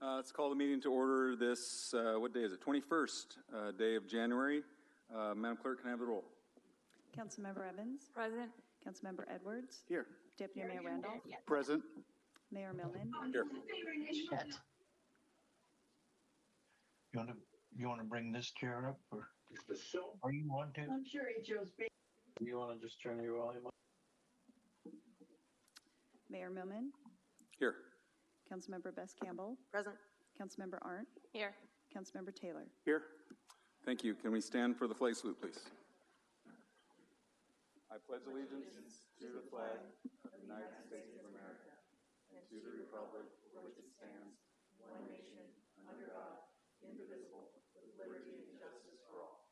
Let's call the meeting to order this, what day is it? 21st day of January. Madam Clerk, can I have the roll? Councilmember Evans? Present. Councilmember Edwards? Here. Deputy Mayor Randolph? Present. Mayor Millman? Here. You want to bring this chair up, or you want to? I'm sure he chose me. You want to just turn your volume up? Mayor Millman? Here. Councilmember Bess Campbell? Present. Councilmember Arndt? Here. Councilmember Taylor? Here. Thank you. Can we stand for the flag salute, please? I pledge allegiance to the flag of the United States of America and to the republic for which it stands, one nation, under God, indivisible, with liberty and justice for all.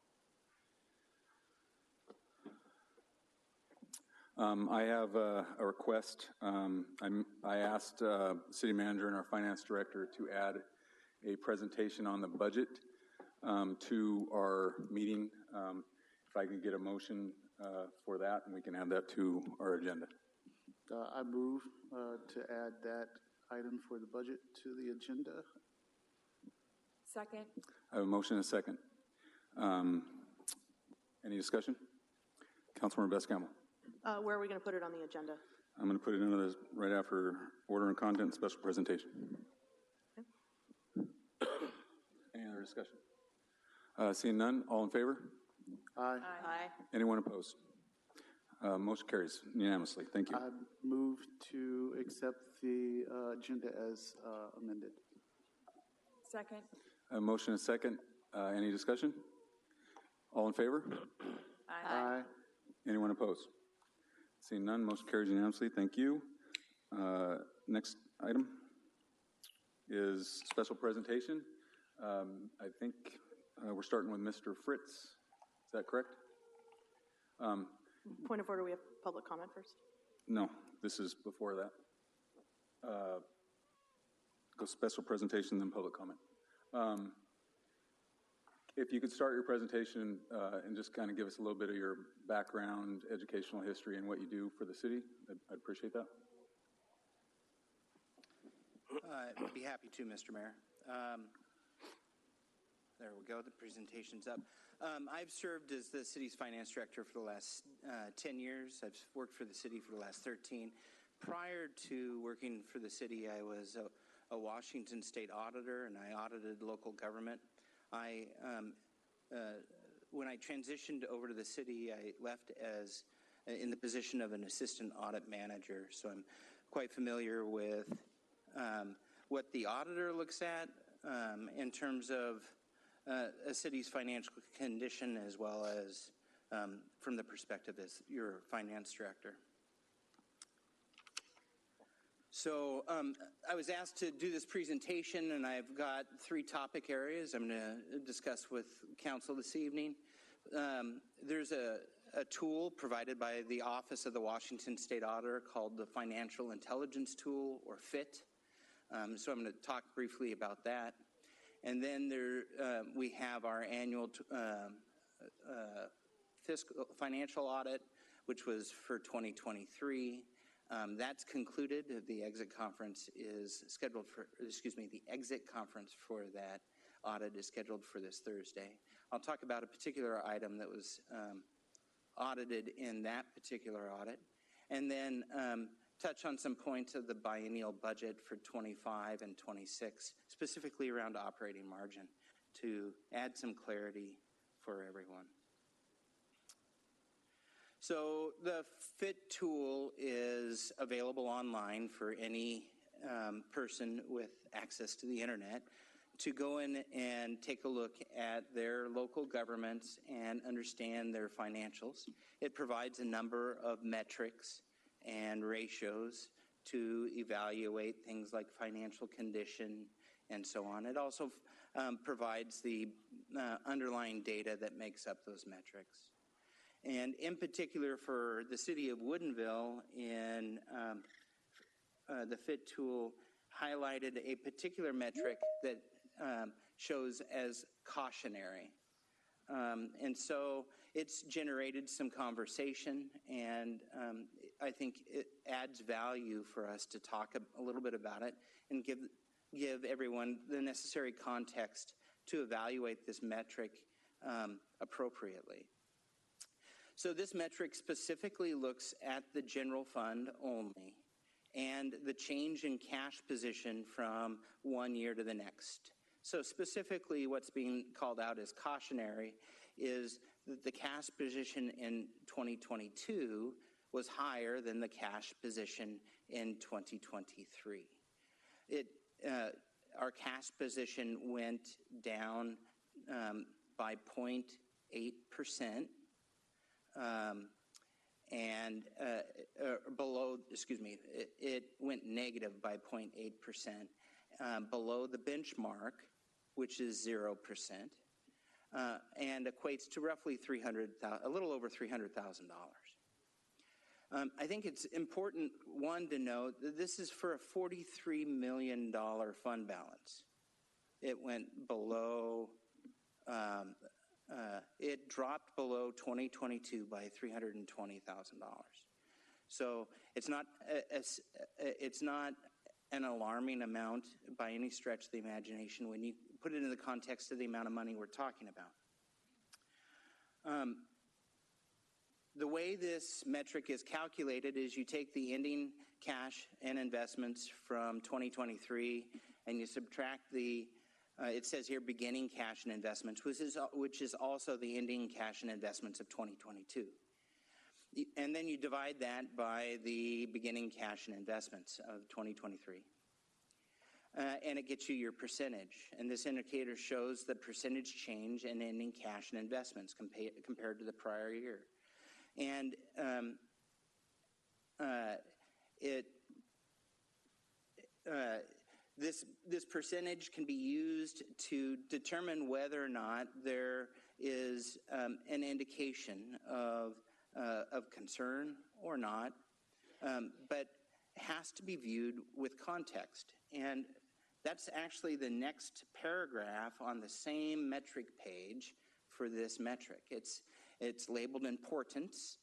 I have a request. I asked City Manager and our Finance Director to add a presentation on the budget to our meeting. If I could get a motion for that, and we can add that to our agenda. I move to add that item for the budget to the agenda. Second. I have a motion and a second. Any discussion? Councilmember Bess Campbell. Where are we going to put it on the agenda? I'm going to put it into this right after order and content and special presentation. Okay. Any other discussion? Seeing none, all in favor? Aye. Aye. Anyone opposed? Motion carries unanimously. Thank you. I move to accept the agenda as amended. Second. I have a motion and a second. Any discussion? All in favor? Aye. Anyone opposed? Seeing none, motion carries unanimously. Thank you. Next item is special presentation. I think we're starting with Mr. Fritz. Is that correct? Point of order, we have public comment first. No, this is before that. Go special presentation, then public comment. If you could start your presentation and just kind of give us a little bit of your background, educational history, and what you do for the city, I'd appreciate that. I'd be happy to, Mr. Mayor. There we go. The presentation's up. I've served as the city's finance director for the last 10 years. I've worked for the city for the last 13. Prior to working for the city, I was a Washington state auditor, and I audited local government. When I transitioned over to the city, I left as in the position of an assistant audit manager. So I'm quite familiar with what the auditor looks at in terms of a city's financial condition, as well as from the perspective as your finance director. So I was asked to do this presentation, and I've got 3 topic areas I'm going to discuss with council this evening. There's a tool provided by the Office of the Washington State Auditor called the Financial Intelligence Tool, or FIT. So I'm going to talk briefly about that. And then we have our annual fiscal financial audit, which was for 2023. That's concluded. The exit conference is scheduled for, the exit conference for that audit is scheduled for this Thursday. I'll talk about a particular item that was audited in that particular audit, and then touch on some points of the biennial budget for 25 and 26, specifically around operating margin, to add some clarity for everyone. So the FIT tool is available online for any person with access to the internet to go in and take a look at their local governments and understand their financials. It provides a number of metrics and ratios to evaluate things like financial condition and so on. It also provides the underlying data that makes up those metrics. And in particular for the city of Woodinville, in the FIT tool highlighted a particular metric that shows as cautionary. And so it's generated some conversation, and I think it adds value for us to talk a little bit about it and give give everyone the necessary context to evaluate this metric appropriately. So this metric specifically looks at the general fund only and the change in cash position from one year to the next. So specifically what's being called out as cautionary is that the cash position in 2022 was higher than the cash position in 2023. Our cash position went down by 0.8%, and it went negative by 0.8%, below the benchmark, which is 0%, and equates to roughly a little over $300,000. I think it's important, one, to note that this is for a $43 million fund balance. It went below, it dropped below 2022 by $320,000. So it's not an alarming amount by any stretch of the imagination when you put it in the context of the amount of money we're talking about. The way this metric is calculated is you take the ending cash and investments from 2023 and you subtract it says here beginning cash and investments, which is also the ending cash and investments of 2022. And then you divide that by the beginning cash and investments of 2023. And it gets you your percentage. And this indicator shows the percentage change in ending cash and investments compared to the prior year. And this percentage can be used to determine whether or not there is an indication of concern or not, but has to be viewed with context. And that's actually the next paragraph on the same metric page for this metric. It's labeled importance,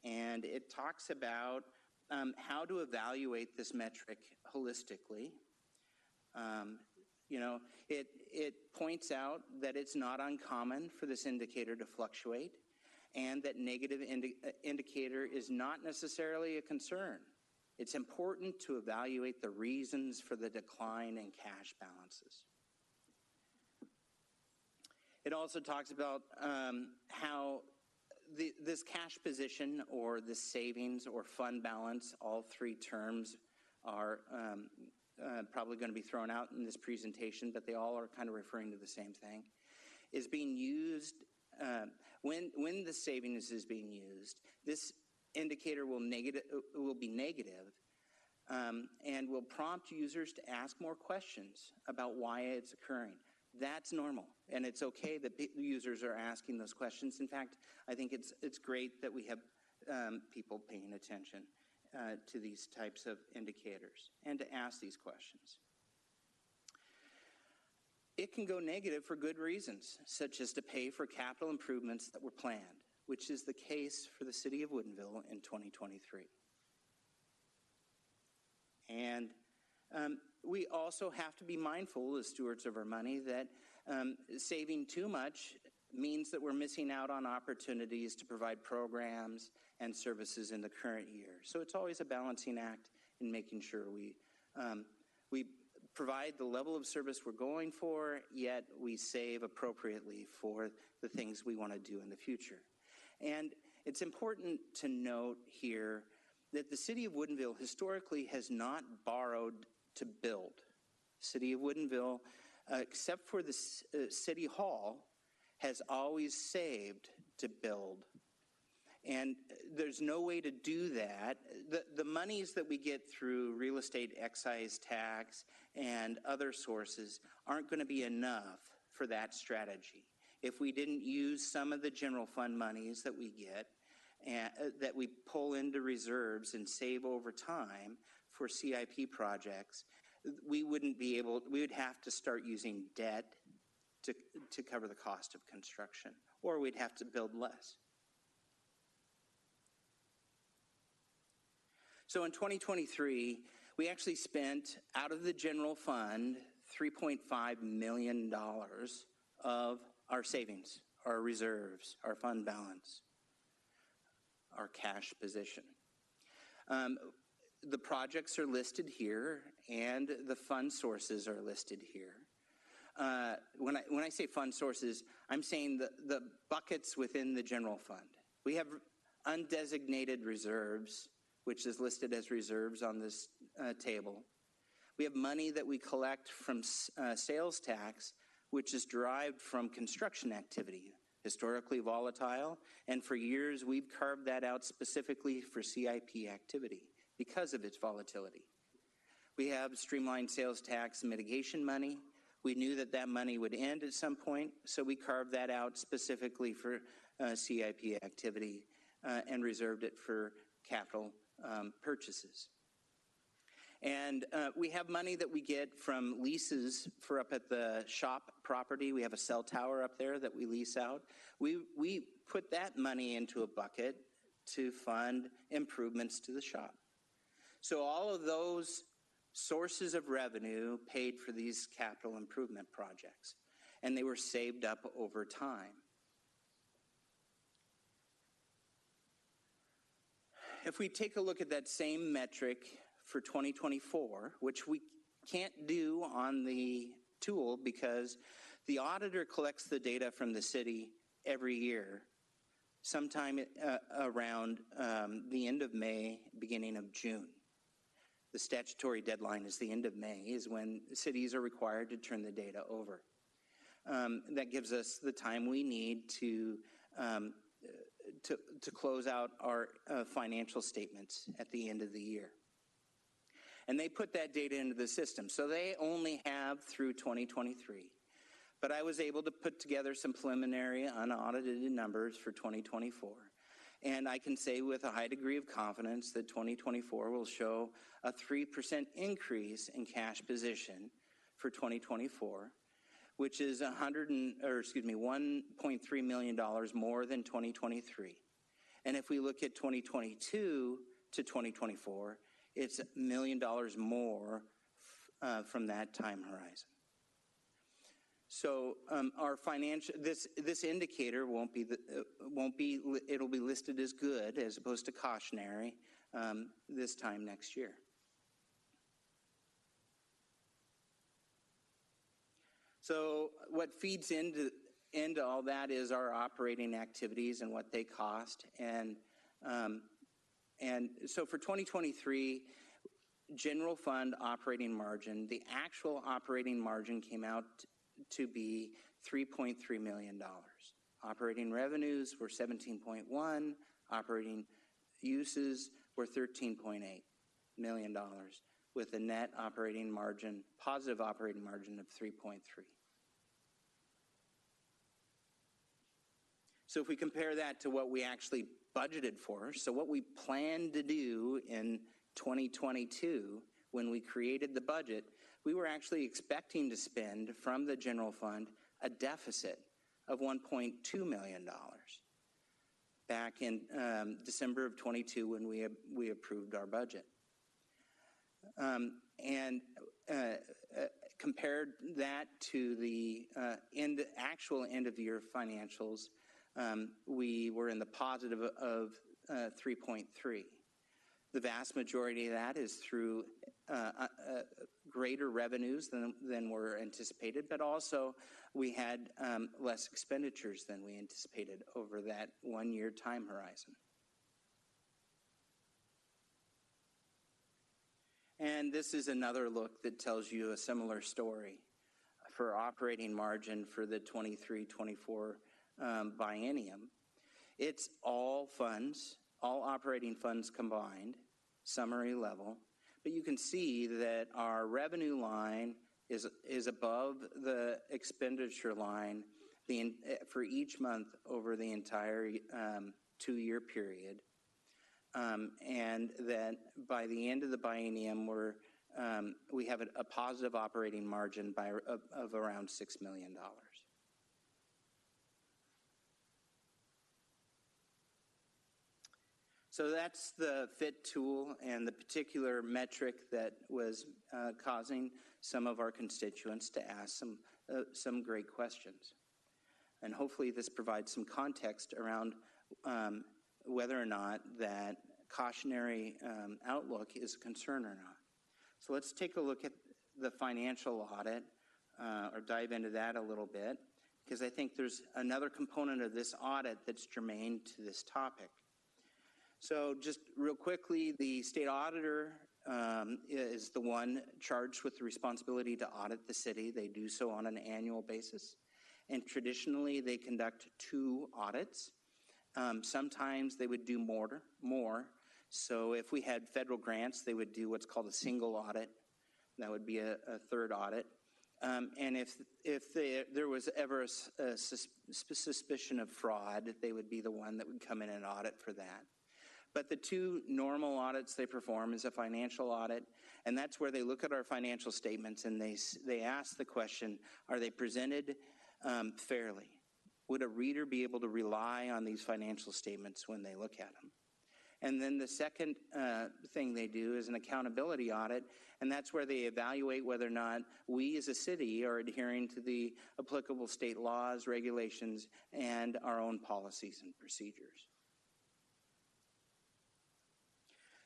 and it talks about how to evaluate this metric holistically. It points out that it's not uncommon for this indicator to fluctuate, and that negative indicator is not necessarily a concern. It's important to evaluate the reasons for the decline in cash balances. It also talks about how this cash position or the savings or fund balance, all three terms are probably going to be thrown out in this presentation, but they all are kind of referring to the same thing, is being used when the savings is being used. This indicator will be negative and will prompt users to ask more questions about why it's occurring. That's normal, and it's okay that users are asking those questions. In fact, I think it's great that we have people paying attention to these types of indicators and to ask these questions. It can go negative for good reasons, such as to pay for capital improvements that were planned, which is the case for the city of Woodinville in 2023. And we also have to be mindful as stewards of our money that saving too much means that we're missing out on opportunities to provide programs and services in the current year. So it's always a balancing act in making sure we provide the level of service we're going for, yet we save appropriately for the things we want to do in the future. And it's important to note here that the city of Woodinville historically has not borrowed to build. The city of Woodinville, except for the city hall, has always saved to build. And there's no way to do that. The monies that we get through real estate excise tax and other sources aren't going to be enough for that strategy. If we didn't use some of the general fund monies that we get, and that we pull into reserves and save over time for CIP projects, we would have to start using debt to cover the cost of construction, or we'd have to build less. So in 2023, we actually spent out of the general fund $3.5 million of our savings, our reserves, our fund balance, our cash position. The projects are listed here, and the fund sources are listed here. When I say fund sources, I'm saying the buckets within the general fund. We have undesignated reserves, which is listed as reserves on this table. We have money that we collect from sales tax, which is derived from construction activity, historically volatile, and for years we've carved that out specifically for CIP activity because of its volatility. We have streamlined sales tax mitigation money. We knew that that money would end at some point, so we carved that out specifically for CIP activity and reserved it for capital purchases. And we have money that we get from leases for up at the shop property. We have a cell tower up there that we lease out. We put that money into a bucket to fund improvements to the shop. So all of those sources of revenue paid for these capital improvement projects, and they were saved up over time. If we take a look at that same metric for 2024, which we can't do on the tool because the auditor collects the data from the city every year, sometime around the end of May, beginning of June. The statutory deadline is the end of May, is when cities are required to turn the data over. That gives us the time we need to close out our financial statements at the end of the year. And they put that data into the system. So they only have through 2023. But I was able to put together some preliminary unaudited numbers for 2024. And I can say with a high degree of confidence that 2024 will show a 3% increase in cash position for 2024, which is $1.3 million more than 2023. And if we look at 2022 to 2024, it's $1 million more from that time horizon. So our financial this indicator it'll be listed as good as opposed to cautionary this time next year. So what feeds into all that is our operating activities and what they cost, and so for 2023, general fund operating margin, the actual operating margin came out to be $3.3 million. Operating revenues were 17.1, operating uses were $13.8 million, with a net operating margin, positive operating margin of 3.3. So if we compare that to what we actually budgeted for, so what we planned to do in 2022 when we created the budget, we were actually expecting to spend from the general fund a deficit of $1.2 million back in December of 22 when we approved our budget. Compared that to the actual end-of-year financials, we were in the positive of 3.3. The vast majority of that is through greater revenues than were anticipated, but also we had less expenditures than we anticipated over that one-year time horizon. And this is another look that tells you a similar story for operating margin for the 23-24 biennium. It's all funds, all operating funds combined, summary level, but you can see that our revenue line is above the expenditure line for each month over the entire 2-year period, and that by the end of the biennium we have a positive operating margin of around $6 million. So that's the FIT tool and the particular metric that was causing some of our constituents to ask some great questions. And hopefully this provides some context around whether or not that cautionary outlook is a concern or not. So let's take a look at the financial audit, or dive into that a little bit, because I think there's another component of this audit that's germane to this topic. So just real quickly, the state auditor is the one charged with the responsibility to audit the city. They do so on an annual basis. And traditionally, they conduct 2 audits. Sometimes they would do more. So if we had federal grants, they would do what's called a single audit. That would be a third audit. And if there was ever a suspicion of fraud, they would be the one that would come in and audit for that. But the 2 normal audits they perform is a financial audit, and that's where they look at our financial statements and they ask the question, are they presented fairly? Would a reader be able to rely on these financial statements when they look at them? And then the second thing they do is an accountability audit, and that's where they evaluate whether or not we as a city are adhering to the applicable state laws, regulations, and our own policies and procedures.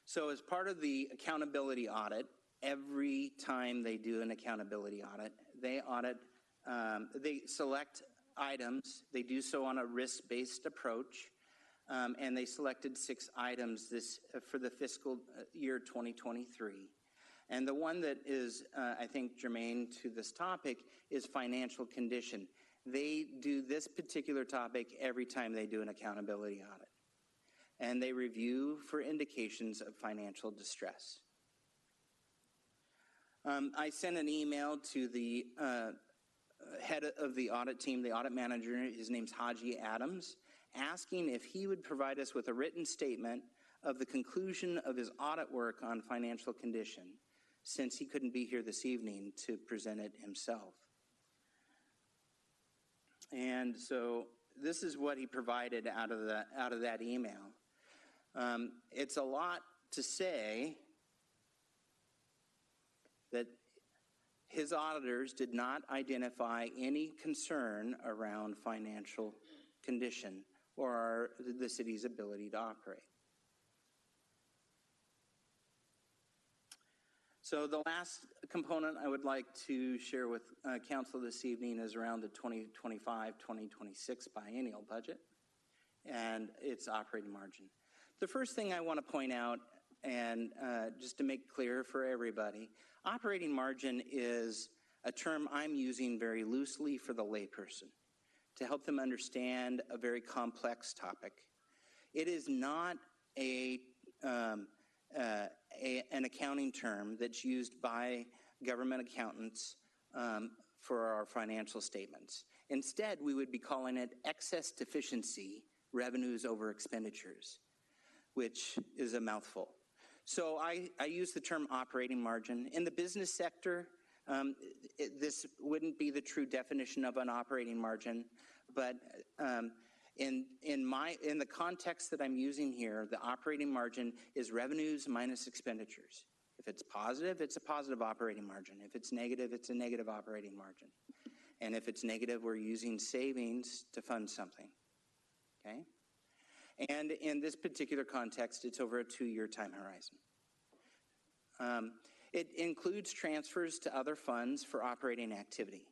So as part of the accountability audit, every time they do an accountability audit, they select items. They do so on a risk-based approach, and they selected 6 items for the fiscal year 2023. And the one that is, I think, germane to this topic is financial condition. They do this particular topic every time they do an accountability audit. And they review for indications of financial distress. I sent an email to the head of the audit team, the audit manager, his name's Haji Adams, asking if he would provide us with a written statement of the conclusion of his audit work on financial condition, since he couldn't be here this evening to present it himself. And so this is what he provided out of that email. It's a lot to say that his auditors did not identify any concern around financial condition or the city's ability to operate. So the last component I would like to share with council this evening is around the 2025-2026 biennial budget and its operating margin. The first thing I want to point out, and just to make clear for everybody, operating margin is a term I'm using very loosely for the layperson to help them understand a very complex topic. It is not an accounting term that's used by government accountants for our financial statements. Instead, we would be calling it excess deficiency revenues over expenditures, which is a mouthful. So I use the term operating margin. In the business sector, this wouldn't be the true definition of an operating margin, but in the context that I'm using here, the operating margin is revenues minus expenditures. If it's positive, it's a positive operating margin. If it's negative, it's a negative operating margin. And if it's negative, we're using savings to fund something, okay? And in this particular context, it's over a 2-year time horizon. It includes transfers to other funds for operating activity.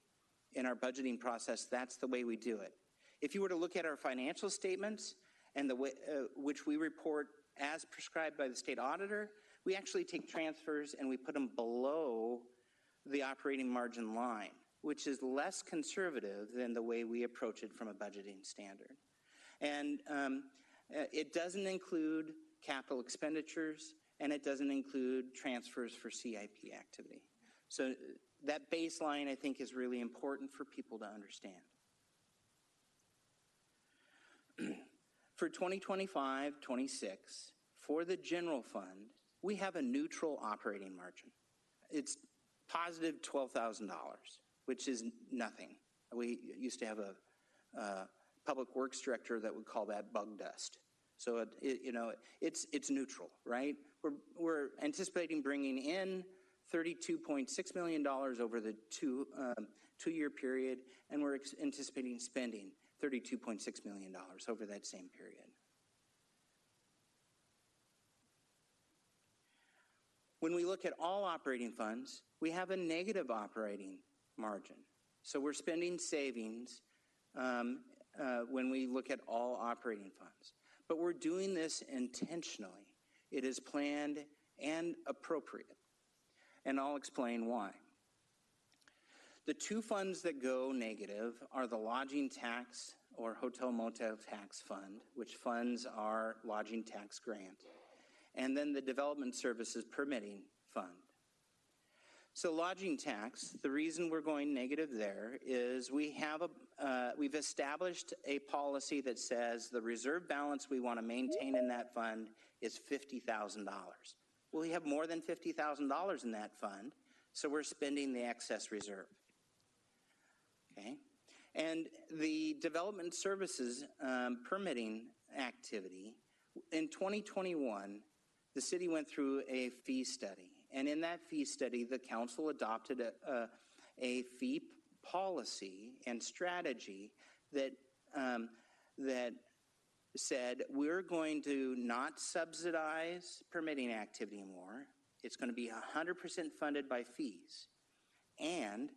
In our budgeting process, that's the way we do it. If you were to look at our financial statements and the way which we report as prescribed by the state auditor, we actually take transfers and we put them below the operating margin line, which is less conservative than the way we approach it from a budgeting standard. And it doesn't include capital expenditures, and it doesn't include transfers for CIP activity. So that baseline, I think, is really important for people to understand. For 2025-26, for the general fund, we have a neutral operating margin. It's positive $12,000, which is nothing. We used to have a public works director that would call that bug dust. So it's neutral, right? We're anticipating bringing in $32.6 million over the two-year period, and we're anticipating spending $32.6 million over that same period. When we look at all operating funds, we have a negative operating margin. So we're spending savings when we look at all operating funds. But we're doing this intentionally. It is planned and appropriate. And I'll explain why. The two funds that go negative are the lodging tax or hotel motel tax fund, which funds our lodging tax grant, and then the development services permitting fund. So lodging tax, the reason we're going negative there is we've established a policy that says the reserve balance we want to maintain in that fund is $50,000. Well, we have more than $50,000 in that fund, so we're spending the excess reserve. Okay? And the development services permitting activity, in 2021, the city went through a fee study. And in that fee study, the council adopted a fee policy and strategy that said we're going to not subsidize permitting activity anymore. It's going to be 100% funded by fees. And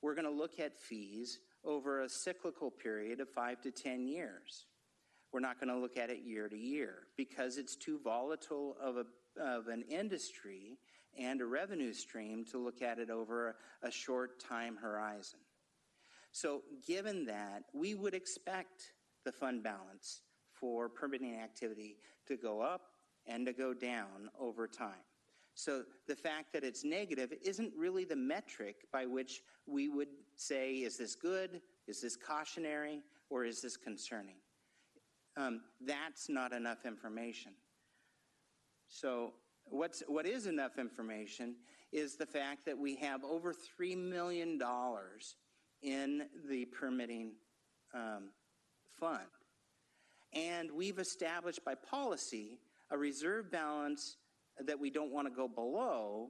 we're going to look at fees over a cyclical period of 5 to 10 years. We're not going to look at it year to year because it's too volatile of an industry and a revenue stream to look at it over a short time horizon. So given that, we would expect the fund balance for permitting activity to go up and to go down over time. So the fact that it's negative isn't really the metric by which we would say, is this good, is this cautionary, or is this concerning? That's not enough information. So what is enough information is the fact that we have over $3 million in the permitting fund. And we've established by policy a reserve balance that we don't want to go below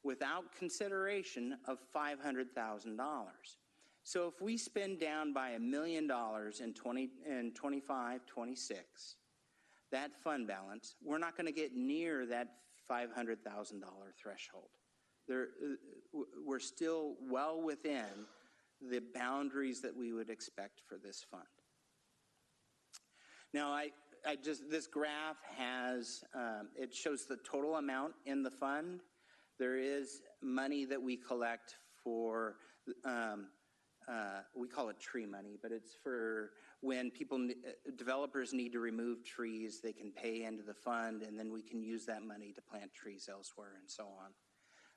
without consideration of $500,000. So if we spend down by $1 million in 25, 26, that fund balance, we're not going to get near that $500,000 threshold. We're still well within the boundaries that we would expect for this fund. Now, this graph has, it shows the total amount in the fund. There is money that we collect for, we call it tree money, but it's for when developers need to remove trees, they can pay into the fund, and then we can use that money to plant trees elsewhere and so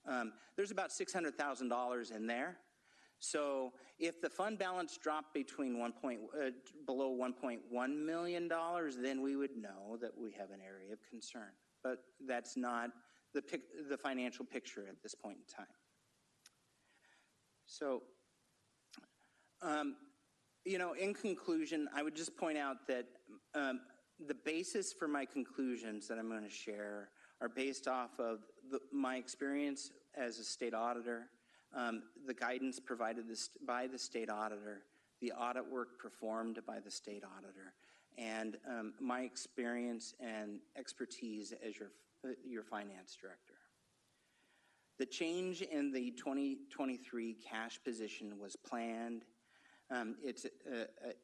on. There's about $600,000 in there. So if the fund balance dropped between below $1.1 million, then we would know that we have an area of concern. But that's not the financial picture at this point in time. So, in conclusion, I would just point out that the basis for my conclusions that I'm going to share are based off of my experience as a state auditor, the guidance provided by the state auditor, the audit work performed by the state auditor, and my experience and expertise as your finance director. The change in the 2023 cash position was planned. It's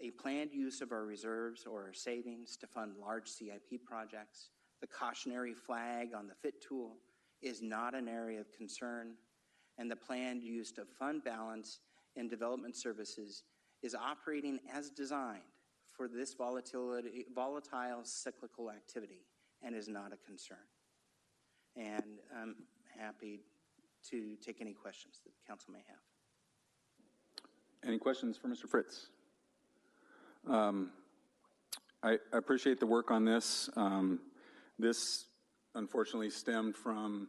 a planned use of our reserves or our savings to fund large CIP projects. The cautionary flag on the FIT tool is not an area of concern, and the planned use of fund balance in development services is operating as designed for this volatile cyclical activity and is not a concern. And I'm happy to take any questions that the council may have. Any questions for Mr. Fritz? I appreciate the work on this. This unfortunately stemmed from,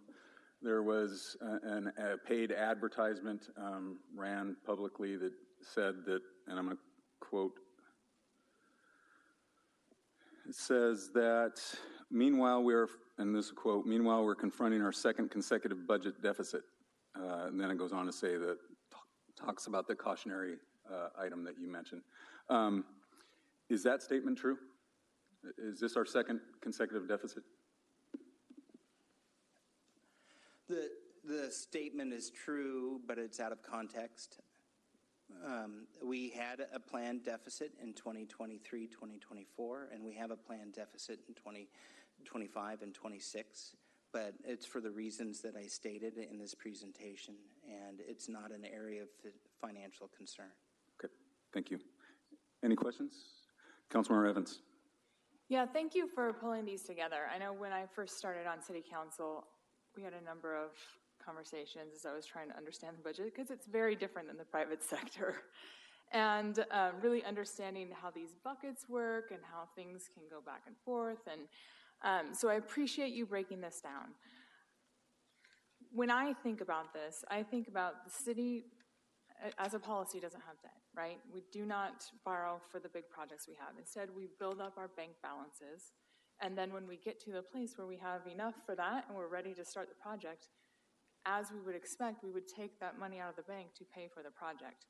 there was a paid advertisement ran publicly that said that, and I'm going to quote, it says that, meanwhile, we are and this is a quote, "Meanwhile, we're confronting our second consecutive budget deficit." And then it goes on to say that, talks about the cautionary item that you mentioned. Is that statement true? Is this our second consecutive deficit? The statement is true, but it's out of context. We had a planned deficit in 2023, 2024, and we have a planned deficit in 2025 and 26, but it's for the reasons that I stated in this presentation, and it's not an area of financial concern. Okay, thank you. Any questions? Councilmember Evans. Yeah, thank you for pulling these together. I know when I first started on city council, we had a number of conversations as I was trying to understand the budget, because it's very different than the private sector. And really understanding how these buckets work and how things can go back and forth. And so I appreciate you breaking this down. When I think about this, I think about the city as a policy doesn't have debt, right? We do not borrow for the big projects we have. Instead, we build up our bank balances. And then when we get to the place where we have enough for that and we're ready to start the project, as we would expect, we would take that money out of the bank to pay for the project.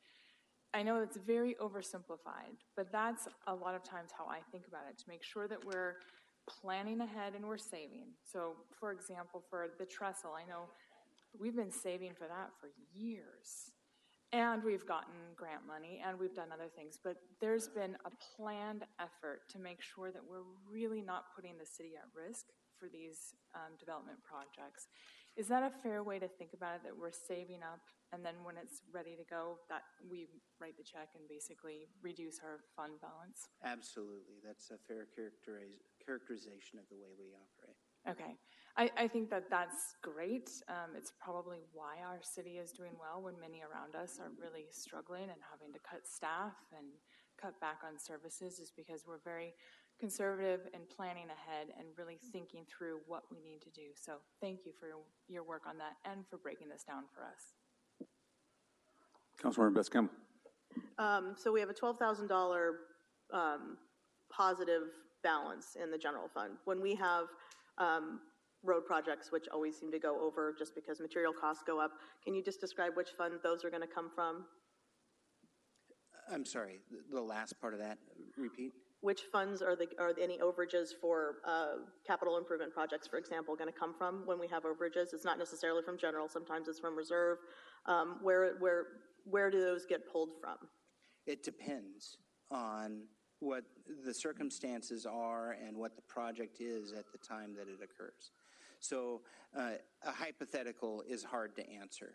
I know it's very oversimplified, but that's a lot of times how I think about it, to make sure that we're planning ahead and we're saving. So, for example, for the trestle, I know we've been saving for that for years. And we've gotten grant money and we've done other things, but there's been a planned effort to make sure that we're really not putting the city at risk for these development projects. Is that a fair way to think about it, that we're saving up and then when it's ready to go, that we write the check and basically reduce our fund balance? Absolutely. That's a fair characterization of the way we operate. Okay. I think that that's great. It's probably why our city is doing well when many around us are really struggling and having to cut staff and cut back on services, is because we're very conservative and planning ahead and really thinking through what we need to do. So thank you for your work on that and for breaking this down for us. Councilmember Best Campbell. So we have a $12,000 positive balance in the general fund. When we have road projects, which always seem to go over just because material costs go up, can you just describe which fund those are going to come from? I'm sorry, the last part of that, repeat? Which funds are any overages for capital improvement projects, for example, going to come from when we have overages? It's not necessarily from general. Sometimes it's from reserve. Where do those get pulled from? It depends on what the circumstances are and what the project is at the time that it occurs. So a hypothetical is hard to answer.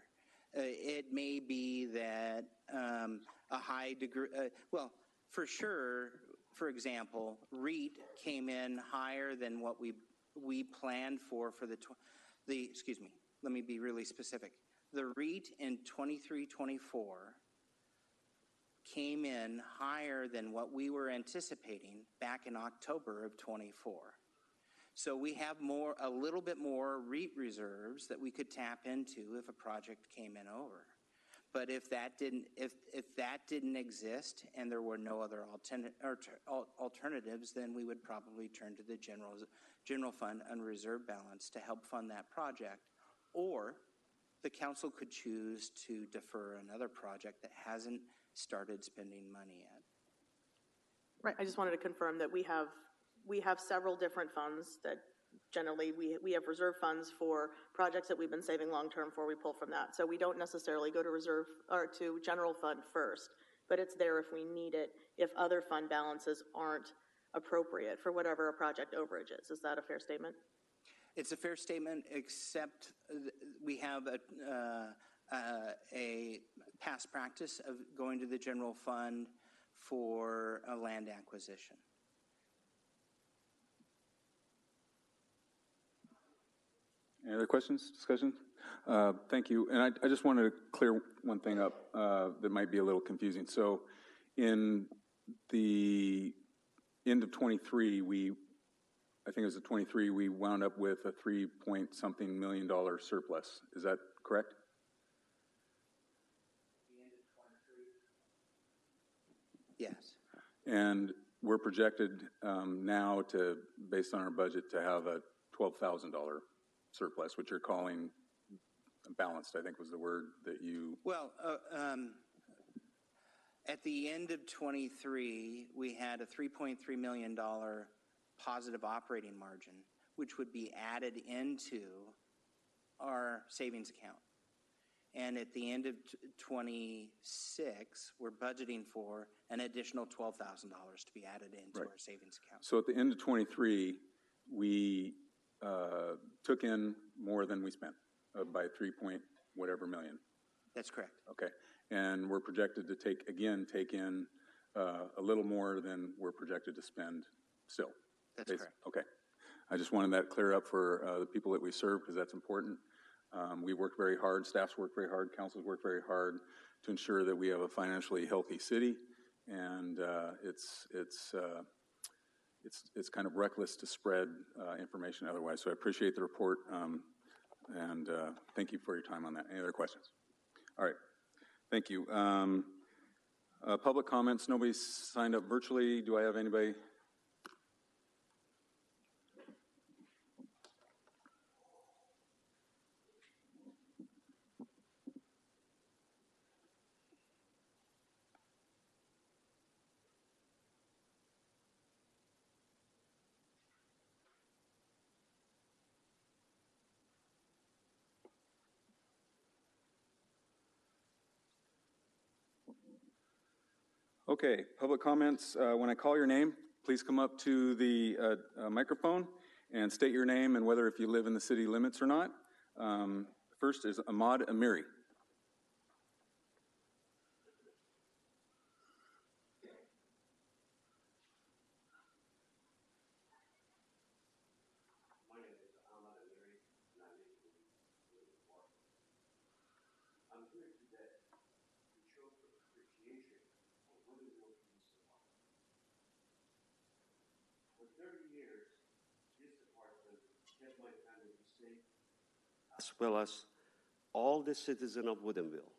It may be that a high degree, well, for sure, for example, REIT came in higher than what we planned for excuse me, let me be really specific. The REIT in 23-24 came in higher than what we were anticipating back in October of 24. So we have a little bit more REIT reserves that we could tap into if a project came in over. But if that didn't exist and there were no other alternatives, then we would probably turn to the general fund unreserved balance to help fund that project. Or the council could choose to defer another project that hasn't started spending money yet. Right. I just wanted to confirm that we have several different funds that generally we have reserve funds for projects that we've been saving long term for. We pull from that. So we don't necessarily go to reserve or to general fund first, but it's there if we need it, if other fund balances aren't appropriate for whatever a project overage is. Is that a fair statement? It's a fair statement, except we have a past practice of going to the general fund for a land acquisition. Any other questions, discussion? Thank you. And I just wanted to clear one thing up that might be a little confusing. So in the end of 23, I think it was the 23, we wound up with a $3-point-something million surplus. Is that correct? The end of 23? Yes. And we're projected now based on our budget, to have a $12,000 surplus, which you're calling balanced, I think was the word that you. Well, at the end of 23, we had a $3.3 million positive operating margin, which would be added into our savings account. And at the end of 26, we're budgeting for an additional $12,000 to be added into Right. our savings account. So at the end of 23, we took in more than we spent by 3 point whatever million. That's correct. Okay. And we're projected to take in a little more than we're projected to spend still. That's correct. Okay. I just wanted that clear up for the people that we serve, because that's important. We worked very hard, staffs worked very hard, councils worked very hard to ensure that we have a financially healthy city, and it's kind of reckless to spread information otherwise. So I appreciate the report, and thank you for your time on that. Any other questions? All right, thank you. Public comments, nobody's signed up virtually. Do I have anybody? Okay, public comments. When I call your name, please come up to the microphone and state your name and whether if you live in the city limits or not. First is Ahmad Amiri. My name is Ahmad Amiri, and I live in Woodinville. I'm here today to show appreciation for Woodinville Police Department. For 30 years, this department kept my family safe, as well as all the citizens of Woodinville,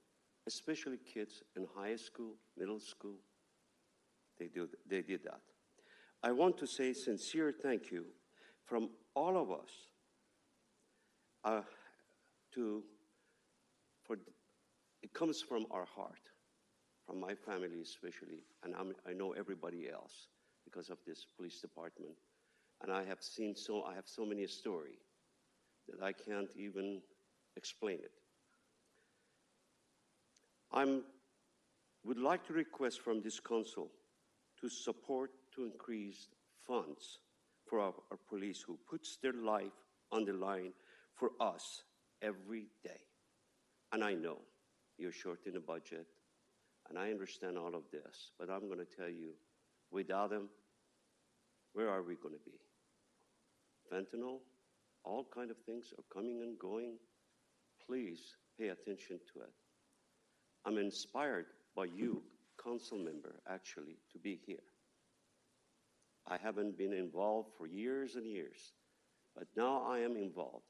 especially kids in high school, middle school. They did that. I want to say sincere thank you from all of us it comes from our heart, from my family especially, and I know everybody else because of this police department. And I have so many stories that I can't even explain it. Would like to request from this council to support to increase funds for our police who puts their life on the line for us every day. And I know you're short in the budget, and I understand all of this, but I'm going to tell you, without them, where are we going to be? Fentanyl, all kind of things are coming and going. Please pay attention to it. I'm inspired by you, council member, actually, to be here. I haven't been involved for years and years, but now I am involved,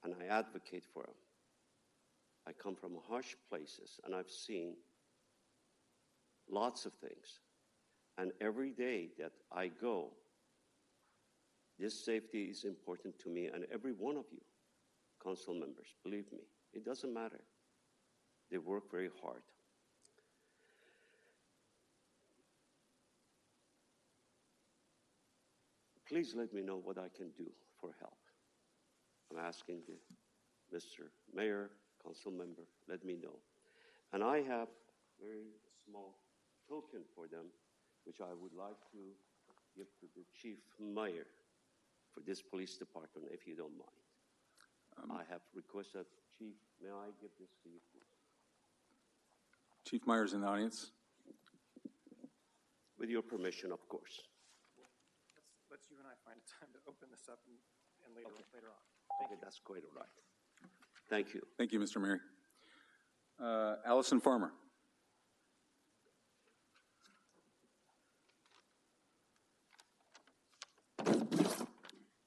and I advocate for them. I come from harsh places, and I've seen lots of things. And every day that I go, this safety is important to me and every one of you, council members, believe me, it doesn't matter. They work very hard. Please let me know what I can do for help. I'm asking Mr. Mayor, council member, let me know. And I have a very small token for them, which I would like to give to the chief mayor for this police department, if you don't mind. I have requested, Chief, may I give this to you, please? Chief Myers in the audience. With your permission, of course. Let's you and I find time to open this up and later on. Okay, that's quite all right. Thank you. Thank you, Mr. Mary. Allison Farmer.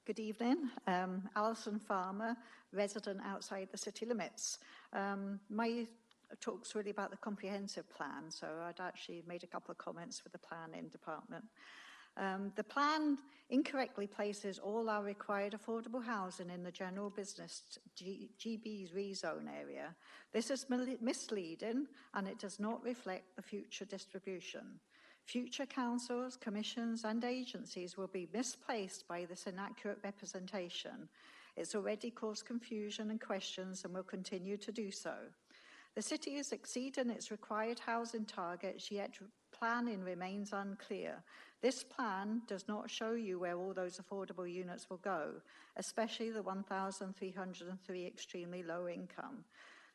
Good evening. Alison Farmer, resident outside the city limits. My talk's really about the comprehensive plan, so I'd actually made a couple of comments for the planning department. The plan incorrectly places all our required affordable housing in the general business GB rezone area. This is misleading and it does not reflect the future distribution. Future councils, commissions and agencies will be misplaced by this inaccurate representation. It's already caused confusion and questions and will continue to do so. The city is exceeding its required housing targets, yet planning remains unclear. This plan does not show you where all those affordable units will go, especially the 1,303 extremely low income.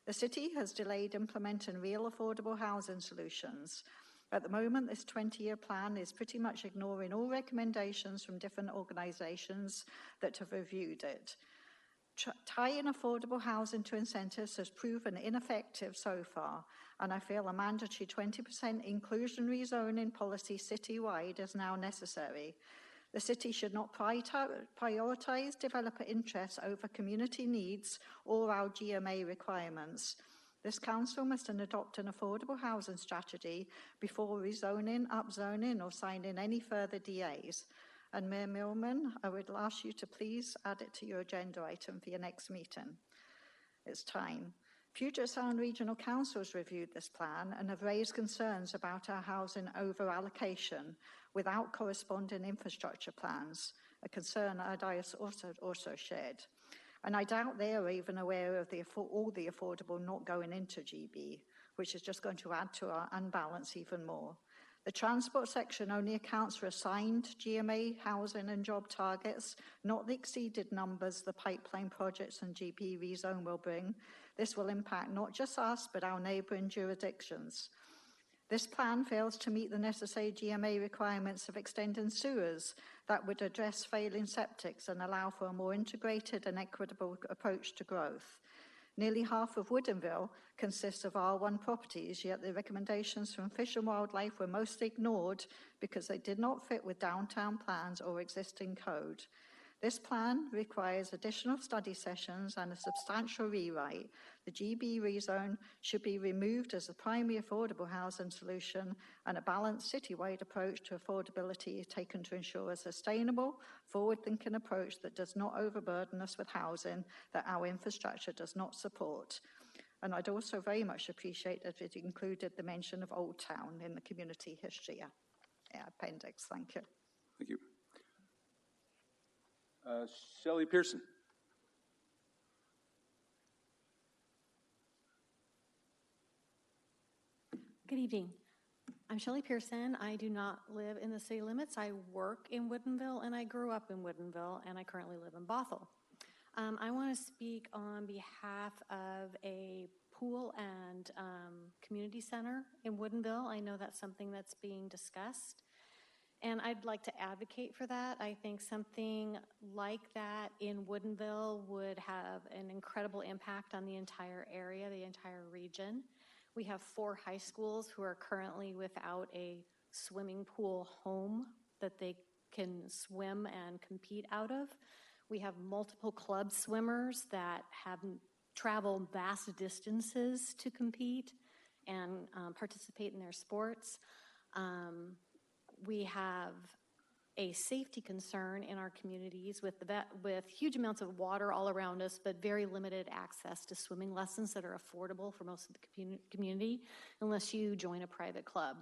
The city has delayed implementing real affordable housing solutions. At the moment, this 20-year plan is pretty much ignoring all recommendations from different organizations that have reviewed it. Tying affordable housing to incentives has proven ineffective so far, and I feel a mandatory 20% inclusionary zoning policy citywide is now necessary. The city should not prioritize developer interests over community needs or our GMA requirements. This council must adopt an affordable housing strategy before rezoning, upzoning, or signing any further DAs. And Mayor Millman, I would ask you to please add it to your agenda item for your next meeting. It's time. Puget Sound Regional Councils reviewed this plan and have raised concerns about our housing over-allocation without corresponding infrastructure plans, a concern I also shared. And I doubt they are even aware of all the affordable not going into GB, which is just going to add to our unbalance even more. The transport section only accounts for assigned GMA housing and job targets, not the exceeded numbers the pipeline projects and GB rezone will bring. This will impact not just us, but our neighboring jurisdictions. This plan fails to meet the necessary GMA requirements of extending sewers that would address failing septics and allow for a more integrated and equitable approach to growth. Nearly half of Woodinville consists of R1 properties, yet the recommendations from Fish and Wildlife were mostly ignored because they did not fit with downtown plans or existing code. This plan requires additional study sessions and a substantial rewrite. The GB rezone should be removed as the primary affordable housing solution, and a balanced citywide approach to affordability is taken to ensure a sustainable, forward-thinking approach that does not overburden us with housing that our infrastructure does not support. And I'd also very much appreciate that it included the mention of Old Town in the community history appendix. Thank you. Thank you. Shelley Pearson. Good evening. I'm Shelley Pearson. I do not live in the city limits. I work in Woodinville, and I grew up in Woodinville, and I currently live in Bothell. I want to speak on behalf of a pool and community center in Woodinville. I know that's something that's being discussed, and I'd like to advocate for that. I think something like that in Woodinville would have an incredible impact on the entire area, the entire region. We have 4 high schools who are currently without a swimming pool home that they can swim and compete out of. We have multiple club swimmers that have traveled vast distances to compete and participate in their sports. We have a safety concern in our communities with huge amounts of water all around us, but very limited access to swimming lessons that are affordable for most of the community, unless you join a private club.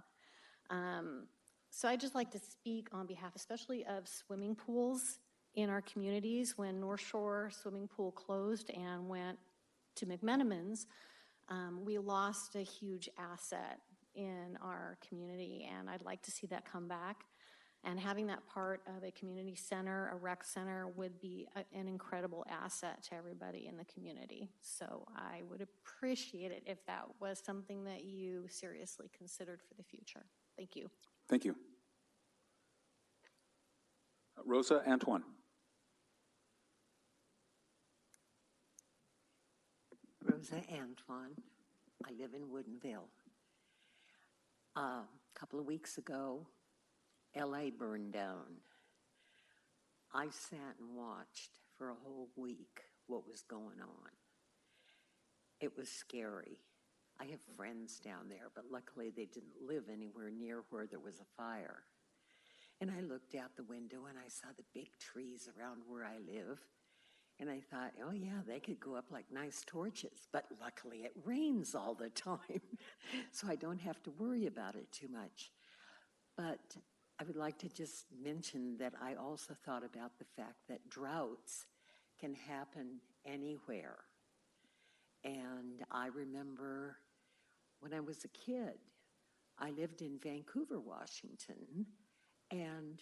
So I'd just like to speak on behalf, especially of swimming pools in our communities. When North Shore Swimming Pool closed and went to McMenamins, we lost a huge asset in our community, and I'd like to see that come back. And having that part of a community center, a rec center, would be an incredible asset to everybody in the community. So I would appreciate it if that was something that you seriously considered for the future. Thank you. Thank you. Rosa Antoine. Rosa Antoine. I live in Woodinville. A couple of weeks ago, LA burned down. I sat and watched for a whole week what was going on. It was scary. I have friends down there, but luckily they didn't live anywhere near where there was a fire. And I looked out the window and I saw the big trees around where I live. And I thought, oh yeah, they could go up like nice torches. But luckily it rains all the time, so I don't have to worry about it too much. But I would like to just mention that I also thought about the fact that droughts can happen anywhere. And I remember when I was a kid, I lived in Vancouver, Washington, and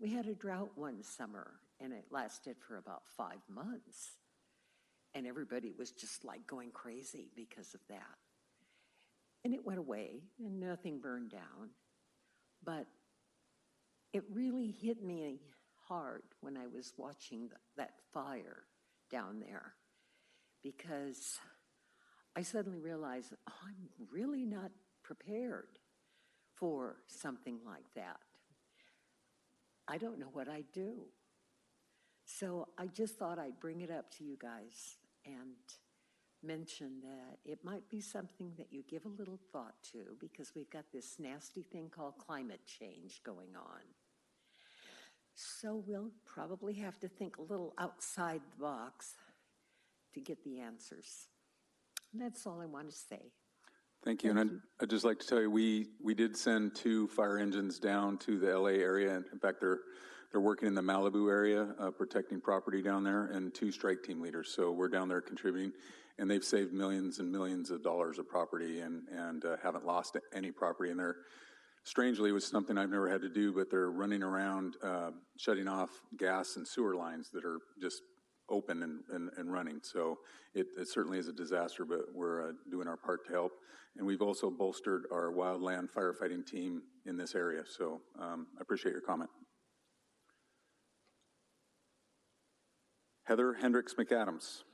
we had a drought one summer, and it lasted for about 5 months. And everybody was just like going crazy because of that. And it went away, and nothing burned down. But it really hit me hard when I was watching that fire down there, because I suddenly realized, oh, I'm really not prepared for something like that. I don't know what I'd do. So I just thought I'd bring it up to you guys and mention that it might be something that you give a little thought to, because we've got this nasty thing called climate change going on. So we'll probably have to think a little outside the box to get the answers. And that's all I want to say. Thank you. And I'd just like to tell you, we did send 2 fire engines down to the LA area. In fact, they're working in the Malibu area, protecting property down there, and 2 strike team leaders. So we're down there contributing, and they've saved millions and millions of dollars of property and haven't lost any property. And they're, strangely, it was something I've never had to do, but they're running around shutting off gas and sewer lines that are just open and running. So it certainly is a disaster, but we're doing our part to help. And we've also bolstered our wildland firefighting team in this area. So I appreciate your comment. Heather Hendricks McAdams.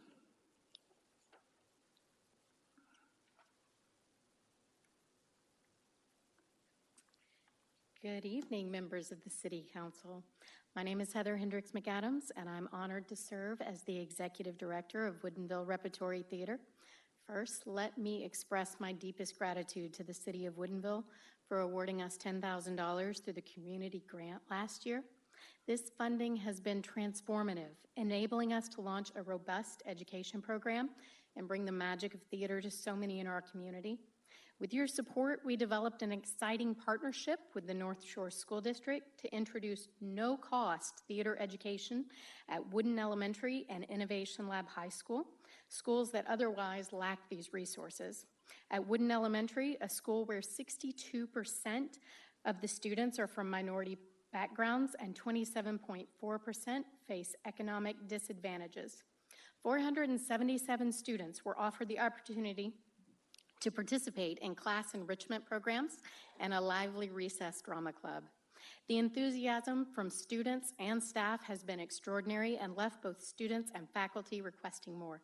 Good evening, members of the City Council. My name is Heather Hendricks McAdams, and I'm honored to serve as the Executive Director of Woodinville Repertory Theater. First, let me express my deepest gratitude to the City of Woodinville for awarding us $10,000 through the community grant last year. This funding has been transformative, enabling us to launch a robust education program and bring the magic of theater to so many in our community. With your support, we developed an exciting partnership with the North Shore School District to introduce no-cost theater education at Woodin Elementary and Innovation Lab High School, schools that otherwise lack these resources. At Woodin Elementary, a school where 62% of the students are from minority backgrounds and 27.4% face economic disadvantages. 477 students were offered the opportunity to participate in class enrichment programs and a lively recess drama club. The enthusiasm from students and staff has been extraordinary and left both students and faculty requesting more.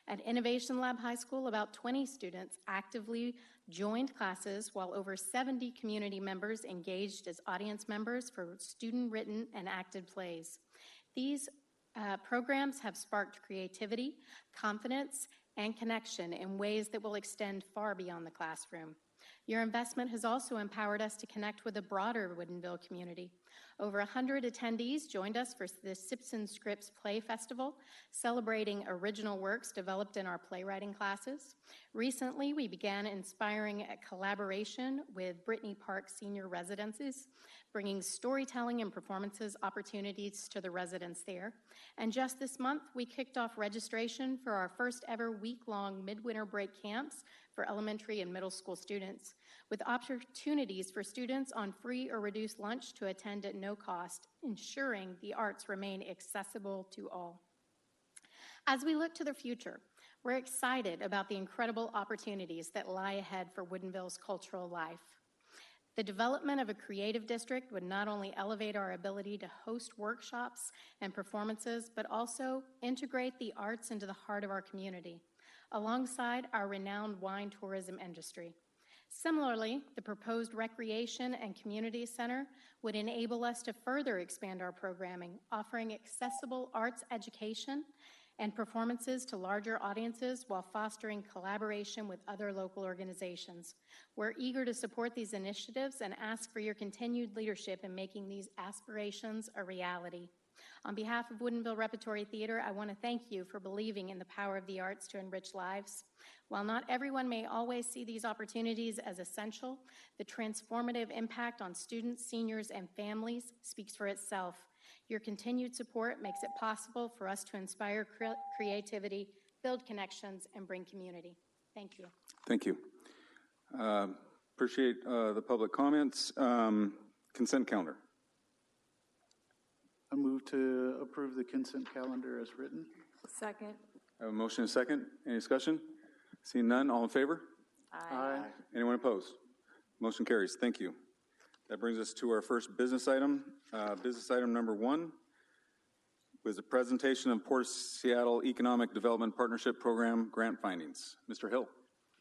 At Innovation Lab High School, about 20 students actively joined classes, while over 70 community members engaged as audience members for student-written and acted plays. These programs have sparked creativity, confidence, and connection in ways that will extend far beyond the classroom. Your investment has also empowered us to connect with a broader Woodinville community. Over 100 attendees joined us for the Simpson Scripts Play Festival, celebrating original works developed in our playwriting classes. Recently, we began inspiring a collaboration with Brittany Park Senior Residences, bringing storytelling and performances opportunities to the residents there. And just this month, we kicked off registration for our first ever week-long midwinter break camps for elementary and middle school students, with opportunities for students on free or reduced lunch to attend at no cost, ensuring the arts remain accessible to all. As we look to the future, we're excited about the incredible opportunities that lie ahead for Woodinville's cultural life. The development of a creative district would not only elevate our ability to host workshops and performances, but also integrate the arts into the heart of our community, alongside our renowned wine tourism industry. Similarly, the proposed recreation and community center would enable us to further expand our programming, offering accessible arts education and performances to larger audiences while fostering collaboration with other local organizations. We're eager to support these initiatives and ask for your continued leadership in making these aspirations a reality. On behalf of Woodinville Repertory Theater, I want to thank you for believing in the power of the arts to enrich lives. While not everyone may always see these opportunities as essential, the transformative impact on students, seniors, and families speaks for itself. Your continued support makes it possible for us to inspire creativity, build connections, and bring community. Thank you. Thank you. Appreciate the public comments. Consent calendar. I move to approve the consent calendar as written. Second. I have a motion and a second. Any discussion? Seeing none, all in favor? Aye. Anyone opposed? Motion carries. Thank you. That brings us to our first business item. Business item number 1 was a presentation of Port of Seattle Economic Development Partnership Program grant findings. Mr. Hill.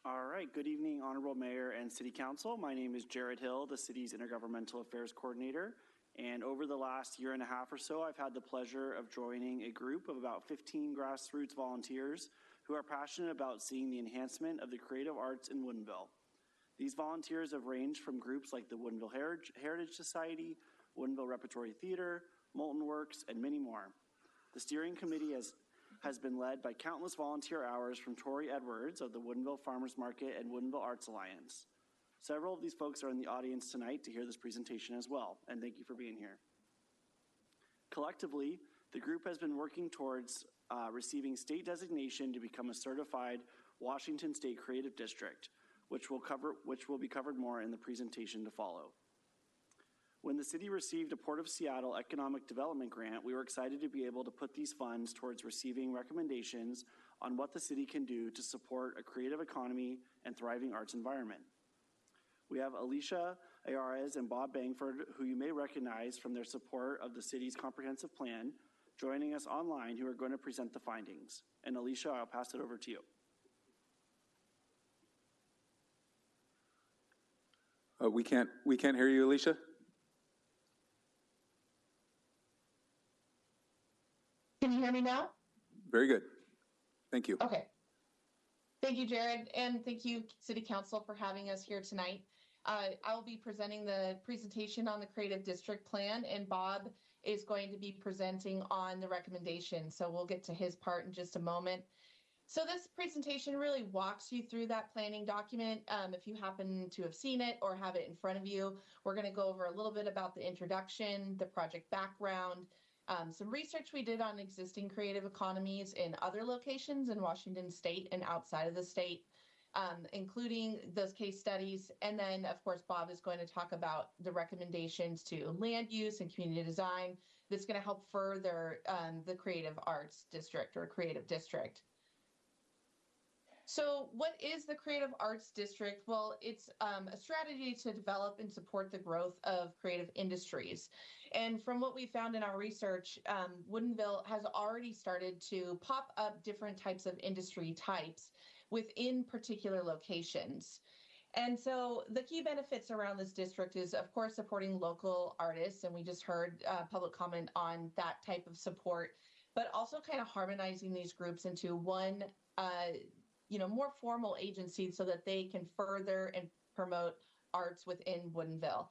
All right. Good evening, Honorable Mayor and City Council. My name is Jared Hill, the city's Intergovernmental Affairs Coordinator. And over the last year and a half or so, I've had the pleasure of joining a group of about 15 grassroots volunteers who are passionate about seeing the enhancement of the creative arts in Woodinville. These volunteers have ranged from groups like the Woodinville Heritage Society, Woodinville Repertory Theater, Molten Works, and many more. The steering committee has been led by countless volunteer hours from Tori Edwards of the Woodinville Farmers Market and Woodinville Arts Alliance. Several of these folks are in the audience tonight to hear this presentation as well, and thank you for being here. Collectively, the group has been working towards receiving state designation to become a certified Washington State Creative District, which will be covered more in the presentation to follow. When the city received a Port of Seattle Economic Development Grant, we were excited to be able to put these funds towards receiving recommendations on what the city can do to support a creative economy and thriving arts environment. We have Alicia Ayarez and Bob Bangford, who you may recognize from their support of the city's comprehensive plan, joining us online, who are going to present the findings. And Alicia, I'll pass it over to you. We can't hear you, Alicia. Can you hear me now? Very good. Thank you. Okay. Thank you, Jared, and thank you, City Council, for having us here tonight. I will be presenting the presentation on the Creative District Plan, and Bob is going to be presenting on the recommendations. So we'll get to his part in just a moment. So this presentation really walks you through that planning document. If you happen to have seen it or have it in front of you, we're going to go over a little bit about the introduction, the project background, some research we did on existing creative economies in other locations in Washington State and outside of the state, including those case studies. And then, of course, Bob is going to talk about the recommendations to land use and community design that's going to help further the creative arts district or creative district. So what is the Creative Arts District? Well, it's a strategy to develop and support the growth of creative industries. And from what we found in our research, Woodinville has already started to pop up different types of industry types within particular locations. And so the key benefits around this district is, of course, supporting local artists. And we just heard public comment on that type of support, but also kind of harmonizing these groups into one more formal agency so that they can further and promote arts within Woodinville.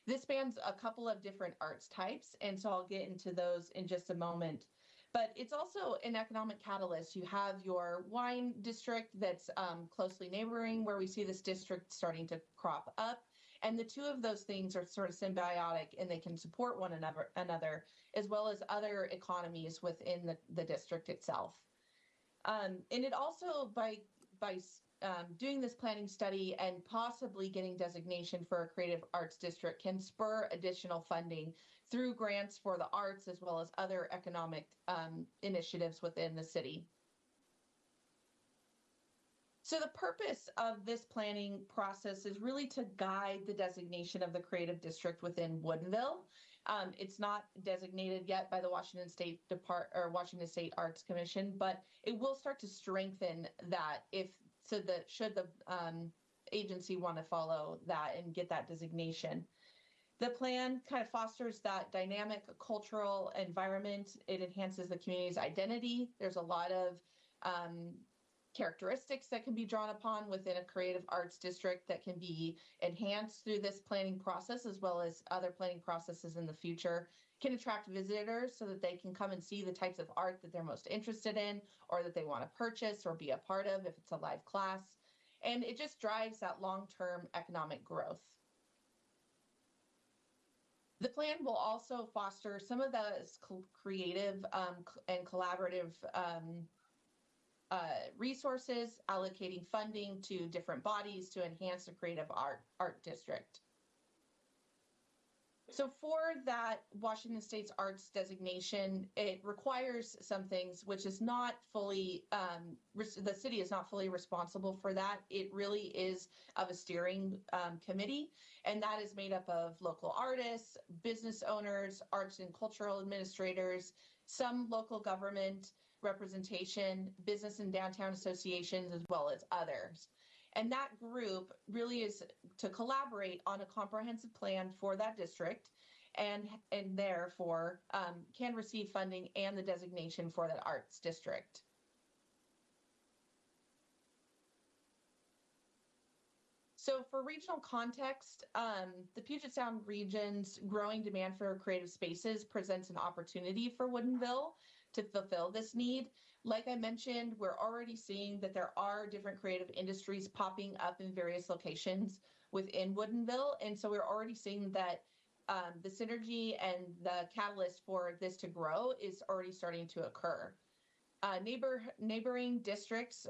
This spans a couple of different arts types, and so I'll get into those in just a moment. But it's also an economic catalyst. You have your wine district that's closely neighboring, where we see this district starting to crop up. And the two of those things are sort of symbiotic, and they can support one another, as well as other economies within the district itself. And it also, by doing this planning study and possibly getting designation for a creative arts district, can spur additional funding through grants for the arts as well as other economic initiatives within the city. So the purpose of this planning process is really to guide the designation of the creative district within Woodinville. It's not designated yet by the Washington State Washington State Arts Commission, but it will start to strengthen that should the agency want to follow that and get that designation. The plan kind of fosters that dynamic cultural environment. It enhances the community's identity. There's a lot of characteristics that can be drawn upon within a creative arts district that can be enhanced through this planning process, as well as other planning processes in the future. Can attract visitors so that they can come and see the types of art that they're most interested in, or that they want to purchase or be a part of if it's a live class. And it just drives that long-term economic growth. The plan will also foster some of those creative and collaborative resources, allocating funding to different bodies to enhance the creative art district. So for that Washington State's arts designation, it requires some things, which is not fully, the city is not fully responsible for that. It really is of a steering committee, and that is made up of local artists, business owners, arts and cultural administrators, some local government representation, business and downtown associations, as well as others. And that group really is to collaborate on a comprehensive plan for that district, and therefore can receive funding and the designation for that arts district. So for regional context, the Puget Sound region's growing demand for creative spaces presents an opportunity for Woodinville to fulfill this need. Like I mentioned, we're already seeing that there are different creative industries popping up in various locations within Woodinville. And so we're already seeing that the synergy and the catalyst for this to grow is already starting to occur. Neighboring districts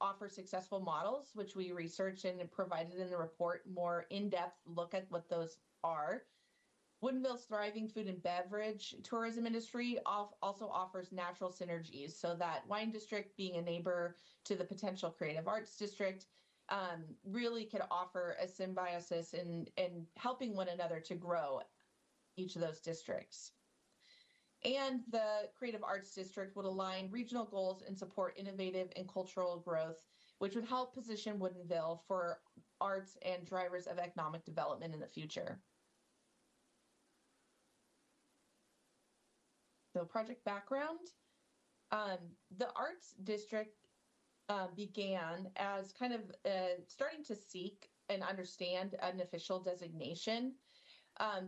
offer successful models, which we researched and provided in the report more in-depth look at what those are. Woodinville's thriving food and beverage tourism industry also offers natural synergies, so that wine district being a neighbor to the potential creative arts district really could offer a symbiosis in helping one another to grow each of those districts. And the creative arts district would align regional goals and support innovative and cultural growth, which would help position Woodinville for arts and drivers of economic development in the future. So project background, the arts district began as kind of starting to seek and understand an official designation,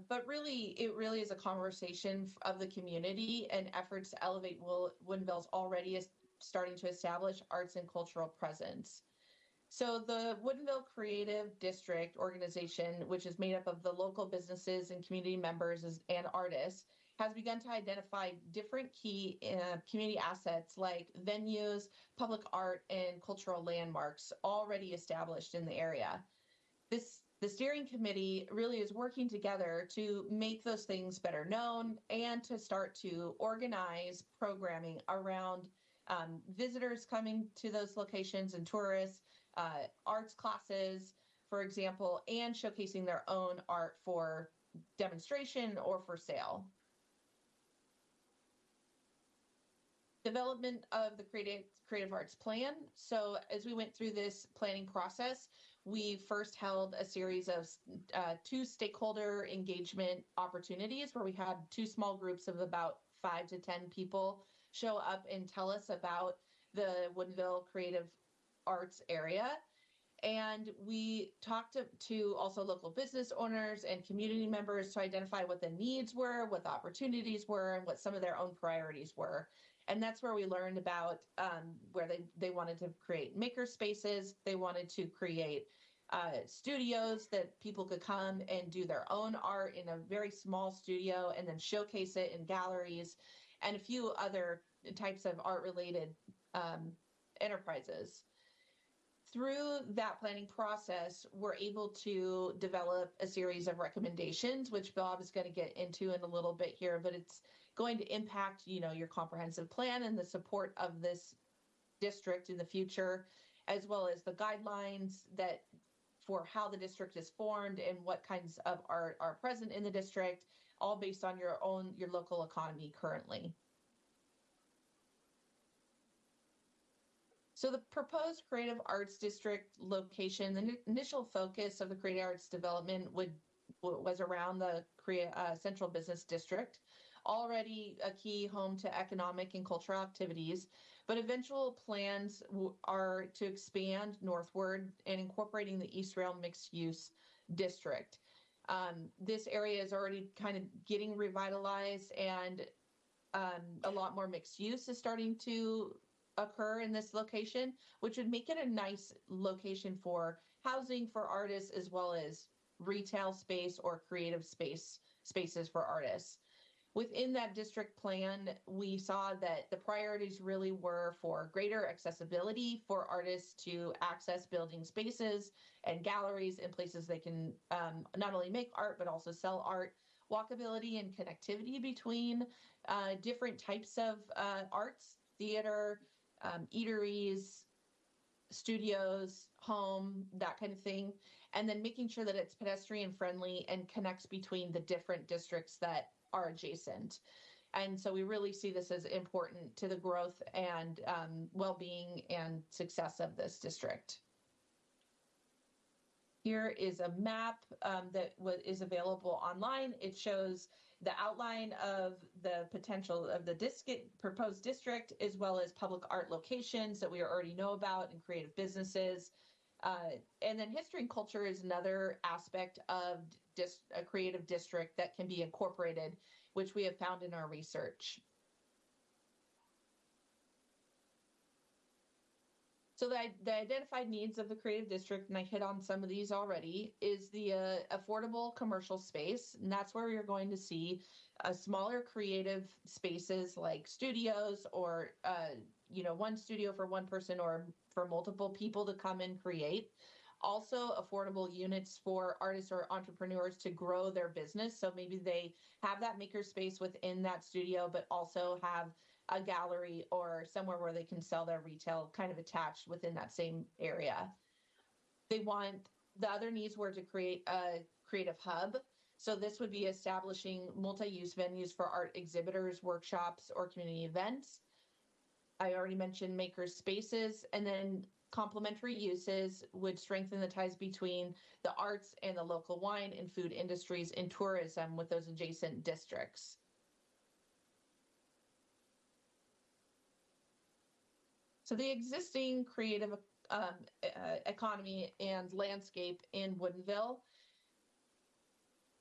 but really, it really is a conversation of the community and efforts to elevate Woodinville's already starting to establish arts and cultural presence. So the Woodinville Creative District organization, which is made up of the local businesses and community members and artists, has begun to identify different key community assets like venues, public art, and cultural landmarks already established in the area. The steering committee really is working together to make those things better known and to start to organize programming around visitors coming to those locations and tourists, arts classes, for example, and showcasing their own art for demonstration or for sale. Development of the creative arts plan. So as we went through this planning process, we first held a series of 2 stakeholder engagement opportunities where we had 2 small groups of about 5 to 10 people show up and tell us about the Woodinville creative arts area. And we talked to also local business owners and community members to identify what the needs were, what the opportunities were, and what some of their own priorities were. And that's where we learned about where they wanted to create maker spaces. They wanted to create studios that people could come and do their own art in a very small studio and then showcase it in galleries and a few other types of art-related enterprises. Through that planning process, we're able to develop a series of recommendations, which Bob is going to get into in a little bit here, but it's going to impact, your comprehensive plan and the support of this district in the future, as well as the guidelines that for how the district is formed and what kinds of art are present in the district, all based on your local economy currently. So the proposed creative arts district location, the initial focus of the creative arts development would was around the Central Business District, already a key home to economic and cultural activities, but eventual plans are to expand northward and incorporating the East Rail Mixed Use District. This area is already kind of getting revitalized, and a lot more mixed use is starting to occur in this location, which would make it a nice location for housing for artists as well as retail space or creative spaces for artists. Within that district plan, we saw that the priorities really were for greater accessibility for artists to access building spaces and galleries and places they can not only make art, but also sell art, walkability and connectivity between different types of arts, theater, eateries, studios, home, that kind of thing. And then making sure that it's pedestrian friendly and connects between the different districts that are adjacent. And so we really see this as important to the growth and well-being and success of this district. Here is a map that is available online. It shows the outline of the potential of the proposed district, as well as public art locations that we already know about and creative businesses. And then history and culture is another aspect of a creative district that can be incorporated, which we have found in our research. So the identified needs of the creative district, and I hit on some of these already, is the affordable commercial space. And that's where you're going to see smaller creative spaces like studios or, one studio for one person or for multiple people to come and create. Also affordable units for artists or entrepreneurs to grow their business. So maybe they have that maker space within that studio, but also have a gallery or somewhere where they can sell their retail kind of attached within that same area. The other needs were to create a creative hub. So this would be establishing multi-use venues for art exhibitors, workshops, or community events. I already mentioned maker spaces, and then complementary uses would strengthen the ties between the arts and the local wine and food industries and tourism with those adjacent districts. So the existing creative economy and landscape in Woodinville,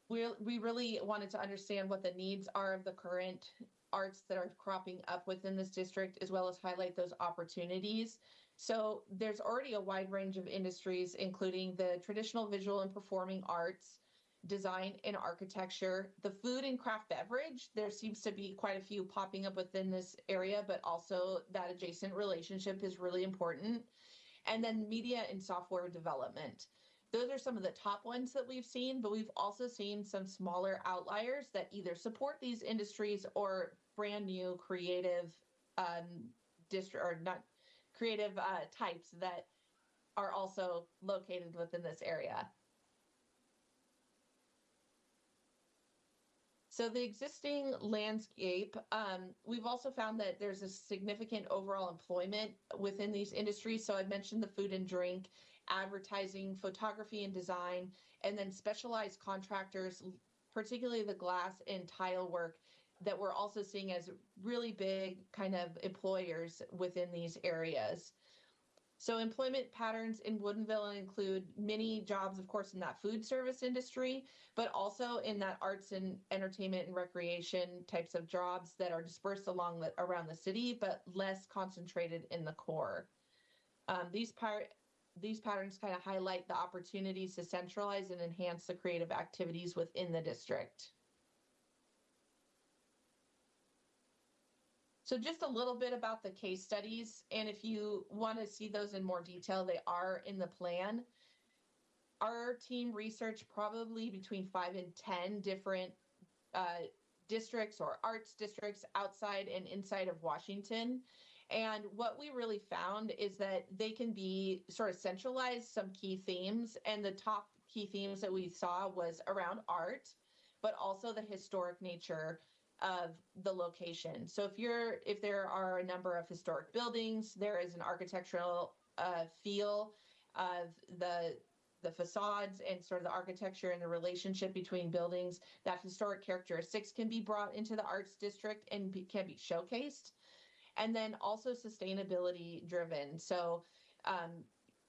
we really wanted to understand what the needs are of the current arts that are cropping up within this district, as well as highlight those opportunities. So there's already a wide range of industries, including the traditional visual and performing arts, design and architecture, the food and craft beverage. There seems to be quite a few popping up within this area, but also that adjacent relationship is really important. And then media and software development. Those are some of the top ones that we've seen, but we've also seen some smaller outliers that either support these industries or brand new creative types that are also located within this area. So the existing landscape, we've also found that there's a significant overall employment within these industries. So I mentioned the food and drink, advertising, photography and design, and then specialized contractors, particularly the glass and tile work, that we're also seeing as really big kind of employers within these areas. So employment patterns in Woodinville include many jobs, of course, in that food service industry, but also in that arts and entertainment and recreation types of jobs that are dispersed around the city, but less concentrated in the core. These patterns kind of highlight the opportunities to centralize and enhance the creative activities within the district. So just a little bit about the case studies, and if you want to see those in more detail, they are in the plan. Our team researched probably between 5 and 10 different districts or arts districts outside and inside of Washington. And what we really found is that they can be sort of centralized, some key themes, and the top key themes that we saw was around art, but also the historic nature of the location. So if there are a number of historic buildings, there is an architectural feel of the facades and sort of the architecture and the relationship between buildings, that historic characteristics can be brought into the arts district and can be showcased. And then also sustainability driven. So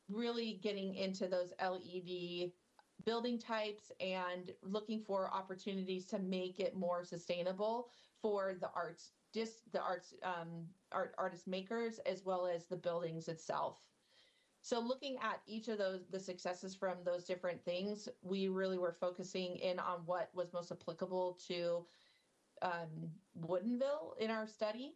really getting into those LED building types and looking for opportunities to make it more sustainable for the artist makers, as well as the buildings itself. So looking at each of those, the successes from those different things, we really were focusing in on what was most applicable to Woodinville in our study.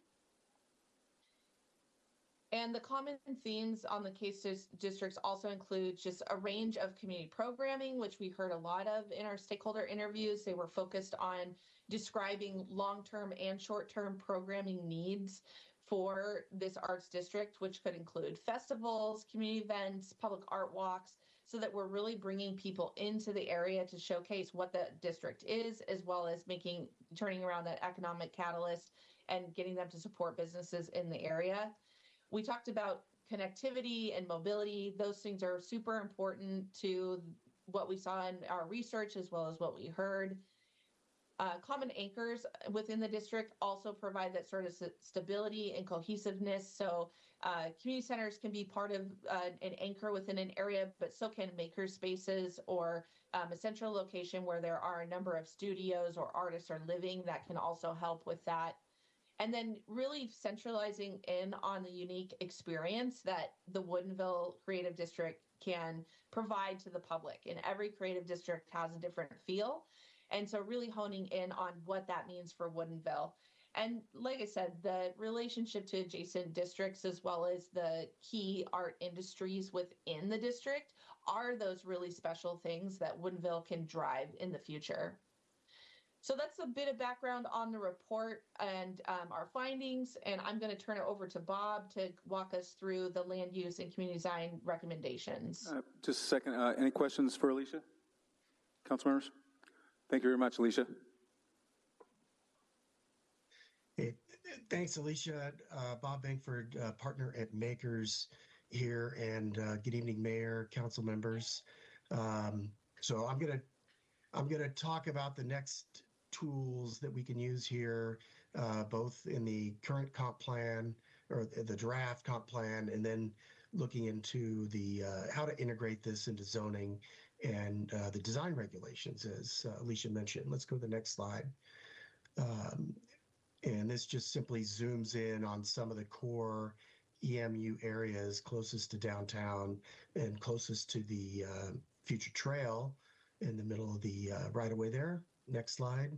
And the common themes on the case districts also include just a range of community programming, which we heard a lot of in our stakeholder interviews. They were focused on describing long-term and short-term programming needs for this arts district, which could include festivals, community events, public art walks, so that we're really bringing people into the area to showcase what the district is, as well as turning around that economic catalyst and getting them to support businesses in the area. We talked about connectivity and mobility. Those things are super important to what we saw in our research, as well as what we heard. Common anchors within the district also provide that sort of stability and cohesiveness. So community centers can be part of an anchor within an area, but so can maker spaces or a central location where there are a number of studios or artists are living that can also help with that. And then really centralizing in on the unique experience that the Woodinville Creative District can provide to the public. And every creative district has a different feel. And so really honing in on what that means for Woodinville. And like I said, the relationship to adjacent districts, as well as the key art industries within the district, are those really special things that Woodinville can drive in the future. So that's a bit of background on the report and our findings, and I'm going to turn it over to Bob to walk us through the land use and community design recommendations. Just a second. Any questions for Alicia? Council members? Thank you very much, Alicia. Hey, thanks, Alicia. Bob Bankford, partner at Makers here, and good evening, Mayor, council members. So I'm gonna talk about the next tools that we can use here, both in the current comp plan or the draft comp plan, and then looking into the how to integrate this into zoning and the design regulations, as Alicia mentioned. Let's go to the next slide. And this just simply zooms in on some of the core EMU areas closest to downtown and closest to the future trail in the middle of the right-of-way there. Next slide.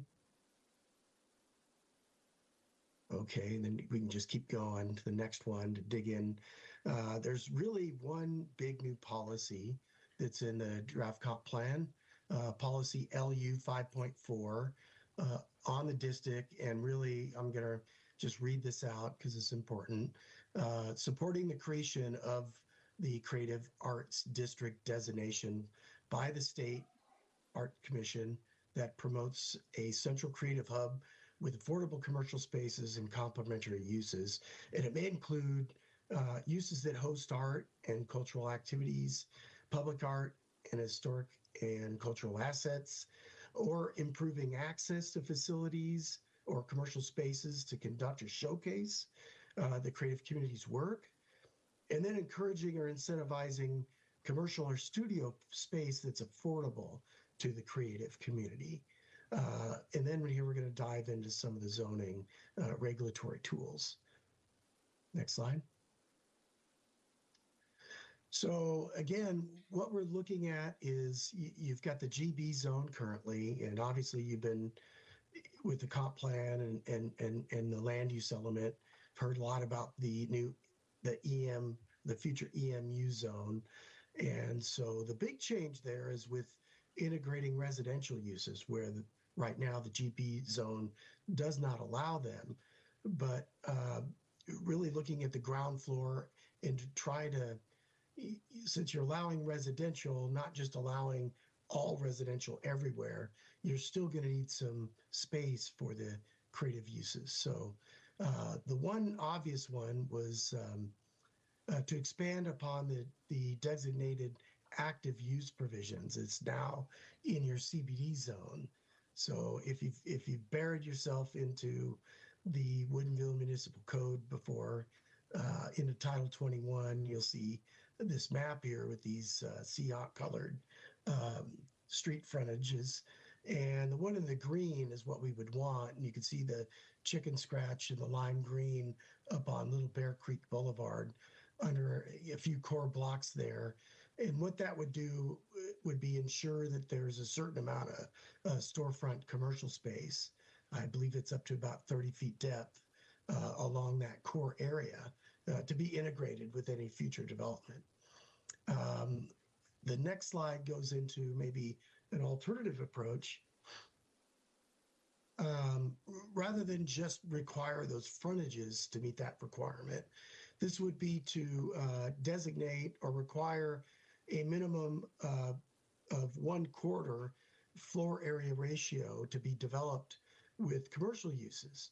Okay, and then we can just keep going to the next one to dig in. There's really one big new policy that's in the draft comp plan, policy LU 5.4 on the district, and really I'm going to just read this out because it's important. Supporting the creation of the Creative Arts District designation by the State Art Commission that promotes a central creative hub with affordable commercial spaces and complementary uses. And it may include uses that host art and cultural activities, public art and historic and cultural assets, or improving access to facilities or commercial spaces to conduct or showcase the creative community's work, and then encouraging or incentivizing commercial or studio space that's affordable to the creative community. And then here we're going to dive into some of the zoning regulatory tools. Next slide. So again, what we're looking at is you've got the GB zone currently, and obviously you've been with the comp plan and the land use element, heard a lot about the future EMU zone. And so the big change there is with integrating residential uses, where right now the GB zone does not allow them, but really looking at the ground floor and to try to, since you're allowing residential, not just allowing all residential everywhere, you're still going to need some space for the creative uses. So the one obvious one was to expand upon the designated active use provisions. It's now in your CBD zone. So if you've buried yourself into the Woodinville Municipal Code before, into Title 21, you'll see this map here with these Seahawk colored street frontages. And the one in the green is what we would want. And you can see the chicken scratch and the lime green up on Little Bear Creek Boulevard under a few core blocks there. And what that would do would be ensure that there's a certain amount of storefront commercial space. I believe it's up to about 30 feet depth along that core area to be integrated with any future development. The next slide goes into maybe an alternative approach. Rather than just require those frontages to meet that requirement, this would be to designate or require a minimum of 1/4 floor area ratio to be developed with commercial uses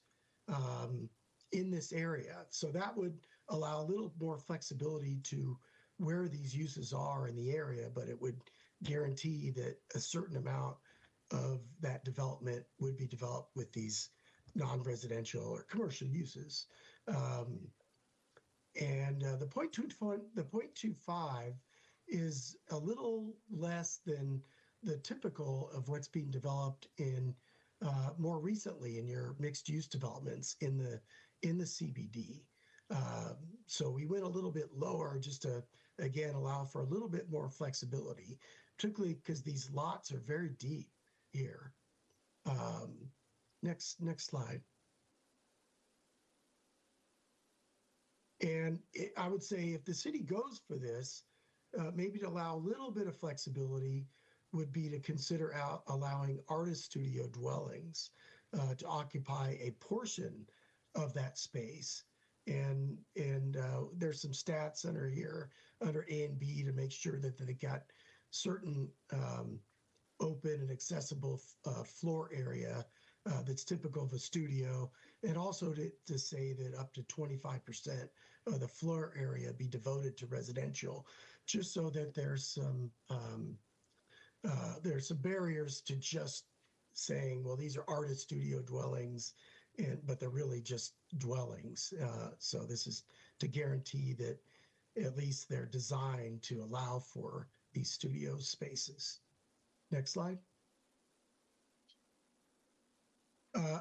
in this area. So that would allow a little more flexibility to where these uses are in the area, but it would guarantee that a certain amount of that development would be developed with these non-residential or commercial uses. The 0.25 is a little less than the typical of what's being developed in more recently in your mixed use developments in the CBD. So we went a little bit lower just to, again, allow for a little bit more flexibility, particularly because these lots are very deep here. Next slide. And I would say if the city goes for this, maybe to allow a little bit of flexibility would be to consider allowing artist studio dwellings to occupy a portion of that space. And there's some stats under here, under A and B, to make sure that they got certain open and accessible floor area that's typical of a studio, and also to say that up to 25% of the floor area be devoted to residential, just so that there's some barriers to just saying, well, these are artist studio dwellings, but they're really just dwellings. So this is to guarantee that at least they're designed to allow for these studio spaces. Next slide.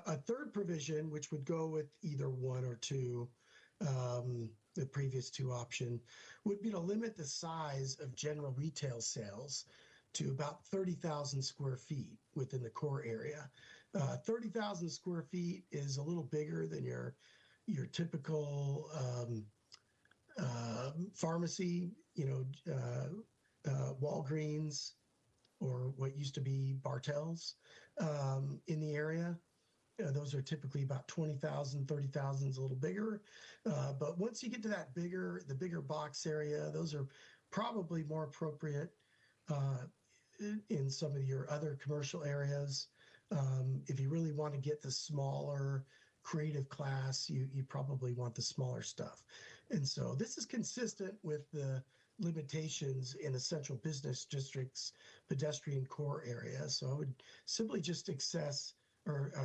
A third provision, which would go with either one or two, the previous two option, would be to limit the size of general retail sales to about 30,000 square feet within the core area. 30,000 square feet is a little bigger than your typical pharmacy, Walgreens, or what used to be Bartell's in the area. Those are typically about 20,000, 30,000 is a little bigger. But once you get to the bigger box area, those are probably more appropriate in some of your other commercial areas. If you really want to get the smaller creative class, you probably want the smaller stuff. And so this is consistent with the limitations in the central business district's pedestrian core area. So I would simply just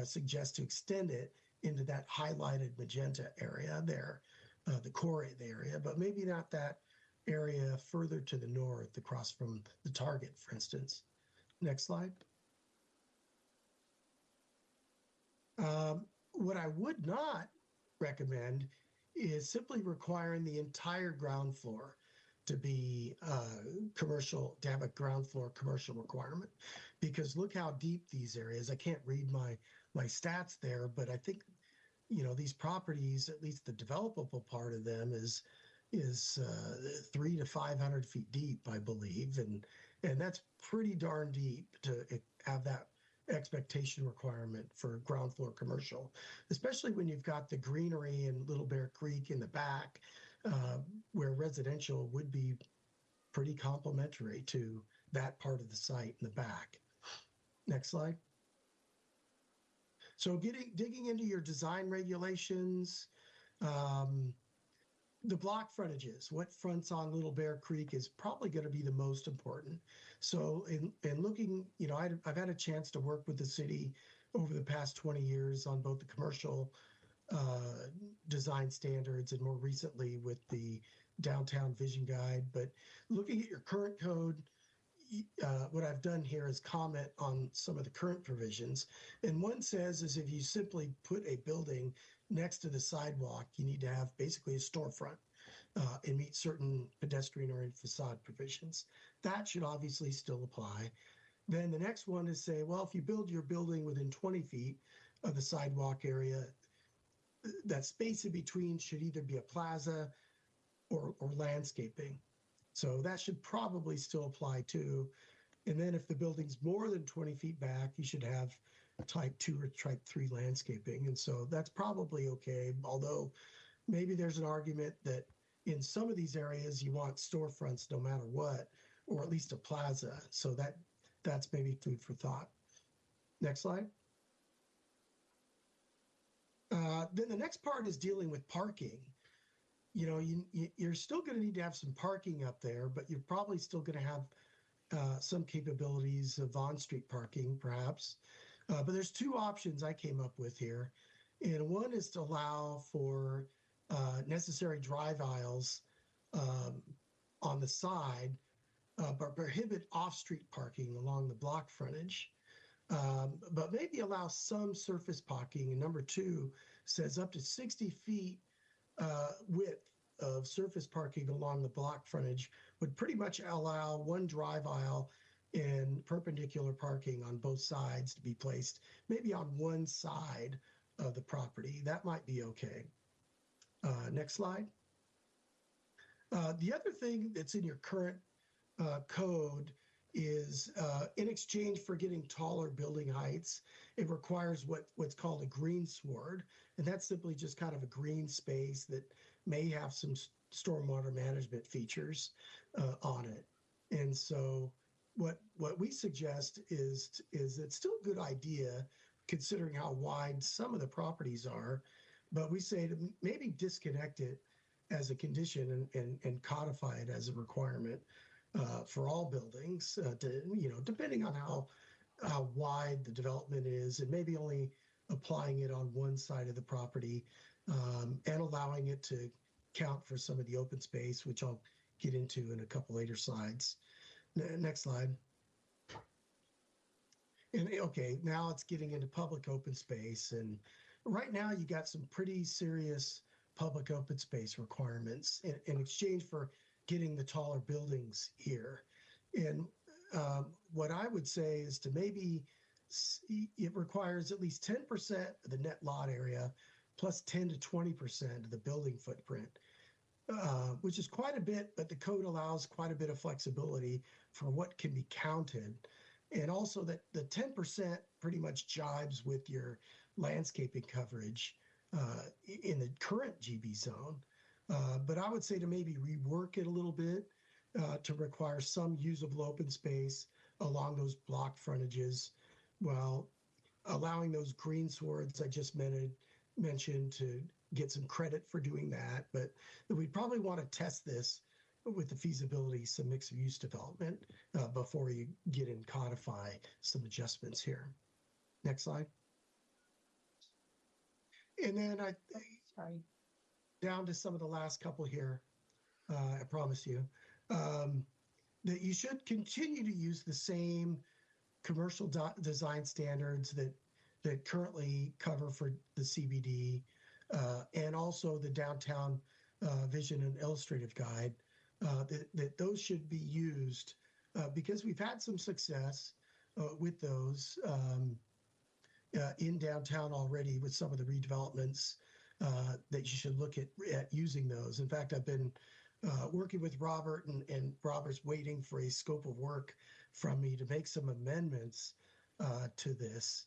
suggest to extend it into that highlighted magenta area there, the core area, but maybe not that area further to the north across from the Target, for instance. Next slide. What I would not recommend is simply requiring the entire ground floor to be commercial, to have a ground floor commercial requirement, because look how deep these areas. I can't read my stats there, but I think these properties, at least the developable part of them, is 300 to 500 feet deep, I believe, and that's pretty darn deep to have that expectation requirement for ground floor commercial, especially when you've got the greenery in Little Bear Creek in the back, where residential would be pretty complementary to that part of the site in the back. Next slide. So digging into your design regulations, the block frontages, what fronts on Little Bear Creek is probably going to be the most important. So in looking, I've had a chance to work with the city over the past 20 years on both the commercial design standards and more recently with the downtown vision guide. But looking at your current code, what I've done here is comment on some of the current provisions. And one says is if you simply put a building next to the sidewalk, you need to have basically a storefront and meet certain pedestrian-oriented facade provisions. That should obviously still apply. Then the next one is say, well, if you build your building within 20 feet of the sidewalk area, that space in between should either be a plaza or landscaping. So that should probably still apply too. And then if the building's more than 20 feet back, you should have type 2 or type 3 landscaping. And so that's probably okay, although maybe there's an argument that in some of these areas you want storefronts no matter what, or at least a plaza. So that's maybe food for thought. Next slide. Then the next part is dealing with parking. You're still going to need to have some parking up there, but you're probably still going to have some capabilities of on-street parking, perhaps. But there's two options I came up with here. And one is to allow for necessary drive aisles on the side, but prohibit off-street parking along the block frontage. But maybe allow some surface parking. And number two says up to 60 feet width of surface parking along the block frontage would pretty much allow one drive aisle and perpendicular parking on both sides to be placed maybe on one side of the property. That might be okay. Next slide. The other thing that's in your current code is in exchange for getting taller building heights, it requires what's called a green sward. And that's simply just kind of a green space that may have some stormwater management features on it. And so what we suggest is it's still a good idea considering how wide some of the properties are, but we say to maybe disconnect it as a condition and codify it as a requirement for all buildings, depending on how wide the development is, and maybe only applying it on one side of the property and allowing it to count for some of the open space, which I'll get into in a couple later slides. Next slide. And okay, now it's getting into public open space. And right now you got some pretty serious public open space requirements in exchange for getting the taller buildings here. And what I would say is to maybe, it requires at least 10% of the net lot area plus 10 to 20% of the building footprint, which is quite a bit, but the code allows quite a bit of flexibility for what can be counted. And also that the 10% pretty much jibes with your landscaping coverage in the current GB zone. But I would say to maybe rework it a little bit to require some usable open space along those block frontages, while allowing those green swords I just mentioned to get some credit for doing that. But we'd probably want to test this with the feasibility, some mixed use development before you get and codify some adjustments here. Next slide. And then sorry, down to some of the last couple here, I promise you, that you should continue to use the same commercial design standards that currently cover for the CBD and also the downtown vision and illustrative guide, that those should be used because we've had some success with those in downtown already with some of the redevelopments that you should look at using those. In fact, I've been working with Robert and Robert's waiting for a scope of work from me to make some amendments to this,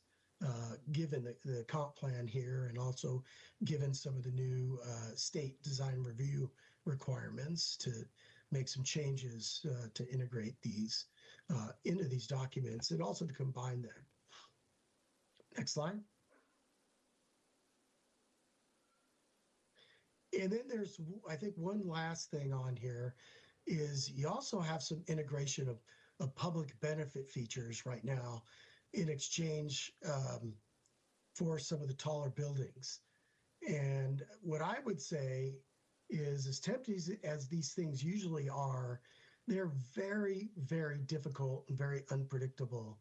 given the comp plan here and also given some of the new state design review requirements to make some changes to integrate these into these documents and also to combine them. Next slide. And then there's, I think, one last thing on here is you also have some integration of public benefit features right now in exchange for some of the taller buildings. And what I would say is, as tempting as these things usually are, they're very, very difficult and very unpredictable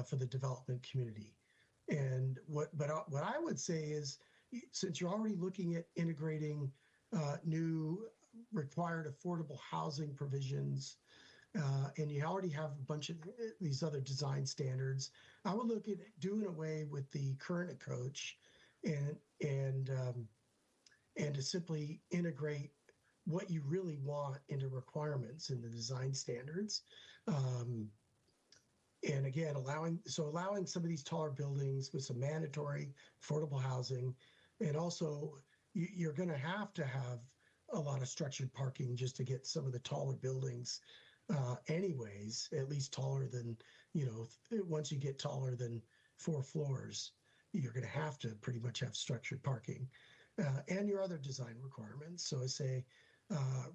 for the development community. And what I would say is, since you're already looking at integrating new required affordable housing provisions, and you already have a bunch of these other design standards, I would look at doing away with the current approach and to simply integrate what you really want into requirements in the design standards. And again, allowing some of these taller buildings with some mandatory affordable housing, and also you're going to have a lot of structured parking just to get some of the taller buildings anyways, at least taller than, once you get taller than 4 floors, you're going to have to pretty much have structured parking and your other design requirements. So I say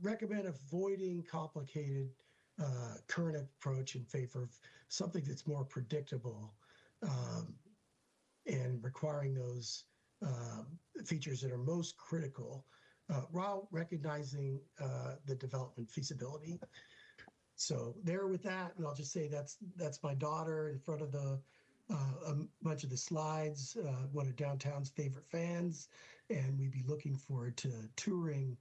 recommend avoiding complicated current approach in favor of something that's more predictable and requiring those features that are most critical while recognizing the development feasibility. So there with that, and I'll just say that's my daughter in front of a bunch of the slides, one of downtown's favorite fans, and we'd be looking forward to touring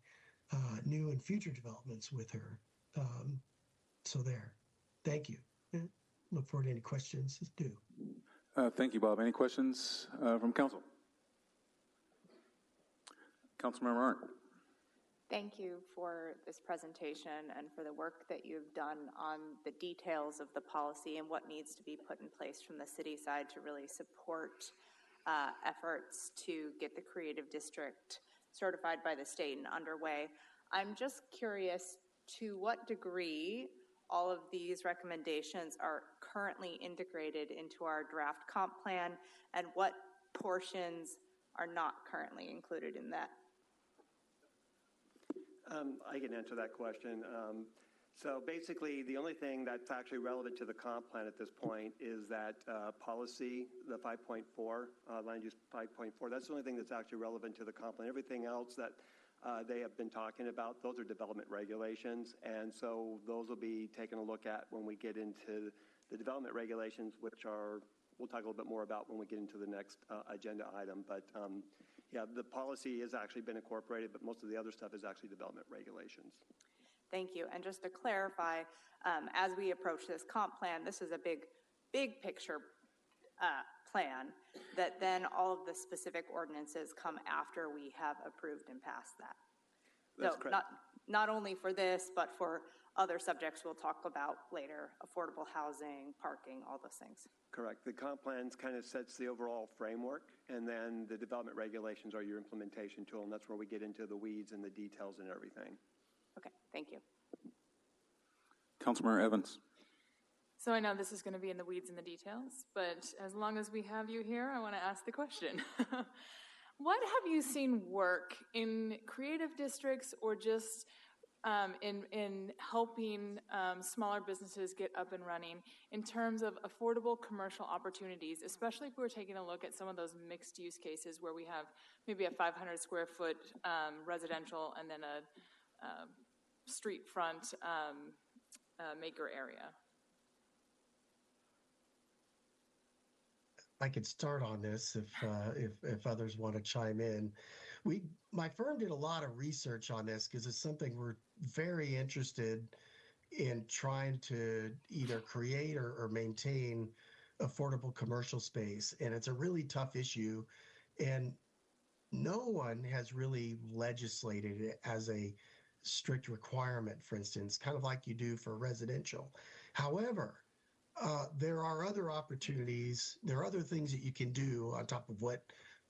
new and future developments with her. So there. Thank you. Look forward to any questions. Do. Thank you, Bob. Any questions from council? Councilmember Arndt. Thank you for this presentation and for the work that you've done on the details of the policy and what needs to be put in place from the city side to really support efforts to get the creative district certified by the state and underway. I'm just curious to what degree all of these recommendations are currently integrated into our draft comp plan and what portions are not currently included in that. I can answer that question. So basically, the only thing that's actually relevant to the comp plan at this point is that policy, the 5.4, land use 5.4. That's the only thing that's actually relevant to the comp plan. Everything else that they have been talking about, those are development regulations. And so those will be taken a look at when we get into the development regulations, which we'll talk a little bit more about when we get into the next agenda item. But yeah, the policy has actually been incorporated, but most of the other stuff is actually development regulations. Thank you. And just to clarify, as we approach this comp plan, this is a big picture plan that then all of the specific ordinances come after we have approved and passed that. That's so correct. Not only for this, but for other subjects we'll talk about later, affordable housing, parking, all those things. Correct. The comp plans kind of sets the overall framework, and then the development regulations are your implementation tool, and that's where we get into the weeds and the details and everything. Okay, thank you. Councilmember Evans. So I know this is going to be in the weeds and the details, but as long as we have you here, I want to ask the question. What have you seen work in creative districts or just in helping smaller businesses get up and running in terms of affordable commercial opportunities, especially if we're taking a look at some of those mixed use cases where we have maybe a 500 square foot residential and then a street front maker area? I could start on this if others want to chime in. My firm did a lot of research on this because it's something we're very interested in trying to either create or maintain affordable commercial space. And it's a really tough issue. And no one has really legislated it as a strict requirement, for instance, kind of like you do for residential. However, there are other opportunities. There are other things that you can do on top of what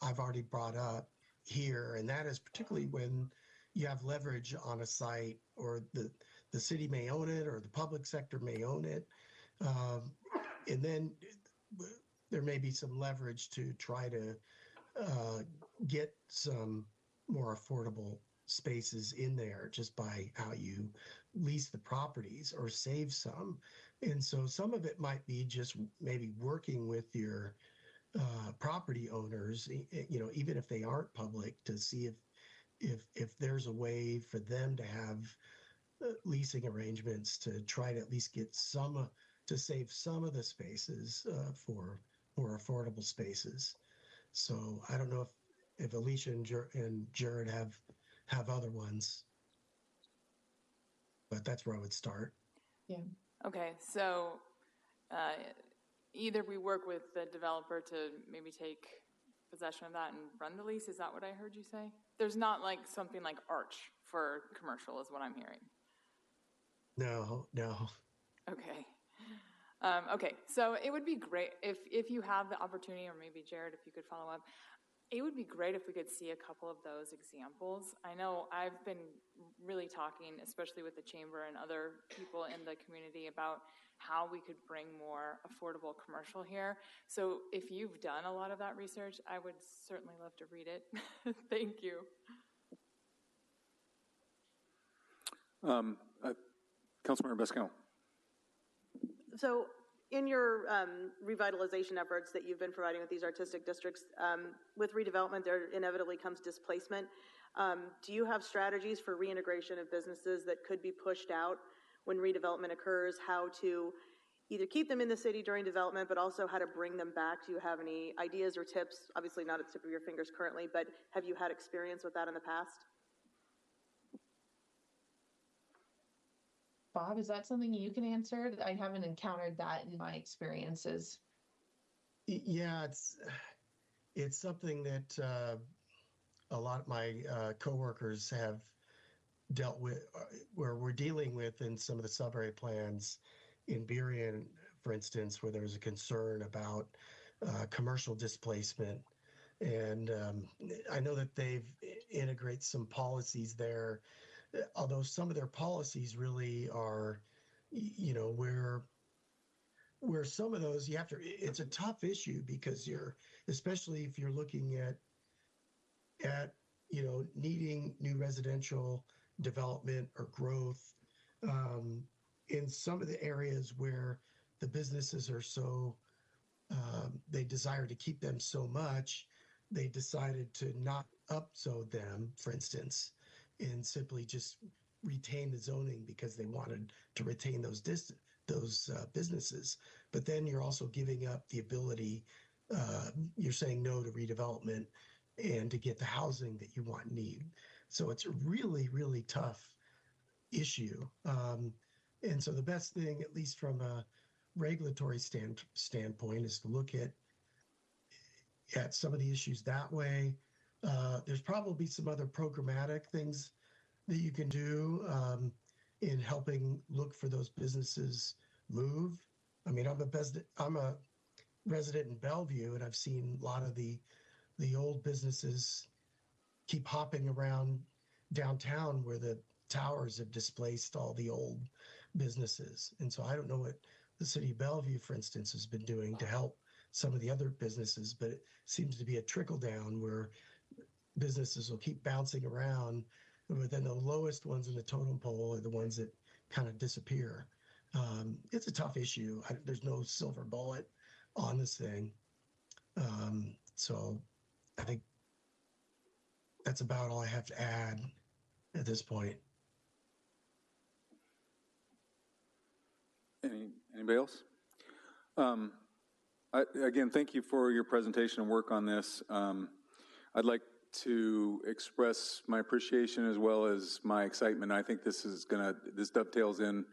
I've already brought up here, and that is particularly when you have leverage on a site, or the city may own it, or the public sector may own it, and then there may be some leverage to try to get some more affordable spaces in there just by how you lease the properties or save some. And so some of it might be just maybe working with your property owners, even if they aren't public, to see if there's a way for them to have leasing arrangements to try to at least get some to save some of the spaces for more affordable spaces. So I don't know if Alicia and Jared have other ones, but that's where I would start. Yeah. Okay, so either we work with the developer to maybe take possession of that and run the lease. Is that what I heard you say? There's not like something like Arch for commercial is what I'm hearing. No. Okay. Okay, so it would be great if you have the opportunity, or maybe Jared, if you could follow up, it would be great if we could see a couple of those examples. I know I've been really talking, especially with the chamber and other people in the community, about how we could bring more affordable commercial here. So if you've done a lot of that research, I would certainly love to read it. Thank you. Councilmember Bascal. So in your revitalization efforts that you've been providing with these artistic districts, with redevelopment, there inevitably comes displacement. Do you have strategies for reintegration of businesses that could be pushed out when redevelopment occurs, how to either keep them in the city during development, but also how to bring them back? Do you have any ideas or tips? Obviously not at the tip of your fingers currently, but have you had experience with that in the past? Bob, is that something you can answer? I haven't encountered that in my experiences. Yeah, it's something that a lot of my coworkers have dealt with, where we're dealing with in some of the sub-area plans in Burien, for instance, where there's a concern about commercial displacement. And I know that they've integrated some policies there, although some of their policies really are, where some of those it's a tough issue, because especially if you're looking at needing new residential development or growth in some of the areas where the businesses are so, they desire to keep them so much, they decided to not upzone them, for instance, and simply just retain the zoning because they wanted to retain those businesses. But then you're also giving up the ability, you're saying no to redevelopment and to get the housing that you want and need. So it's a really, really tough issue. And so the best thing, at least from a regulatory standpoint, is to look at some of the issues that way. There's probably some other programmatic things that you can do in helping look for those businesses move. I mean, I'm a resident in Bellevue, and I've seen a lot of the old businesses keep hopping around downtown, where the towers have displaced all the old businesses. And so I don't know what the city of Bellevue, for instance, has been doing to help some of the other businesses, but it seems to be a trickle down where businesses will keep bouncing around, but then the lowest ones in the totem pole are the ones that kind of disappear. It's a tough issue. There's no silver bullet on this thing. So I think that's about all I have to add at this point. Anybody else? Again, thank you for your presentation and work on this. I'd like to express my appreciation as well as my excitement. I think this dovetails in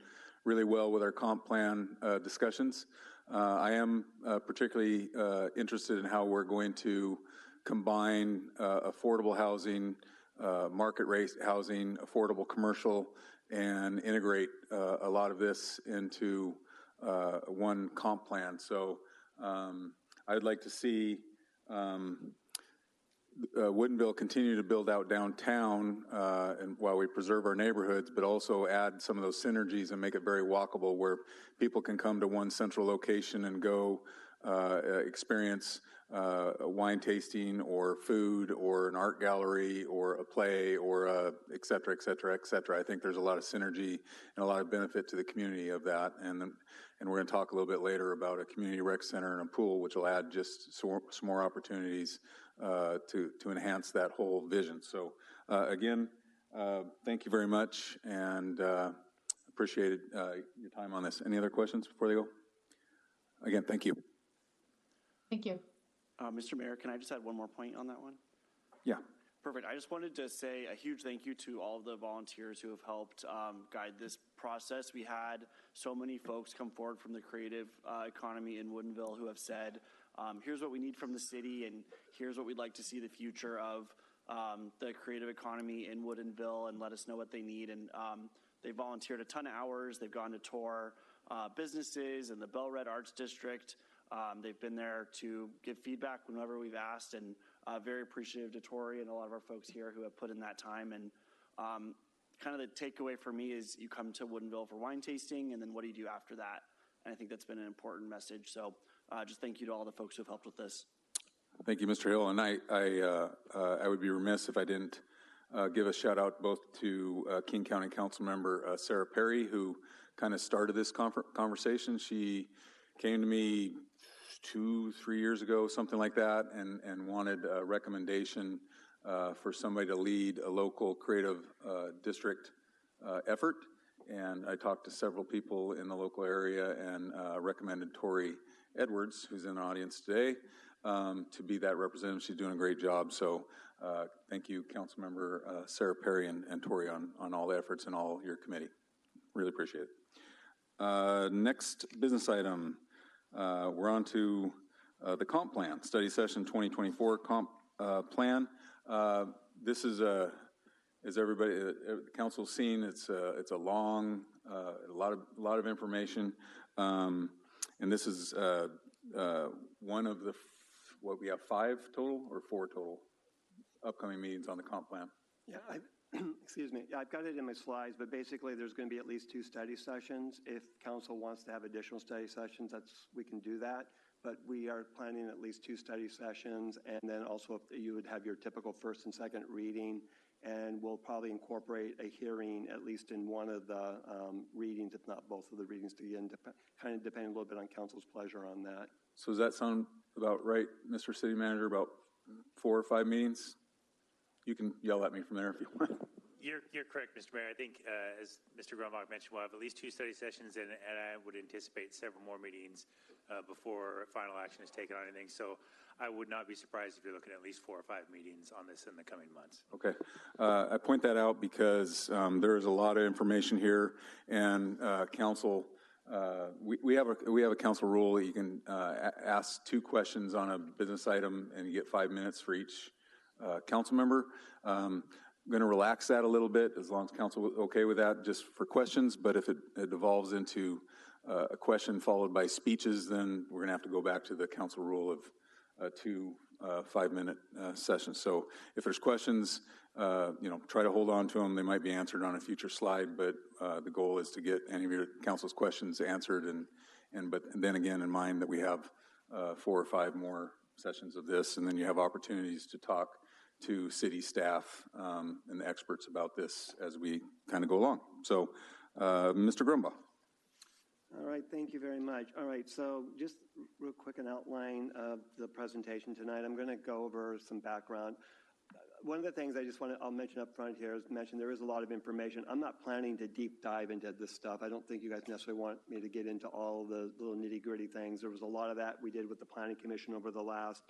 really well with our comp plan discussions. I am particularly interested in how we're going to combine affordable housing, market rate housing, affordable commercial, and integrate a lot of this into one comp plan. So I'd like to see Woodinville continue to build out downtown and while we preserve our neighborhoods, but also add some of those synergies and make it very walkable, where people can come to one central location and go experience a wine tasting or food or an art gallery or a play or et cetera, et cetera, et cetera. I think there's a lot of synergy and a lot of benefit to the community of that. And we're going to talk a little bit later about a community rec center and a pool, which will add just some more opportunities to enhance that whole vision. So again, thank you very much, and appreciated your time on this. Any other questions before they go? Again, thank you. Thank you. Mr. Mayor, can I just add one more point on that one? Yeah. Perfect. I just wanted to say a huge thank you to all of the volunteers who have helped guide this process. We had so many folks come forward from the creative economy in Woodinville who have said, here's what we need from the city, and here's what we'd like to see the future of the creative economy in Woodinville, and let us know what they need. And they volunteered a ton of hours. They've gone to tour businesses in the Bell Red Arts District. They've been there to give feedback whenever we've asked, and very appreciative to Tori and a lot of our folks here who have put in that time. And kind of the takeaway for me is you come to Woodinville for wine tasting, and then what do you do after that? And I think that's been an important message. So just thank you to all the folks who have helped with this. Thank you, Mr. Hill. And I would be remiss if I didn't give a shout out both to King County Council member Sarah Perry, who kind of started this conversation. She came to me 2-3 years ago, something like that, and wanted a recommendation for somebody to lead a local creative district effort. And I talked to several people in the local area and recommended Tori Edwards, who's in the audience today, to be that representative. She's doing a great job. So thank you, Councilmember Sarah Perry and Tori, on all the efforts and all your committee. Really appreciate it. Next business item. We're on to the comp plan, study session 2024 comp plan. This is as everybody, the council's seen, it's a long, a lot of information, and this is one of the what we have 5 total or 4 total upcoming meetings on the comp plan. Yeah, excuse me. I've got it in my slides, but basically there's going to be at least 2 study sessions. If council wants to have additional study sessions, we can do that. But we are planning at least 2 study sessions, and then also if you would have your typical first and second reading, and we'll probably incorporate a hearing at least in one of the readings, if not both of the readings, to again, kind of depending a little bit on council's pleasure on that. So does that sound about right, Mr. City Manager? About 4 or 5 meetings? You can yell at me from there if you want. You're correct, Mr. Mayor. I think, as Mr. Grumbach mentioned, we'll have at least 2 study sessions, and I would anticipate several more meetings before final action is taken on anything. So I would not be surprised if you're looking at least 4 or 5 meetings on this in the coming months. Okay. I point that out because there is a lot of information here, and council, we have a council rule that you can ask 2 questions on a business item, and you get 5 minutes for each council member. I'm going to relax that a little bit as long as council is okay with that, just for questions. But if it devolves into a question followed by speeches, then we're going to have to go back to the council rule of 2 5-minute sessions. So if there's questions, try to hold on to them. They might be answered on a future slide, but the goal is to get any of your council's questions answered. But then again, in mind that we have 4 or 5 more sessions of this, and then you have opportunities to talk to city staff and the experts about this as we kind of go along. So, Mr. Grumbaugh. All right, thank you very much. All right, so just real quick an outline of the presentation tonight. I'm going to go over some background. One of the things I'll mention up front here is there is a lot of information. I'm not planning to deep dive into this stuff. I don't think you guys necessarily want me to get into all the little nitty-gritty things. There was a lot of that we did with the Planning Commission over the last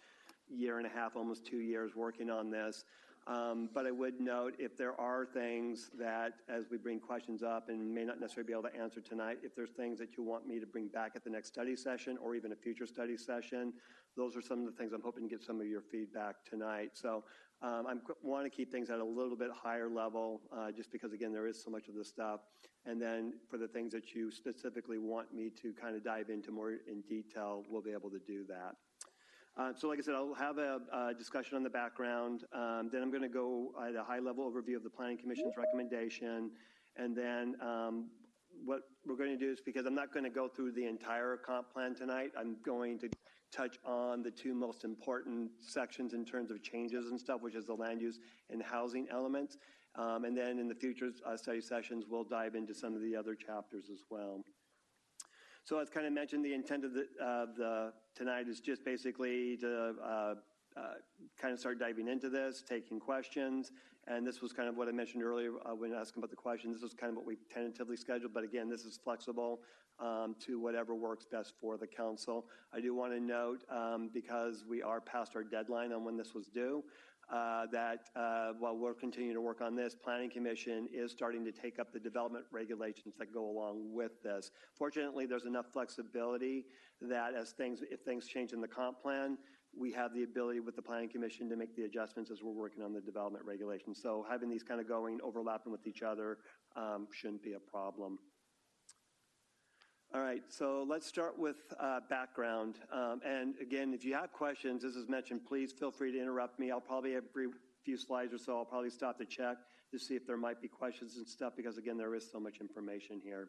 1.5 years, almost 2 years working on this. But I would note, if there are things that, as we bring questions up and may not necessarily be able to answer tonight, if there's things that you want me to bring back at the next study session or even a future study session, those are some of the things I'm hoping to get some of your feedback tonight. So I want to keep things at a little bit higher level, just because, again, there is so much of this stuff. And then for the things that you specifically want me to kind of dive into more in detail, we'll be able to do that. So like I said, I'll have a discussion on the background. Then I'm going to go at a high-level overview of the Planning Commission's recommendation. And then what we're going to do is, because I'm not going to go through the entire comp plan tonight, I'm going to touch on the two most important sections in terms of changes and stuff, which is the land use and housing elements. And then in the future study sessions, we'll dive into some of the other chapters as well. So as kind of mentioned, the intent of the tonight is just basically to kind of start diving into this, taking questions. And this was kind of what I mentioned earlier when asking about the questions. This was kind of what we tentatively scheduled. But again, this is flexible to whatever works best for the council. I do want to note, because we are past our deadline on when this was due, that while we're continuing to work on this, Planning Commission is starting to take up the development regulations that go along with this. Fortunately, there's enough flexibility that if things change in the comp plan, we have the ability with the Planning Commission to make the adjustments as we're working on the development regulations. So having these kind of overlapping with each other shouldn't be a problem. All right, so let's start with background. And again, if you have questions, as is mentioned, please feel free to interrupt me. I'll probably every few slides or so, I'll probably stop to check to see if there might be questions and stuff, because again, there is so much information here.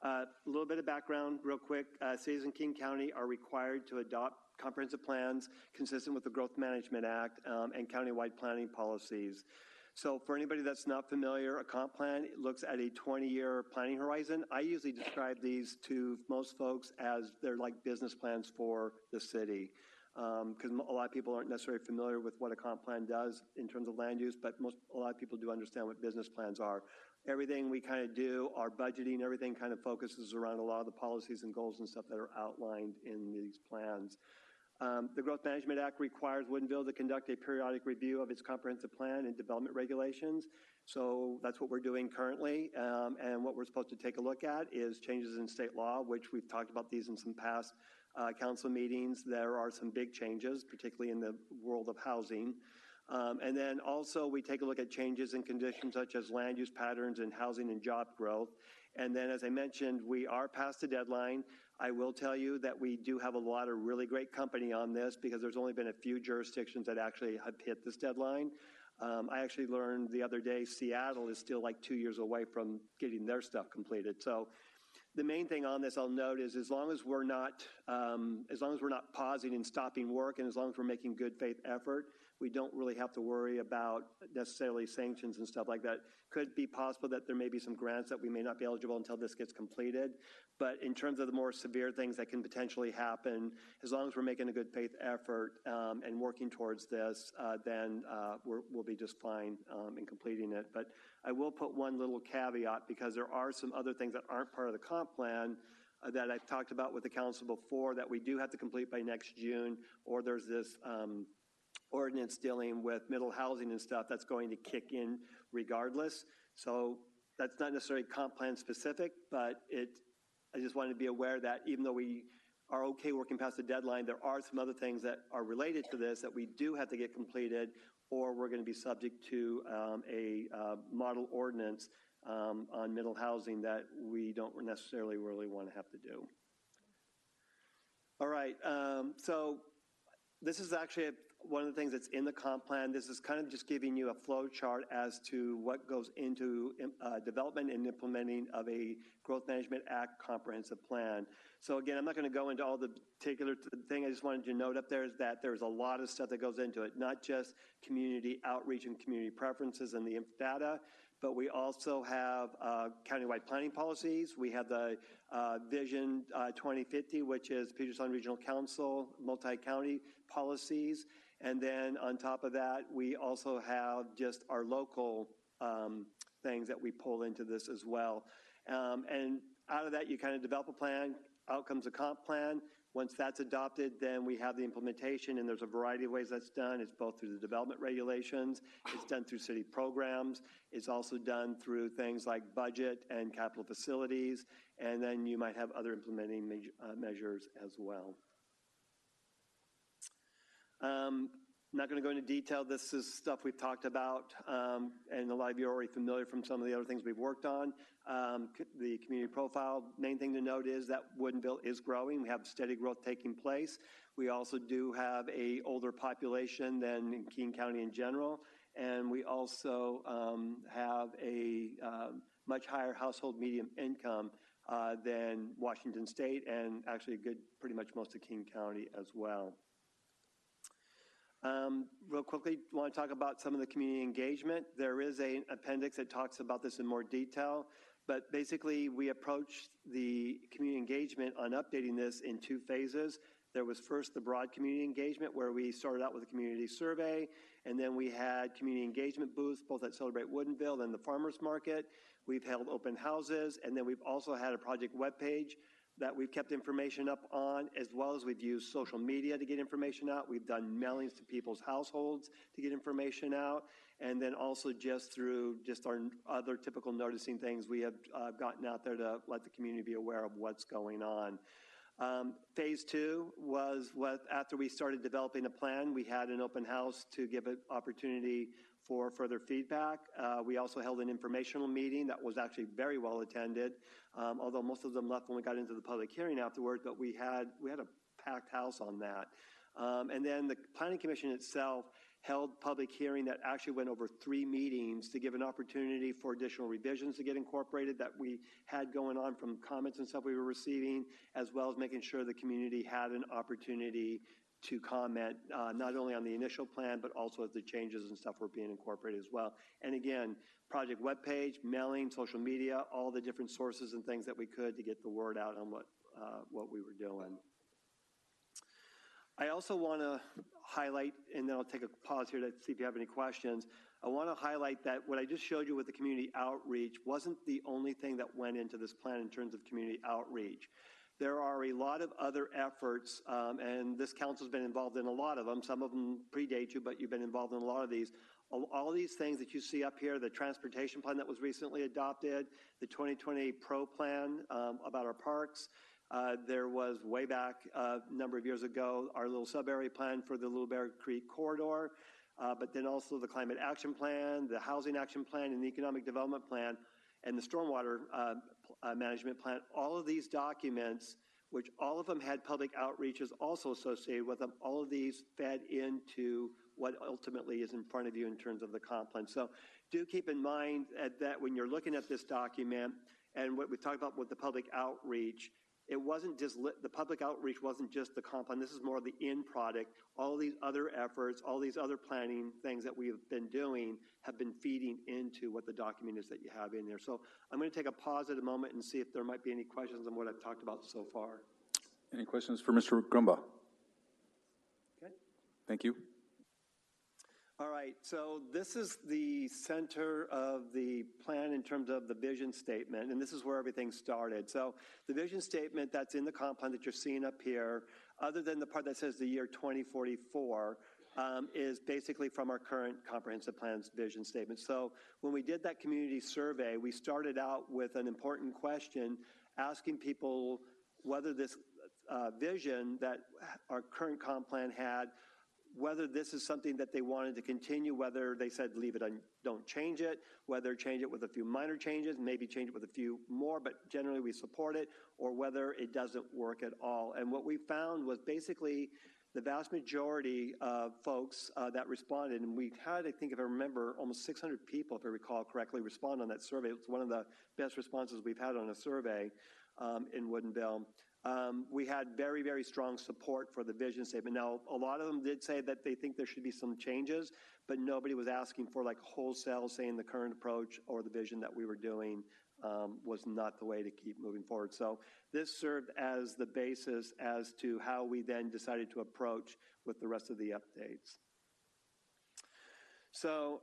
A little bit of background real quick. Cities in King County are required to adopt comprehensive plans consistent with the Growth Management Act and countywide planning policies. So for anybody that's not familiar, a comp plan looks at a 20-year planning horizon. I usually describe these to most folks as they're like business plans for the city, because a lot of people aren't necessarily familiar with what a comp plan does in terms of land use, but a lot of people do understand what business plans are. Everything we kind of do, our budgeting, everything kind of focuses around a lot of the policies and goals and stuff that are outlined in these plans. The Growth Management Act requires Woodinville to conduct a periodic review of its comprehensive plan and development regulations. So that's what we're doing currently. And what we're supposed to take a look at is changes in state law, which we've talked about these in some past council meetings. There are some big changes, particularly in the world of housing. And then also we take a look at changes in conditions such as land use patterns and housing and job growth. And then, as I mentioned, we are past the deadline. I will tell you that we do have a lot of really great company on this, because there's only been a few jurisdictions that actually have hit this deadline. I actually learned the other day Seattle is still like 2 years away from getting their stuff completed. So the main thing on this I'll note is as long as we're not pausing and stopping work, and as long as we're making good faith effort, we don't really have to worry about necessarily sanctions and stuff like that. Could be possible that there may be some grants that we may not be eligible until this gets completed. But in terms of the more severe things that can potentially happen, as long as we're making a good faith effort and working towards this, then we'll be just fine in completing it. But I will put one little caveat, because there are some other things that aren't part of the comp plan that I've talked about with the council before that we do have to complete by next June, or there's this ordinance dealing with middle housing and stuff that's going to kick in regardless. So that's not necessarily comp plan specific, but I just wanted to be aware that even though we are okay working past the deadline, there are some other things that are related to this that we do have to get completed, or we're going to be subject to a model ordinance on middle housing that we don't necessarily really want to have to do. All right, so this is actually one of the things that's in the comp plan. This is kind of just giving you a flow chart as to what goes into development and implementing of a Growth Management Act comprehensive plan. So again, I'm not going to go into all the particular thing. I just wanted to note up there is that there's a lot of stuff that goes into it, not just community outreach and community preferences and the data, but we also have countywide planning policies. We have the Vision 2050, which is Puget Sound Regional Council, multi-county policies. And then on top of that, we also have just our local things that we pull into this as well. And out of that, you kind of develop a plan, out comes a comp plan. Once that's adopted, then we have the implementation, and there's a variety of ways that's done. It's both through the development regulations, it's done through city programs, it's also done through things like budget and capital facilities, and then you might have other implementing measures as well. Not going to go into detail. This is stuff we've talked about, and a lot of you are already familiar from some of the other things we've worked on. The community profile, main thing to note is that Woodinville is growing. We have steady growth taking place. We also do have a older population than in King County in general, and we also have a much higher household median income than Washington State, and actually pretty much most of King County as well. Real quickly, want to talk about some of the community engagement. There is an appendix that talks about this in more detail, but basically we approached the community engagement on updating this in 2 phases. There was first the broad community engagement, where we started out with a community survey, and then we had community engagement booths both at Celebrate Woodinville and the Farmers Market. We've held open houses, and then we've also had a project webpage that we've kept information up on, as well as we've used social media to get information out. We've done mailings to people's households to get information out, and then also just through our other typical noticing things, we have gotten out there to let the community be aware of what's going on. Phase 2 was after we started developing a plan, we had an open house to give an opportunity for further feedback. We also held an informational meeting that was actually very well attended, although most of them left when we got into the public hearing afterwards, but we had a packed house on that. And then the Planning Commission itself held public hearing that actually went over 3 meetings to give an opportunity for additional revisions to get incorporated that we had going on from comments and stuff we were receiving, as well as making sure the community had an opportunity to comment not only on the initial plan, but also as the changes and stuff were being incorporated as well. And again, project webpage, mailing, social media, all the different sources and things that we could to get the word out on what we were doing. I also want to highlight, and then I'll take a pause here to see if you have any questions. I want to highlight that what I just showed you with the community outreach wasn't the only thing that went into this plan in terms of community outreach. There are a lot of other efforts, and this council's been involved in a lot of them. Some of them predate you, but you've been involved in a lot of these. All of these things that you see up here, the transportation plan that was recently adopted, the 2020 Pro Plan about our parks. There was way back a number of years ago, our little sub-area plan for the Little Bear Creek corridor, but then also the Climate Action Plan, the Housing Action Plan, and the Economic Development Plan, and the Stormwater Management Plan. All of these documents, which all of them had public outreaches also associated with them, all of these fed into what ultimately is in front of you in terms of the comp plan. So do keep in mind that when you're looking at this document and what we talked about with the public outreach, it wasn't just the public outreach wasn't just the comp plan. This is more of the end product. All these other efforts, all these other planning things that we have been doing have been feeding into what the document is that you have in there. So I'm going to take a pause at a moment and see if there might be any questions on what I've talked about so far. Any questions for Mr. Grumbaugh? Okay. Thank you. All right, so this is the center of the plan in terms of the vision statement, and this is where everything started. So the vision statement that's in the comp plan that you're seeing up here, other than the part that says the year 2044, is basically from our current comprehensive plan's vision statement. So when we did that community survey, we started out with an important question, asking people whether this vision that our current comp plan had, whether this is something that they wanted to continue, whether they said leave it on, don't change it, whether change it with a few minor changes, maybe change it with a few more, but generally we support it, or whether it doesn't work at all. And what we found was basically the vast majority of folks that responded, and we had, I think if I remember, almost 600 people, if I recall correctly, respond on that survey. It's one of the best responses we've had on a survey in Woodinville. We had very, very strong support for the vision statement. Now, a lot of them did say that they think there should be some changes, but nobody was asking for like wholesale saying the current approach or the vision that we were doing was not the way to keep moving forward. So this served as the basis as to how we then decided to approach with the rest of the updates. So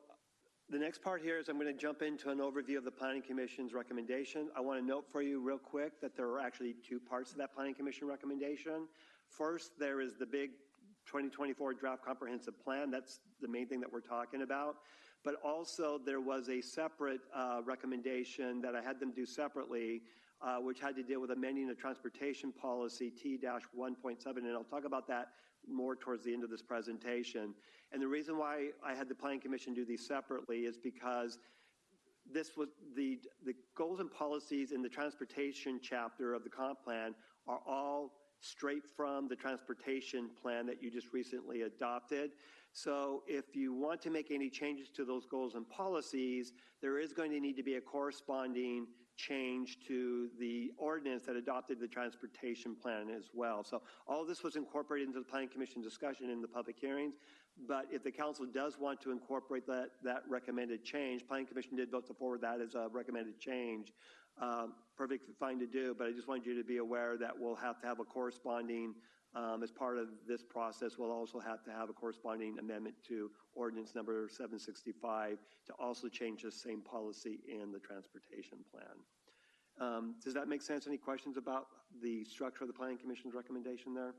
the next part here is I'm going to jump into an overview of the Planning Commission's recommendation. I want to note for you real quick that there are actually 2 parts to that Planning Commission recommendation. First, there is the big 2024 draft comprehensive plan. That's the main thing that we're talking about. But also there was a separate recommendation that I had them do separately, which had to deal with amending the transportation policy T-1.7, and I'll talk about that more towards the end of this presentation. And the reason why I had the Planning Commission do these separately is because this was the goals and policies in the transportation chapter of the comp plan are all straight from the transportation plan that you just recently adopted. So if you want to make any changes to those goals and policies, there is going to need to be a corresponding change to the ordinance that adopted the transportation plan as well. So all of this was incorporated into the Planning Commission discussion in the public hearings. But if the council does want to incorporate that recommended change, Planning Commission did vote to forward that as a recommended change. Perfectly fine to do, but I just wanted you to be aware that we'll have to have a corresponding, as part of this process, we'll also have to have a corresponding amendment to ordinance number 765 to also change the same policy in the transportation plan. Does that make sense? Any questions about the structure of the Planning Commission's recommendation there?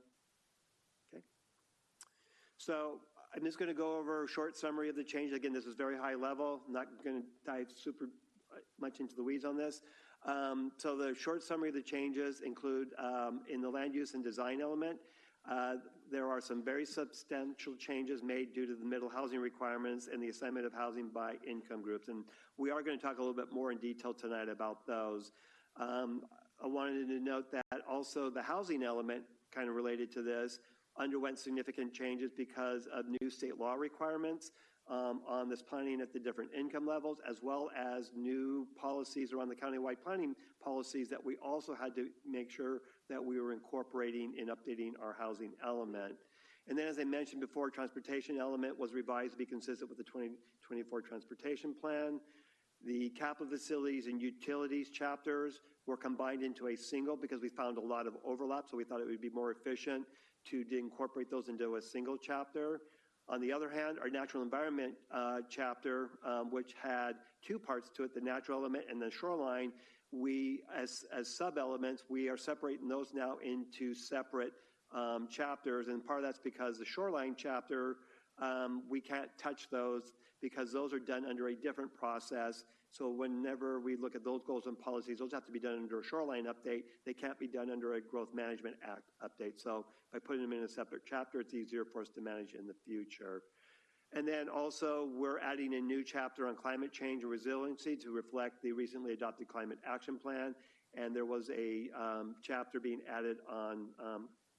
Okay. So I'm just going to go over a short summary of the change. Again, this is very high level. I'm not going to dive super much into the weeds on this. So the short summary of the changes include in the land use and design element, there are some very substantial changes made due to the middle housing requirements and the assignment of housing by income groups. And we are going to talk a little bit more in detail tonight about those. I wanted to note that also the housing element, kind of related to this, underwent significant changes because of new state law requirements on this planning at the different income levels, as well as new policies around the countywide planning policies that we also had to make sure that we were incorporating and updating our housing element. And then, as I mentioned before, transportation element was revised to be consistent with the 2024 transportation plan. The capital facilities and utilities chapters were combined into a single because we found a lot of overlap, so we thought it would be more efficient to incorporate those into a single chapter. On the other hand, our natural environment chapter, which had two parts to it, the natural element and the shoreline, we, as sub-elements, we are separating those now into separate chapters. And part of that's because the shoreline chapter, we can't touch those because those are done under a different process. So whenever we look at those goals and policies, those have to be done under a shoreline update. They can't be done under a Growth Management Act update. So by putting them in a separate chapter, it's easier for us to manage in the future. And then also, we're adding a new chapter on climate change and resiliency to reflect the recently adopted Climate Action Plan. And there was a chapter being added on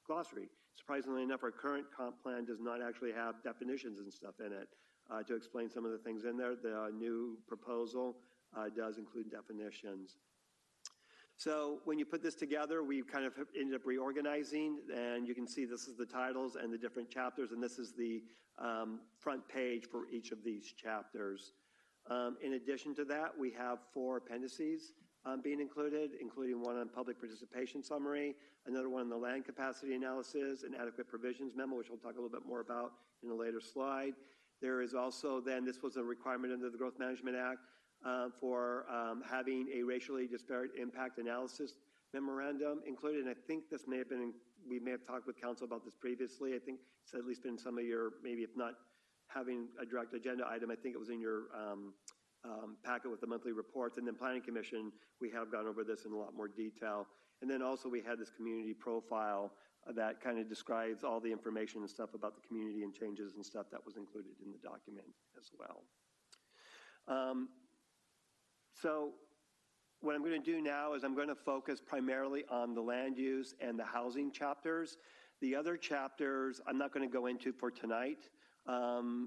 glossary. Surprisingly enough, our current comp plan does not actually have definitions and stuff in it. To explain some of the things in there, the new proposal does include definitions. So when you put this together, we kind of ended up reorganizing, and you can see this is the titles and the different chapters, and this is the front page for each of these chapters. In addition to that, we have 4 appendices being included, including one on public participation summary, another one on the land capacity analysis and adequate provisions memo, which we'll talk a little bit more about in a later slide. There is also then, this was a requirement under the Growth Management Act for having a racially disparate impact analysis memorandum included. And I think this may have been, we may have talked with council about this previously. I think it's at least been some of your, maybe if not having a direct agenda item, I think it was in your packet with the monthly reports. And then Planning Commission, we have gone over this in a lot more detail. And then also we had this community profile that kind of describes all the information and stuff about the community and changes and stuff that was included in the document as well. So what I'm going to do now is I'm going to focus primarily on the land use and the housing chapters. The other chapters I'm not going to go into for tonight.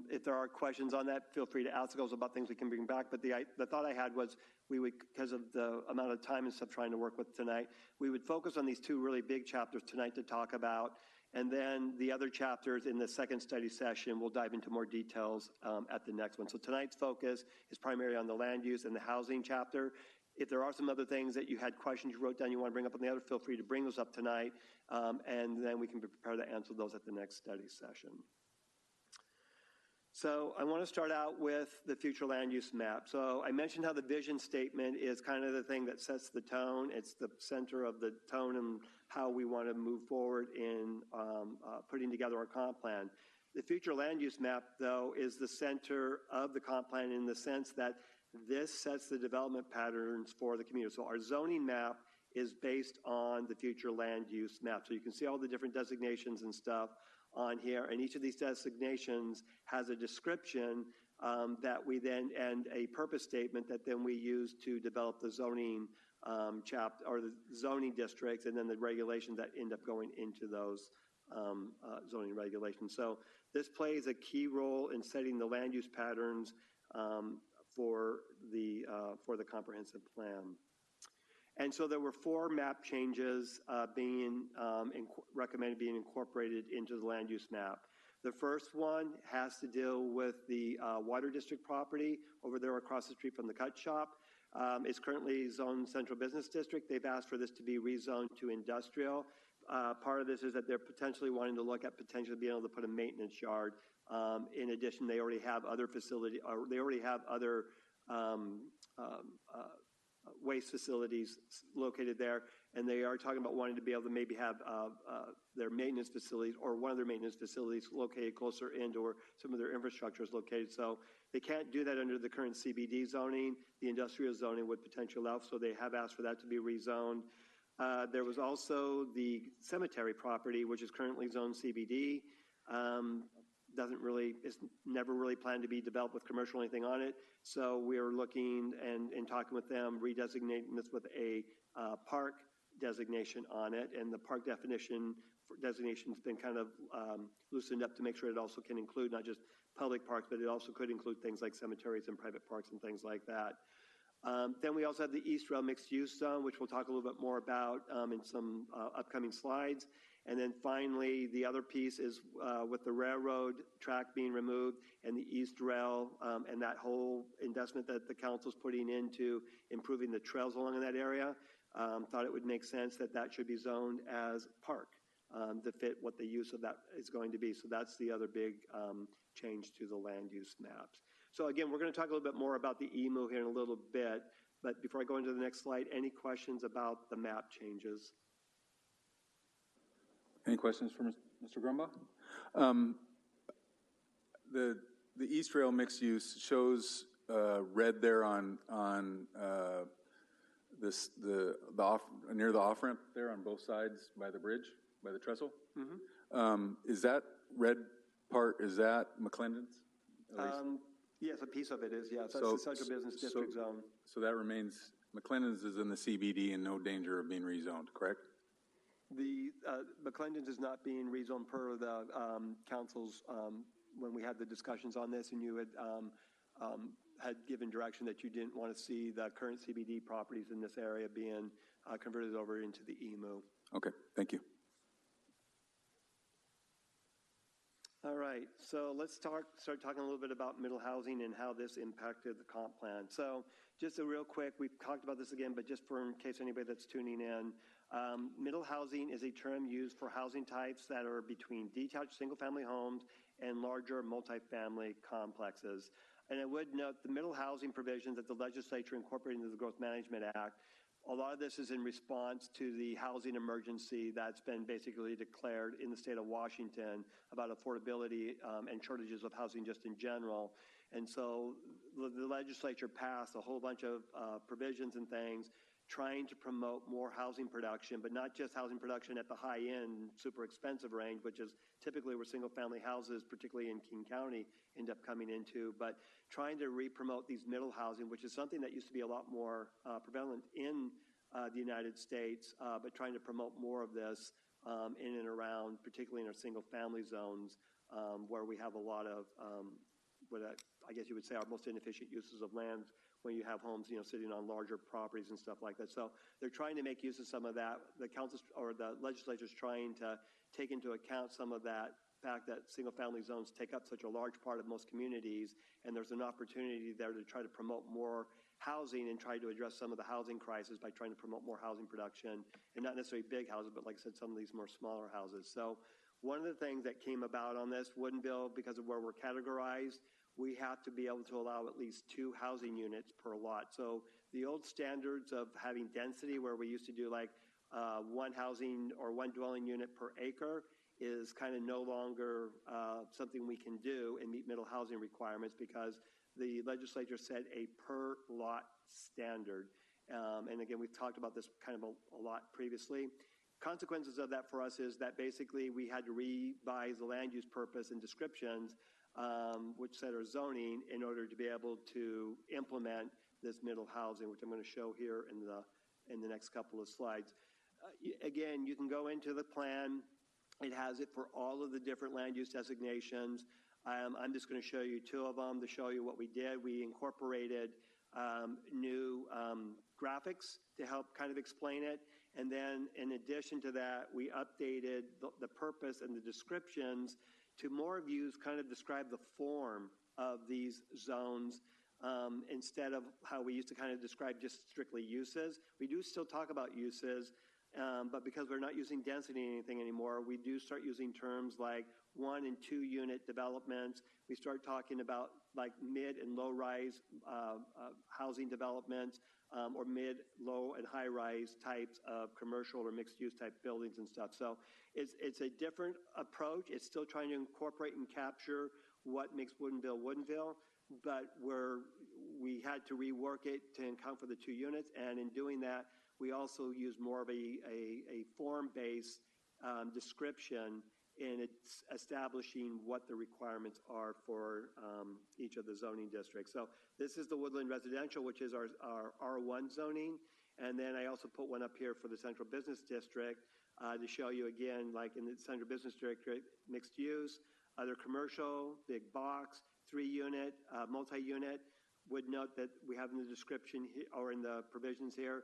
If there are questions on that, feel free to ask those about things we can bring back. But the thought I had was we would, because of the amount of time and stuff trying to work with tonight, we would focus on these 2 really big chapters tonight to talk about. And then the other chapters in the second study session, we'll dive into more details at the next one. So tonight's focus is primarily on the land use and the housing chapter. If there are some other things that you had questions you wrote down you want to bring up on the other, feel free to bring those up tonight. And then we can be prepared to answer those at the next study session. So I want to start out with the future land use map. So I mentioned how the vision statement is kind of the thing that sets the tone. It's the center of the tone and how we want to move forward in putting together our comp plan. The future land use map, though, is the center of the comp plan in the sense that this sets the development patterns for the community. So our zoning map is based on the future land use map. So you can see all the different designations and stuff on here, and each of these designations has a description that we then, and a purpose statement that then we use to develop the zoning chapter or the zoning districts, and then the regulations that end up going into those zoning regulations. So this plays a key role in setting the land use patterns for the comprehensive plan. And so there were 4 map changes recommended being incorporated into the land use map. The first one has to deal with the water district property over there across the street from the cut shop. It's currently zoned central business district. They've asked for this to be rezoned to industrial. Part of this is that they're potentially wanting to look at potentially being able to put a maintenance yard. In addition, they already have other facility, or they already have other waste facilities located there, and they are talking about wanting to be able to maybe have their maintenance facilities or one of their maintenance facilities located closer into where some of their infrastructure is located. So they can't do that under the current CBD zoning. The industrial zoning would potentially allow, so they have asked for that to be rezoned. There was also the cemetery property, which is currently zoned CBD. It's never really planned to be developed with commercial or anything on it. So we're looking and talking with them, redesignating this with a park designation on it. And the park designation has been kind of loosened up to make sure it also can include not just public parks, but it also could include things like cemeteries and private parks and things like that. Then we also have the East Rail Mixed Use Zone, which we'll talk a little bit more about in some upcoming slides. And then finally, the other piece is with the railroad track being removed and the East Rail and that whole investment that the council's putting into improving the trails along in that area, thought it would make sense that that should be zoned as park to fit what the use of that is going to be. So that's the other big change to the land use maps. So again, we're going to talk a little bit more about the EMU here in a little bit, but before I go into the next slide, any questions about the map changes? Any questions for Mr. Grumbach? The East Rail mixed use shows red there on this near the off ramp there on both sides by the bridge, by the trestle. Mm-hmm. Is that red part? Is that McClendon's? Yes, a piece of it is. Yes, that's the central business district zone. So that remains. McClendon's is in the CBD and no danger of being rezoned, correct? The McClendon's is not being rezoned per the council's when we had the discussions on this, and you had given direction that you didn't want to see the current CBD properties in this area being converted over into the EMU. Okay, thank you. All right, so let's start talking a little bit about middle housing and how this impacted the comp plan. So just a real quick, we've talked about this again, but just for in case anybody that's tuning in, middle housing is a term used for housing types that are between detached single-family homes and larger multifamily complexes. And I would note the middle housing provisions that the legislature incorporated into the Growth Management Act, a lot of this is in response to the housing emergency that's been basically declared in the state of Washington about affordability and shortages of housing just in general. And so the legislature passed a whole bunch of provisions and things trying to promote more housing production, but not just housing production at the high-end, super expensive range, which is typically where single-family houses, particularly in King County, end up coming into, but trying to re-promote these middle housing, which is something that used to be a lot more prevalent in the United States, but trying to promote more of this in and around, particularly in our single-family zones, where we have a lot of what I guess you would say are most inefficient uses of land when you have homes, sitting on larger properties and stuff like that. So they're trying to make use of some of that. The council or the legislature is trying to take into account some of that fact that single-family zones take up such a large part of most communities, and there's an opportunity there to try to promote more housing and try to address some of the housing crisis by trying to promote more housing production, and not necessarily big houses, but like I said, some of these more smaller houses. So one of the things that came about on this, Woodinville, because of where we're categorized, we have to be able to allow at least 2 housing units per lot. So the old standards of having density, where we used to do like one housing or one dwelling unit per acre, is kind of no longer something we can do and meet middle housing requirements, because the legislature set a per lot standard. And again, we've talked about this kind of a lot previously. Consequences of that for us is that basically we had to revise the land use purpose and descriptions, which set our zoning, in order to be able to implement this middle housing, which I'm going to show here in the next couple of slides. Again, you can go into the plan. It has it for all of the different land use designations. I'm just going to show you 2 of them to show you what we did. We incorporated new graphics to help kind of explain it. And then in addition to that, we updated the purpose and the descriptions to more views kind of describe the form of these zones instead of how we used to kind of describe just strictly uses. We do still talk about uses, but because we're not using density in anything anymore, we do start using terms like 1 and 2 unit developments. We start talking about like mid and low rise housing developments or mid, low, and high rise types of commercial or mixed use type buildings and stuff. So it's a different approach. It's still trying to incorporate and capture what makes Woodinville Woodinville, but we had to rework it to account for the 2 units, and in doing that, we also use more of a form-based description in its establishing what the requirements are for each of the zoning districts. So this is the Woodland Residential, which is our R1 zoning, and then I also put one up here for the Central Business District to show you again, like in the Central Business District, mixed use, other commercial, big box, 3-unit, multi-unit. Would note that we have in the description or in the provisions here,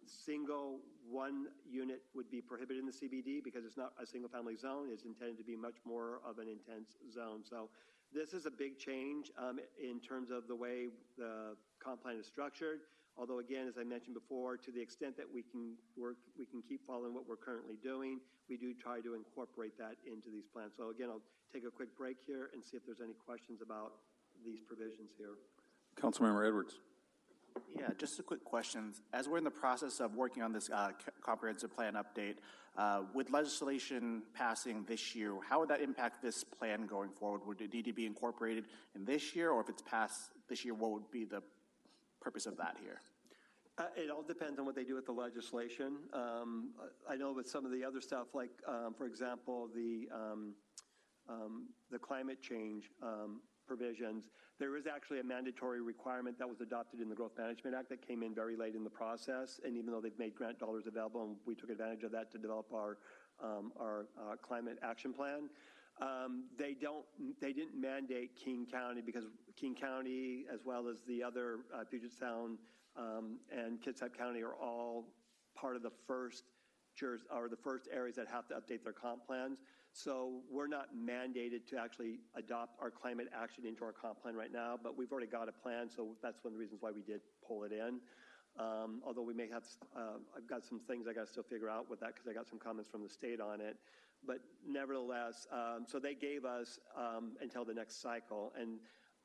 single 1 unit would be prohibited in the CBD because it's not a single family zone. It's intended to be much more of an intense zone. So this is a big change in terms of the way the comp plan is structured. Although again, as I mentioned before, to the extent that we can keep following what we're currently doing, we do try to incorporate that into these plans. So again, I'll take a quick break here and see if there's any questions about these provisions here. Councilmember Edwards. Yeah, just a quick question. As we're in the process of working on this comprehensive plan update, with legislation passing this year, how would that impact this plan going forward? Would it need to be incorporated in this year, or if it's passed this year, what would be the purpose of that here? It all depends on what they do with the legislation. I know with some of the other stuff, like, for example, the climate change provisions, there is actually a mandatory requirement that was adopted in the Growth Management Act that came in very late in the process. And even though they've made grant dollars available, and we took advantage of that to develop our climate action plan, they didn't mandate King County because King County, as well as the other Puget Sound and Kitsap County, are all part of the first areas that have to update their comp plans. So we're not mandated to actually adopt our climate action into our comp plan right now, but we've already got a plan, so that's one of the reasons why we did pull it in. Although we may have, I've got some things I got to still figure out with that because I got some comments from the state on it. But nevertheless, so they gave us until the next cycle, and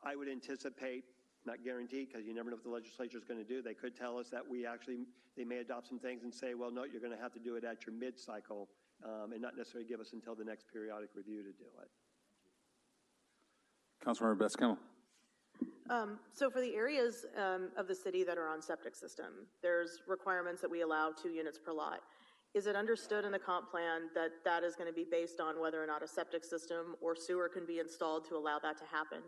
I would anticipate, not guaranteed, because you never know what the legislature is going to do. They could tell us that they may adopt some things and say, well, no, you're going to have to do it at your mid-cycle and not necessarily give us until the next periodic review to do it. Councilmember Best-Campbell. So for the areas of the city that are on septic system, there's requirements that we allow 2 units per lot. Is it understood in the comp plan that that is going to be based on whether or not a septic system or sewer can be installed to allow that to happen?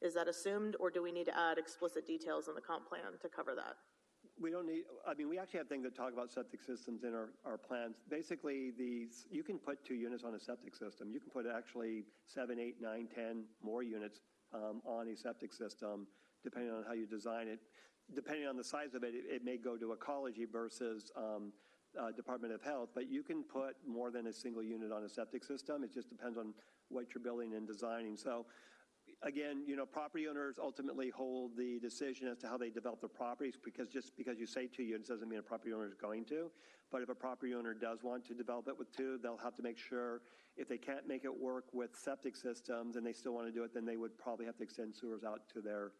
Is that assumed, or do we need to add explicit details in the comp plan to cover that? We don't need, we actually have things that talk about septic systems in our plans. Basically, you can put 2 units on a septic system. You can put actually 7, 8, 9, 10 more units on a septic system, depending on how you design it. Depending on the size of it, it may go to ecology versus Department of Health, but you can put more than a single unit on a septic system. It just depends on what you're building and designing. So again, property owners ultimately hold the decision as to how they develop their properties, because just because you say 2 units doesn't mean a property owner is going to. But if a property owner does want to develop it with 2, they'll have to make sure if they can't make it work with septic systems and they still want to do it, then they would probably have to extend sewers out to their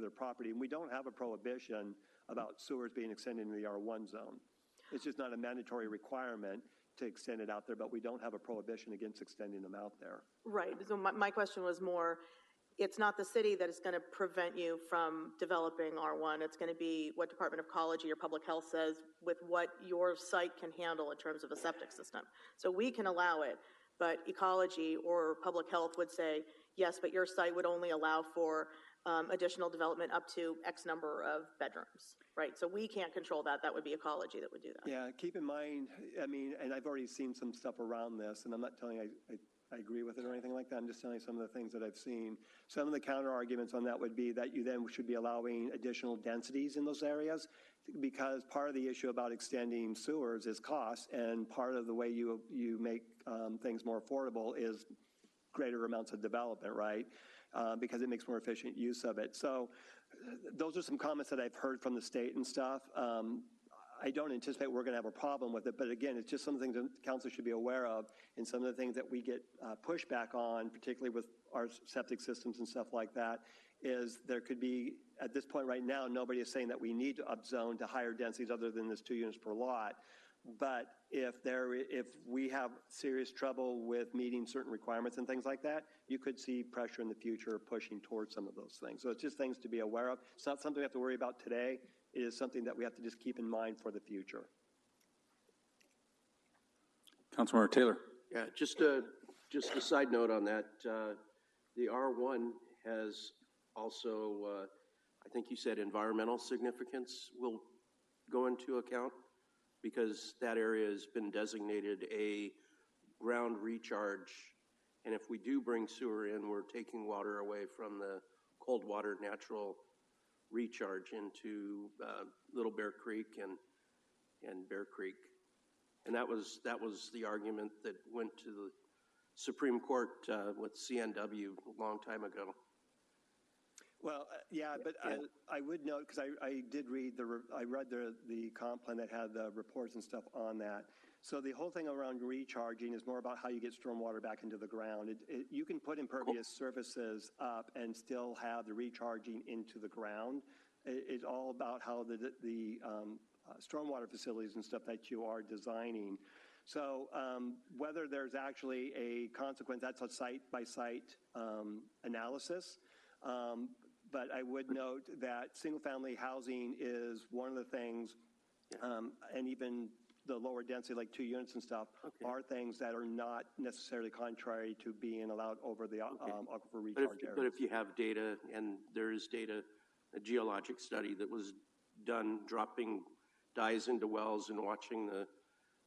property. And we don't have a prohibition about sewers being extended into the R1 zone. It's just not a mandatory requirement to extend it out there, but we don't have a prohibition against extending them out there. Right. So my question was more, it's not the city that is going to prevent you from developing R1. It's going to be what Department of Ecology or Public Health says with what your site can handle in terms of a septic system. So we can allow it, but Ecology or Public Health would say, yes, but your site would only allow for additional development up to X number of bedrooms, right? So we can't control that. That would be Ecology that would do that. Yeah, keep in mind, and I've already seen some stuff around this, and I'm not telling you I agree with it or anything like that. I'm just telling you some of the things that I've seen. Some of the counter arguments on that would be that you then should be allowing additional densities in those areas, because part of the issue about extending sewers is cost, and part of the way you make things more affordable is greater amounts of development, right? Because it makes more efficient use of it. So those are some comments that I've heard from the state and stuff. I don't anticipate we're going to have a problem with it, but again, it's just some things that council should be aware of, and some of the things that we get pushback on, particularly with our septic systems and stuff like that, is there could be, at this point right now, nobody is saying that we need to upzone to higher densities other than this 2 units per lot. But if we have serious trouble with meeting certain requirements and things like that, you could see pressure in the future pushing towards some of those things. So it's just things to be aware of. It's not something we have to worry about today. It is something that we have to just keep in mind for the future. Councilmember Taylor. Yeah, just a side note on that. The R1 has also, I think you said environmental significance will go into account, because that area has been designated a ground recharge. And if we do bring sewer in, we're taking water away from the cold water natural recharge into Little Bear Creek and Bear Creek. And that was the argument that went to the Supreme Court with CNW a long time ago. Well, yeah, but I would note, because I did read the comp plan that had the reports and stuff on that. So the whole thing around recharging is more about how you get stormwater back into the ground. You can put impervious surfaces up and still have the recharging into the ground. It's all about how the stormwater facilities and stuff that you are designing. So whether there's actually a consequence, that's a site-by-site analysis. But I would note that single-family housing is one of the things, and even the lower density, like 2 units and stuff, are things that are not necessarily contrary to being allowed over the aquifer recharge areas. But if you have data, and there is data, a geologic study that was done dropping dyes into wells and watching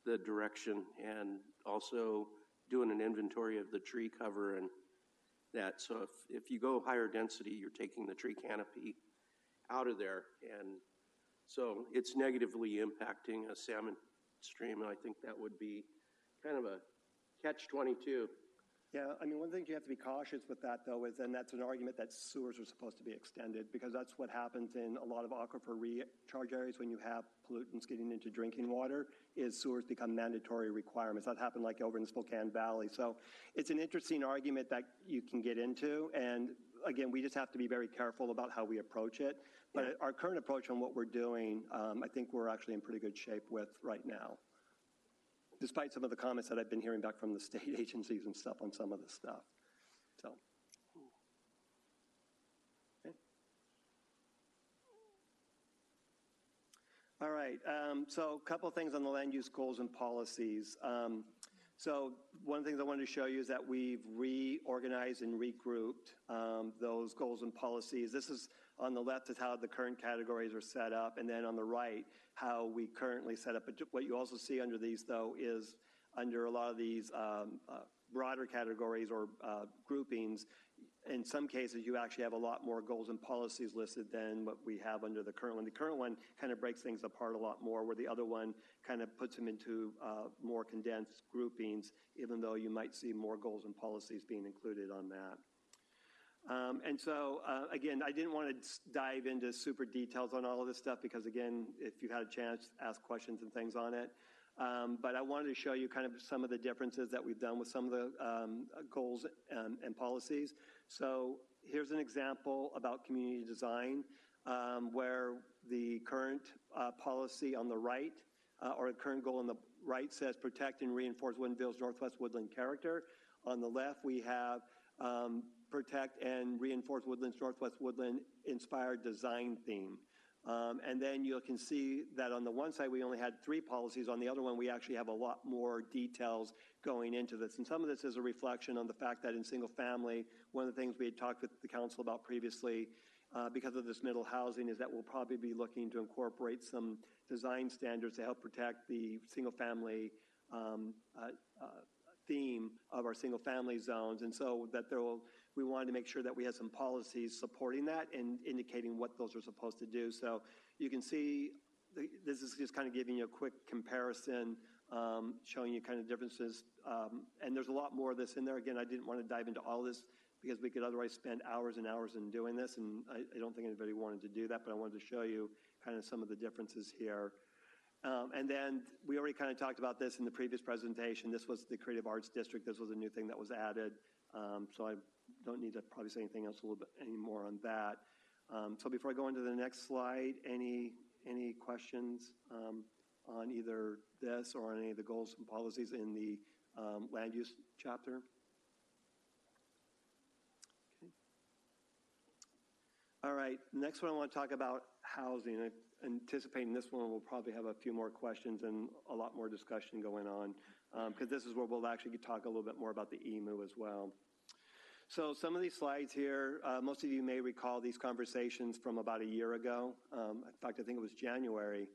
the direction, and also doing an inventory of the tree cover and that. So if you go higher density, you're taking the tree canopy out of there, and so it's negatively impacting a salmon stream, and I think that would be kind of a catch-22. Yeah, I mean, one thing you have to be cautious with that, though, is then that's an argument that sewers are supposed to be extended, because that's what happens in a lot of aquifer recharge areas when you have pollutants getting into drinking water, is sewers become mandatory requirements. That happened like over in the Spokane Valley. So it's an interesting argument that you can get into, and again, we just have to be very careful about how we approach it. But our current approach on what we're doing, I think we're actually in pretty good shape with right now, despite some of the comments that I've been hearing back from the state agencies and stuff on some of this stuff. So, okay. All right, so a couple of things on the land use goals and policies. So one of the things I wanted to show you is that we've reorganized and regrouped those goals and policies. This is on the left is how the current categories are set up, and then on the right, how we currently set up. But what you also see under these, though, is under a lot of these broader categories or groupings, in some cases, you actually have a lot more goals and policies listed than what we have under the current one. The current one kind of breaks things apart a lot more, where the other one kind of puts them into more condensed groupings, even though you might see more goals and policies being included on that. And so, again, I didn't want to dive into super details on all of this stuff because, again, if you had a chance, ask questions and things on it. But I wanted to show you kind of some of the differences that we've done with some of the goals and policies. So here's an example about community design, where the current policy on the right, or the current goal on the right says protect and reinforce Woodinville's Northwest woodland character. On the left, we have protect and reinforce Woodland's Northwest woodland inspired design theme. And then you can see that on the one side, we only had 3 policies. On the other one, we actually have a lot more details going into this. And some of this is a reflection on the fact that in single family, one of the things we had talked with the council about previously, because of this middle housing, is that we'll probably be looking to incorporate some design standards to help protect the single family theme of our single-family zones, and so that we wanted to make sure that we had some policies supporting that and indicating what those are supposed to do. So you can see, this is just kind of giving you a quick comparison, showing you kind of differences, and there's a lot more of this in there. Again, I didn't want to dive into all this because we could otherwise spend hours and hours in doing this, and I don't think anybody wanted to do that, but I wanted to show you kind of some of the differences here. And then we already kind of talked about this in the previous presentation. This was the Creative Arts District. This was a new thing that was added. So I don't need to probably say anything else a little bit anymore on that. So before I go into the next slide, any questions on either this or on any of the goals and policies in the land use chapter? Okay. All right, next one I want to talk about housing. Anticipating this one, we'll probably have a few more questions and a lot more discussion going on, because this is where we'll actually talk a little bit more about the EMU as well. So some of these slides here, most of you may recall these conversations from about a year ago. In fact, I think it was January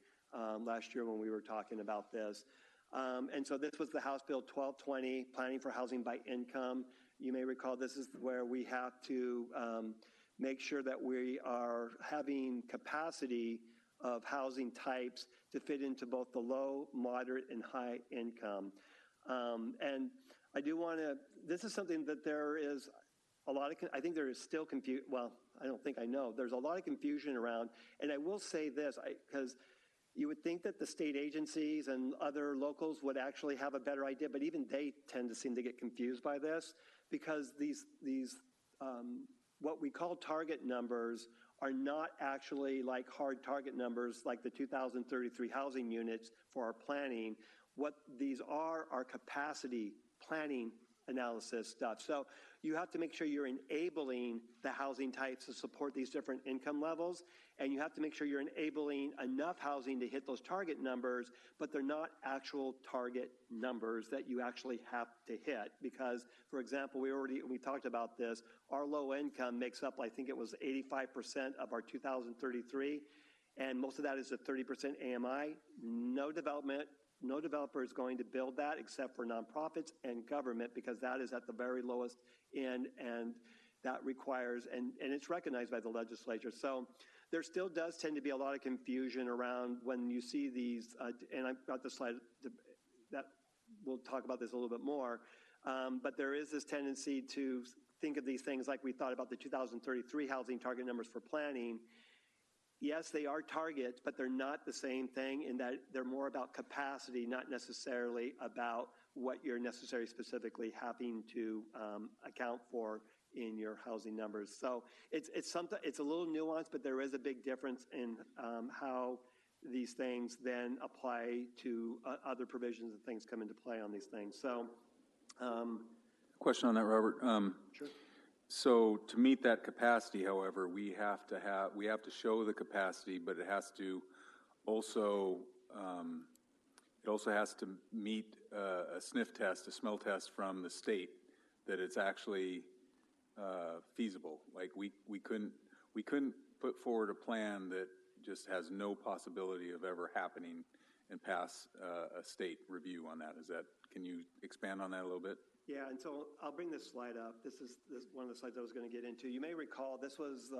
last year when we were talking about this. And so this was the House Bill 1220, Planning for Housing by Income. You may recall this is where we have to make sure that we are having capacity of housing types to fit into both the low, moderate, and high income. And I do want to, this is something that there is a lot of, I think there is still confusion, well, I don't think I know, there's a lot of confusion around, and I will say this, because you would think that the state agencies and other locals would actually have a better idea, but even they tend to seem to get confused by this, because these what we call target numbers are not actually like hard target numbers like the 2,033 housing units for our planning. What these are capacity planning analysis stuff. So you have to make sure you're enabling the housing types to support these different income levels, and you have to make sure you're enabling enough housing to hit those target numbers, but they're not actual target numbers that you actually have to hit. Because, for example, we talked about this, our low income makes up, I think it was 85% of our 2033, and most of that is a 30% AMI. No developer is going to build that except for nonprofits and government, because that is at the very lowest end, and that requires, and it's recognized by the legislature. So there still does tend to be a lot of confusion around when you see these, and I've got the slide that we'll talk about this a little bit more, but there is this tendency to think of these things like we thought about the 2033 housing target numbers for planning. Yes, they are targets, but they're not the same thing in that they're more about capacity, not necessarily about what you're necessarily specifically having to account for in your housing numbers. So it's a little nuanced, but there is a big difference in how these things then apply to other provisions and things come into play on these things. So, question on that, Robert. Sure. So to meet that capacity, however, we have to show the capacity, but it has to also has to meet a sniff test, a smell test from the state that it's actually feasible. Like we couldn't put forward a plan that just has no possibility of ever happening and pass a state review on that. Can you expand on that a little bit? Yeah, and so I'll bring this slide up. This is one of the slides I was going to get into. You may recall this was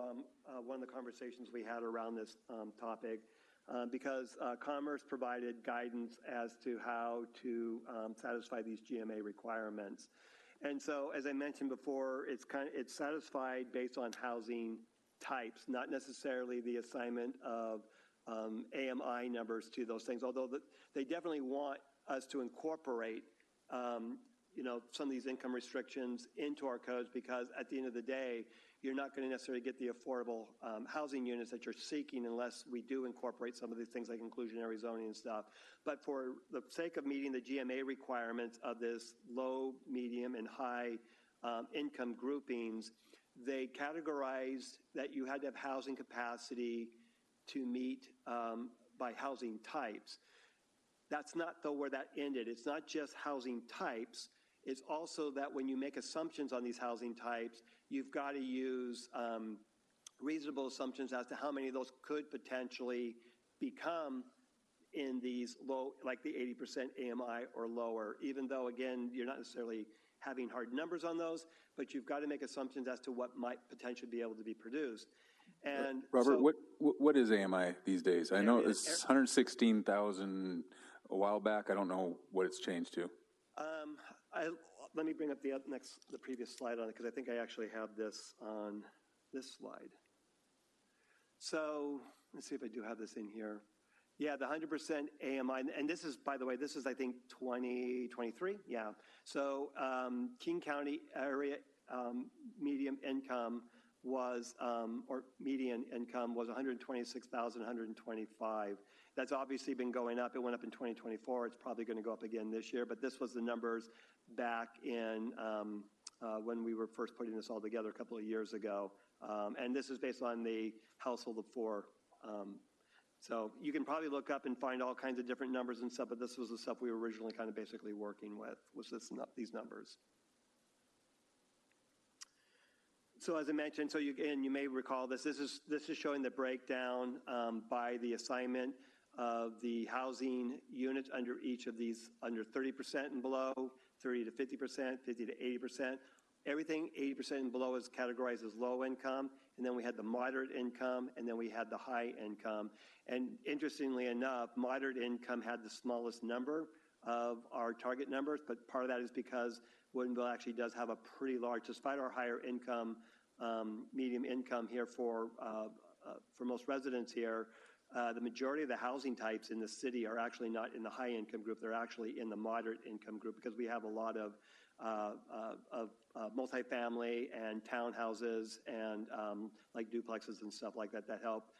one of the conversations we had around this topic because Commerce provided guidance as to how to satisfy these GMA requirements. And so, as I mentioned before, it's satisfied based on housing types, not necessarily the assignment of AMI numbers to those things, although they definitely want us to incorporate some of these income restrictions into our codes, because at the end of the day, you're not going to necessarily get the affordable housing units that you're seeking unless we do incorporate some of these things like inclusionary zoning and stuff. But for the sake of meeting the GMA requirements of this low, medium, and high income groupings, they categorized that you had to have housing capacity to meet by housing types. That's not, though, where that ended. It's not just housing types. It's also that when you make assumptions on these housing types, you've got to use reasonable assumptions as to how many of those could potentially become in these low, like the 80% AMI or lower, even though, again, you're not necessarily having hard numbers on those, but you've got to make assumptions as to what might potentially be able to be produced. And Robert, so, what is AMI these days? I know it's 116,000 a while back. I don't know what it's changed to. let me bring up the previous slide on it, because I think I actually have this on this slide. So let's see if I do have this in here. Yeah, the 100% AMI, and this is, by the way, this is, I think, 2023. Yeah. So King County area median income was, or median income was 126,125. That's obviously been going up. It went up in 2024. It's probably going to go up again this year. But this was the numbers back in when we were first putting this all together a couple of years ago. And this is based on the household of four. So you can probably look up and find all kinds of different numbers and stuff, but this was the stuff we were originally kind of basically working with, was these numbers. So as I mentioned, so you may recall this. This is showing the breakdown by the assignment of the housing units under each of these, under 30% and below, 30 to 50%, 50 to 80%. Everything 80% and below is categorized as low income, and then we had the moderate income, and then we had the high income. And interestingly enough, moderate income had the smallest number of our target numbers, but part of that is because Woodinville actually does have a pretty large, despite our higher income, medium income here for most residents here, the majority of the housing types in the city are actually not in the high income group. They're actually in the moderate income group, because we have a lot of multifamily and townhouses and like duplexes and stuff like that that help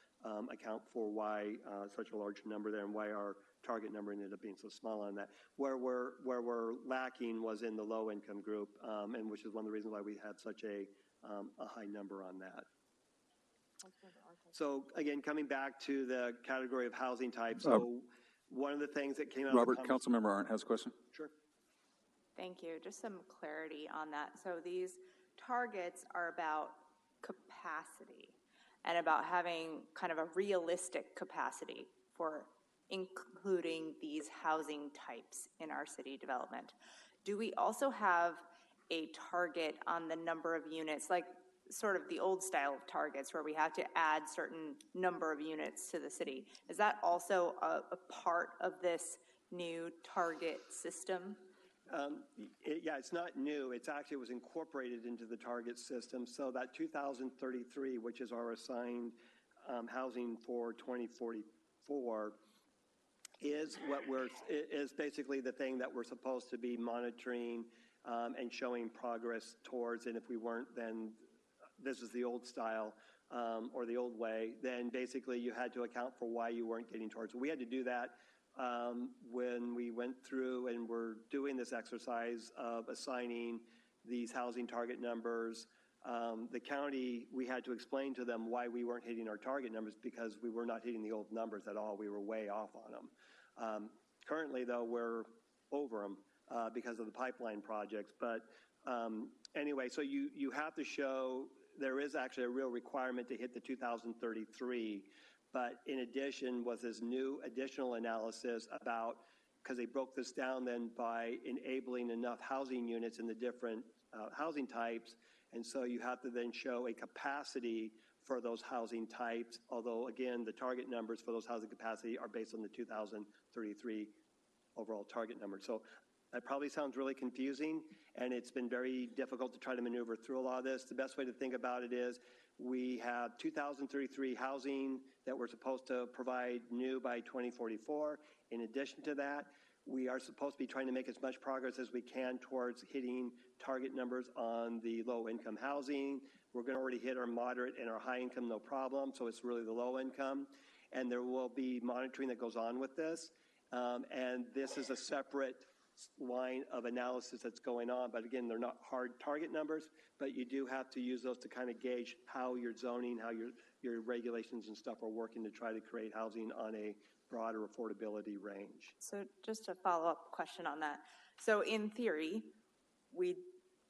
account for why such a large number there, and why our target number ended up being so small on that. Where we're lacking was in the low income group, and which is one of the reasons why we had such a high number on that. So again, coming back to the category of housing type, so one of the things that came out Robert, Councilmember Arndt has a question. Sure. Thank you. Just some clarity on that. So these targets are about capacity and about having kind of a realistic capacity for including these housing types in our city development. Do we also have a target on the number of units, like sort of the old style of targets where we have to add certain number of units to the city? Is that also a part of this new target system? Yeah, it's not new. It's actually was incorporated into the target system. So that 2033, which is our assigned housing for 2044, is basically the thing that we're supposed to be monitoring and showing progress towards. And if we weren't, then this is the old style or the old way. Then basically you had to account for why you weren't getting towards. So we had to do that when we went through and were doing this exercise of assigning these housing target numbers. The county, we had to explain to them why we weren't hitting our target numbers, because we were not hitting the old numbers at all. We were way off on them. Currently, though, we're over them because of the pipeline projects. But anyway, so you have to show there is actually a real requirement to hit the 2033. But in addition was this new additional analysis about, because they broke this down then by enabling enough housing units in the different housing types. And so you have to then show a capacity for those housing types, although again, the target numbers for those housing capacity are based on the 2033 overall target number. So that probably sounds really confusing, and it's been very difficult to try to maneuver through a lot of this. The best way to think about it is we have 2033 housing that we're supposed to provide new by 2044. In addition to that, we are supposed to be trying to make as much progress as we can towards hitting target numbers on the low income housing. We're going to already hit our moderate and our high income, no problem. So it's really the low income. And there will be monitoring that goes on with this. And this is a separate line of analysis that's going on. But again, they're not hard target numbers, but you do have to use those to kind of gauge how your zoning, how your regulations and stuff are working to try to create housing on a broader affordability range. So just a follow-up question on that. So in theory, we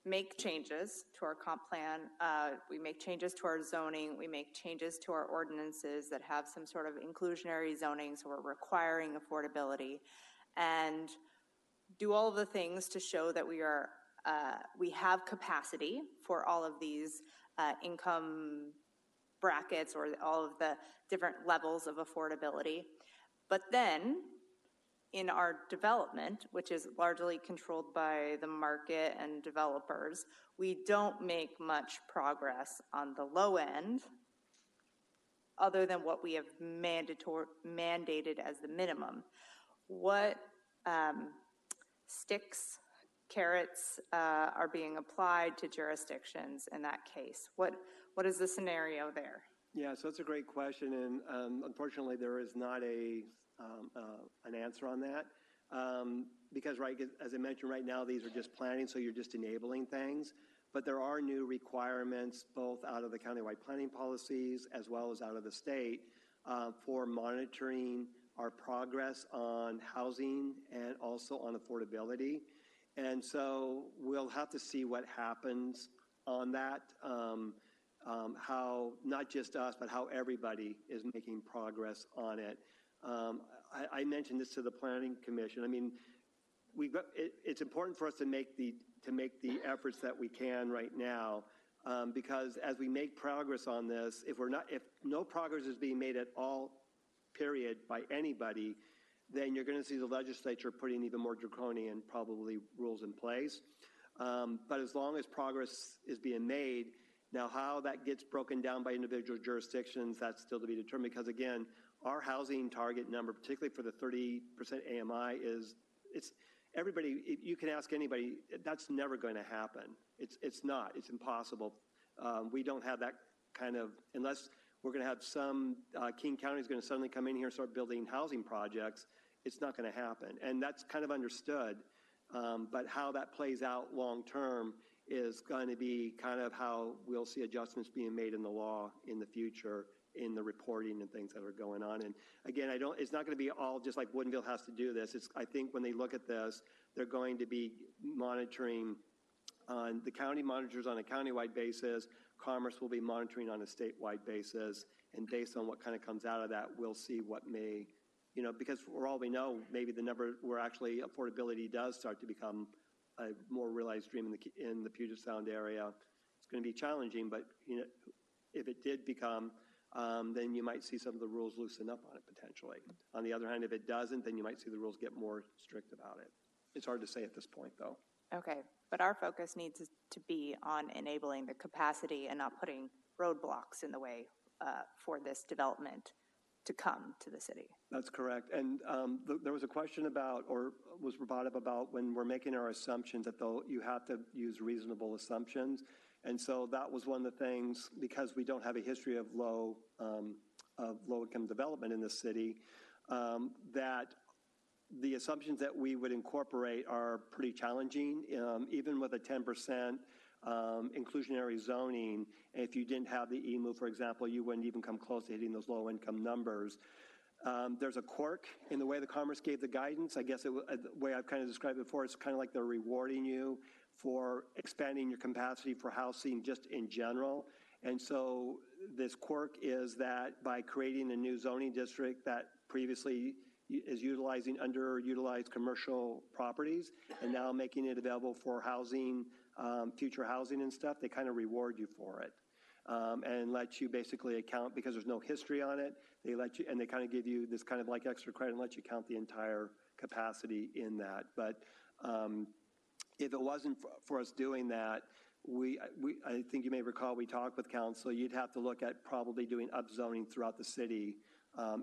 make changes to our comp plan, we make changes to our zoning, we make changes to our ordinances that have some sort of inclusionary zoning, so we're requiring affordability, and do all of the things to show that we have capacity for all of these income brackets or all of the different levels of affordability. But then in our development, which is largely controlled by the market and developers, we don't make much progress on the low end other than what we have mandated as the minimum. What sticks, carrots are being applied to jurisdictions in that case? What is the scenario there? Yeah, so that's a great question, and unfortunately there is not an answer on that. Because, right, as I mentioned, right now these are just planning, so you're just enabling things. But there are new requirements, both out of the countywide planning policies as well as out of the state, for monitoring our progress on housing and also on affordability. And so we'll have to see what happens on that, how not just us, but how everybody is making progress on it. I mentioned this to the Planning Commission. I mean, it's important for us to make the efforts that we can right now, because as we make progress on this, if no progress is being made at all, period, by anybody, then you're going to see the legislature putting even more draconian probably rules in place. But as long as progress is being made, now how that gets broken down by individual jurisdictions, that's still to be determined, because again, our housing target number, particularly for the 30% AMI, it's everybody, you can ask anybody, that's never going to happen. It's not, it's impossible. We don't have that kind of, unless we're going to have some, King County is going to suddenly come in here and start building housing projects, it's not going to happen. And that's kind of understood, but how that plays out long term is going to be kind of how we'll see adjustments being made in the law in the future, in the reporting and things that are going on. And again, it's not going to be all just like Woodinville has to do this. I think when they look at this, they're going to be monitoring on the county monitors on a countywide basis. Commerce will be monitoring on a statewide basis. And based on what kind of comes out of that, we'll see what may, because for all we know, maybe the number where actually affordability does start to become a more realized dream in the Puget Sound area. It's going to be challenging, but if it did become, then you might see some of the rules loosen up on it potentially. On the other hand, if it doesn't, then you might see the rules get more strict about it. It's hard to say at this point, though. Okay, but our focus needs to be on enabling the capacity and not putting roadblocks in the way for this development to come to the city. That's correct. And there was a question about, or was brought up about, when we're making our assumptions, that you have to use reasonable assumptions. And so that was one of the things, because we don't have a history of low income development in the city, that the assumptions that we would incorporate are pretty challenging. Even with a 10% inclusionary zoning, if you didn't have the EMU, for example, you wouldn't even come close to hitting those low income numbers. There's a quirk in the way the Commerce gave the guidance. I guess the way I've kind of described it before, it's kind of like they're rewarding you for expanding your capacity for housing just in general. And so this quirk is that by creating a new zoning district that previously is utilizing underutilized commercial properties and now making it available for housing, future housing and stuff, they kind of reward you for it. And let you basically account, because there's no history on it, they let you, and they kind of give you this kind of like extra credit and let you count the entire capacity in that. But if it wasn't for us doing that, I think you may recall we talked with council, you'd have to look at probably doing upzoning throughout the city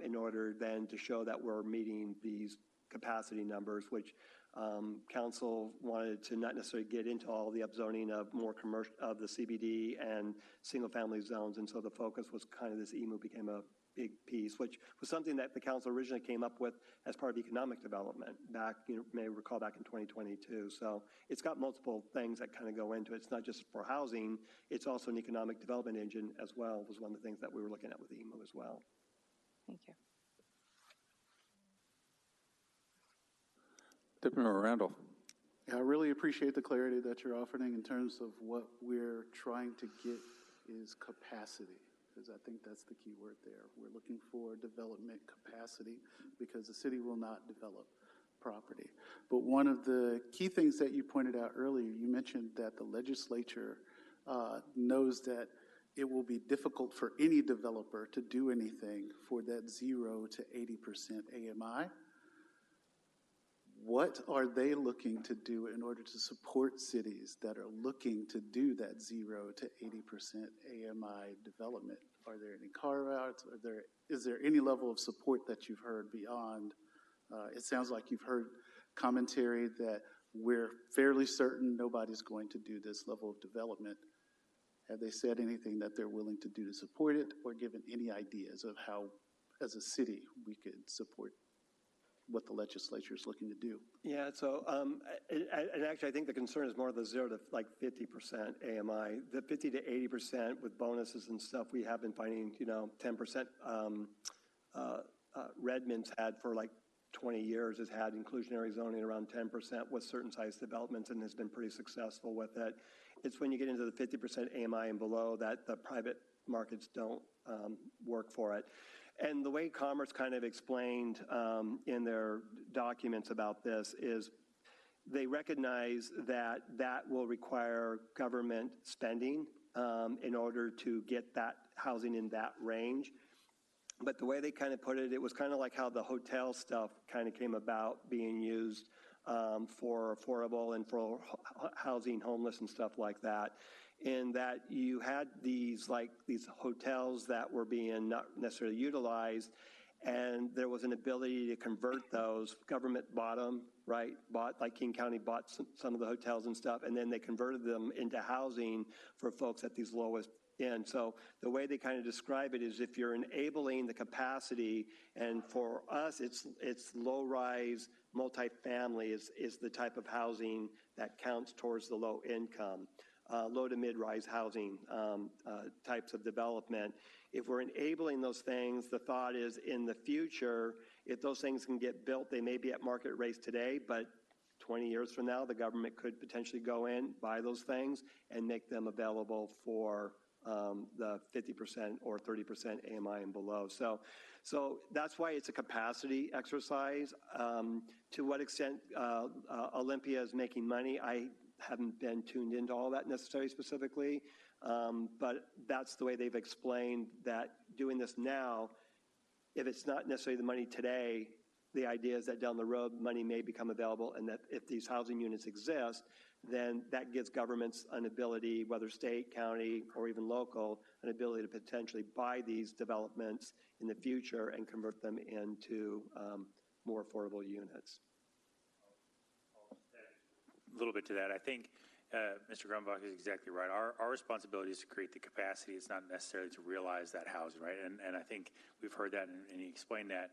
in order then to show that we're meeting these capacity numbers, which council wanted to not necessarily get into all the upzoning of more commercial of the CBD and single family zones. And so the focus was kind of this EMU became a big piece, which was something that the council originally came up with as part of economic development back, you may recall, back in 2022. So it's got multiple things that kind of go into it. It's not just for housing, it's also an economic development engine as well, was one of the things that we were looking at with EMU as well. Thank you. Deputy Mayor Randall. Yeah, I really appreciate the clarity that you're offering in terms of what we're trying to get is capacity, because I think that's the key word there. We're looking for development capacity because the city will not develop property. But one of the key things that you pointed out earlier, you mentioned that the legislature knows that it will be difficult for any developer to do anything for that 0 to 80% AMI. What are they looking to do in order to support cities that are looking to do that 0 to 80% AMI development? Are there any carve-outs? Is there any level of support that you've heard beyond? It sounds like you've heard commentary that we're fairly certain nobody's going to do this level of development. Have they said anything that they're willing to do to support it, or given any ideas of how, as a city, we could support what the legislature is looking to do? Yeah, so, and actually, I think the concern is more the 0 to like 50% AMI. The 50 to 80% with bonuses and stuff, we have been finding, 10%. Redmond's had for like 20 years, has had inclusionary zoning around 10% with certain size developments and has been pretty successful with it. It's when you get into the 50% AMI and below that the private markets don't work for it. And the way Commerce kind of explained in their documents about this is they recognize that that will require government spending in order to get that housing in that range. But the way they kind of put it, it was kind of like how the hotel stuff kind of came about being used for affordable and for housing homeless and stuff like that. In that you had these hotels that were being not necessarily utilized, and there was an ability to convert those. Government bought them, right? Like King County bought some of the hotels and stuff, and then they converted them into housing for folks at these lowest end. So the way they kind of describe it is if you're enabling the capacity, and for us, it's low-rise multifamily is the type of housing that counts towards the low income. Low to mid-rise housing types of development. If we're enabling those things, the thought is in the future, if those things can get built, they may be at market rates today, but 20 years from now, the government could potentially go in, buy those things, and make them available for the 50% or 30% AMI and below. So that's why it's a capacity exercise. To what extent Olympia is making money, I haven't been tuned into all that necessarily specifically, but that's the way they've explained that doing this now, if it's not necessarily the money today, the idea is that down the road, money may become available, and that if these housing units exist, then that gives governments an ability, whether state, county, or even local, an ability to potentially buy these developments in the future and convert them into more affordable units. A little bit to that. I think Mr. Grumbach is exactly right. Our responsibility is to create the capacity. It's not necessarily to realize that housing, right? And I think we've heard that, and he explained that.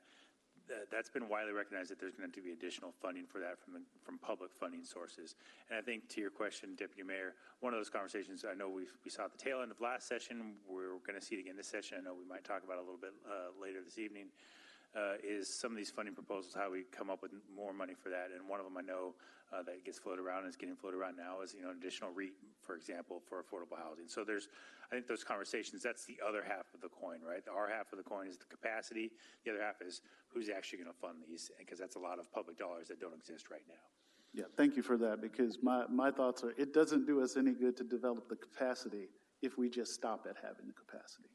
That's been widely recognized that there's going to be additional funding for that from public funding sources. And I think to your question, Deputy Mayor, one of those conversations I know we saw at the tail end of last session, we're going to see it again this session, I know we might talk about it a little bit later this evening, is some of these funding proposals, how we come up with more money for that. And one of them I know that gets floated around and is getting floated around now is, an additional REIT, for example, for affordable housing. So I think those conversations, that's the other half of the coin, right? Our half of the coin is the capacity. The other half is who's actually going to fund these, because that's a lot of public dollars that don't exist right now. Yeah, thank you for that, because my thoughts are it doesn't do us any good to develop the capacity if we just stop at having the capacity.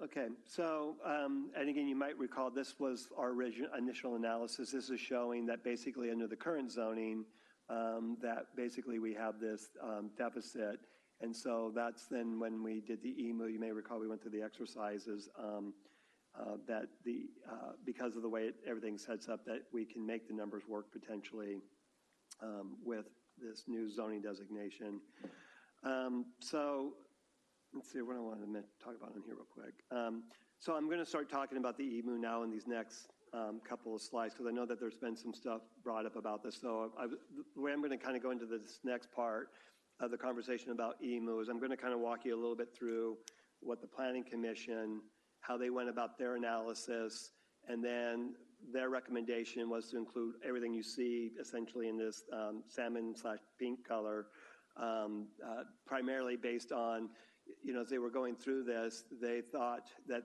Okay, so, and again, you might recall this was our initial analysis. This is showing that basically under the current zoning, that basically we have this deficit. And so that's then when we did the EMU, you may recall we went through the exercises that because of the way everything sets up, that we can make the numbers work potentially with this new zoning designation. So let's see what I wanted to talk about in here real quick. So I'm going to start talking about the EMU now in these next couple of slides, because I know that there's been some stuff brought up about this. So the way I'm going to kind of go into this next part of the conversation about EMU is I'm going to kind of walk you a little bit through what the Planning Commission how they went about their analysis, and then their recommendation was to include everything you see essentially in this salmon/pink color, primarily based on, as they were going through this, they thought that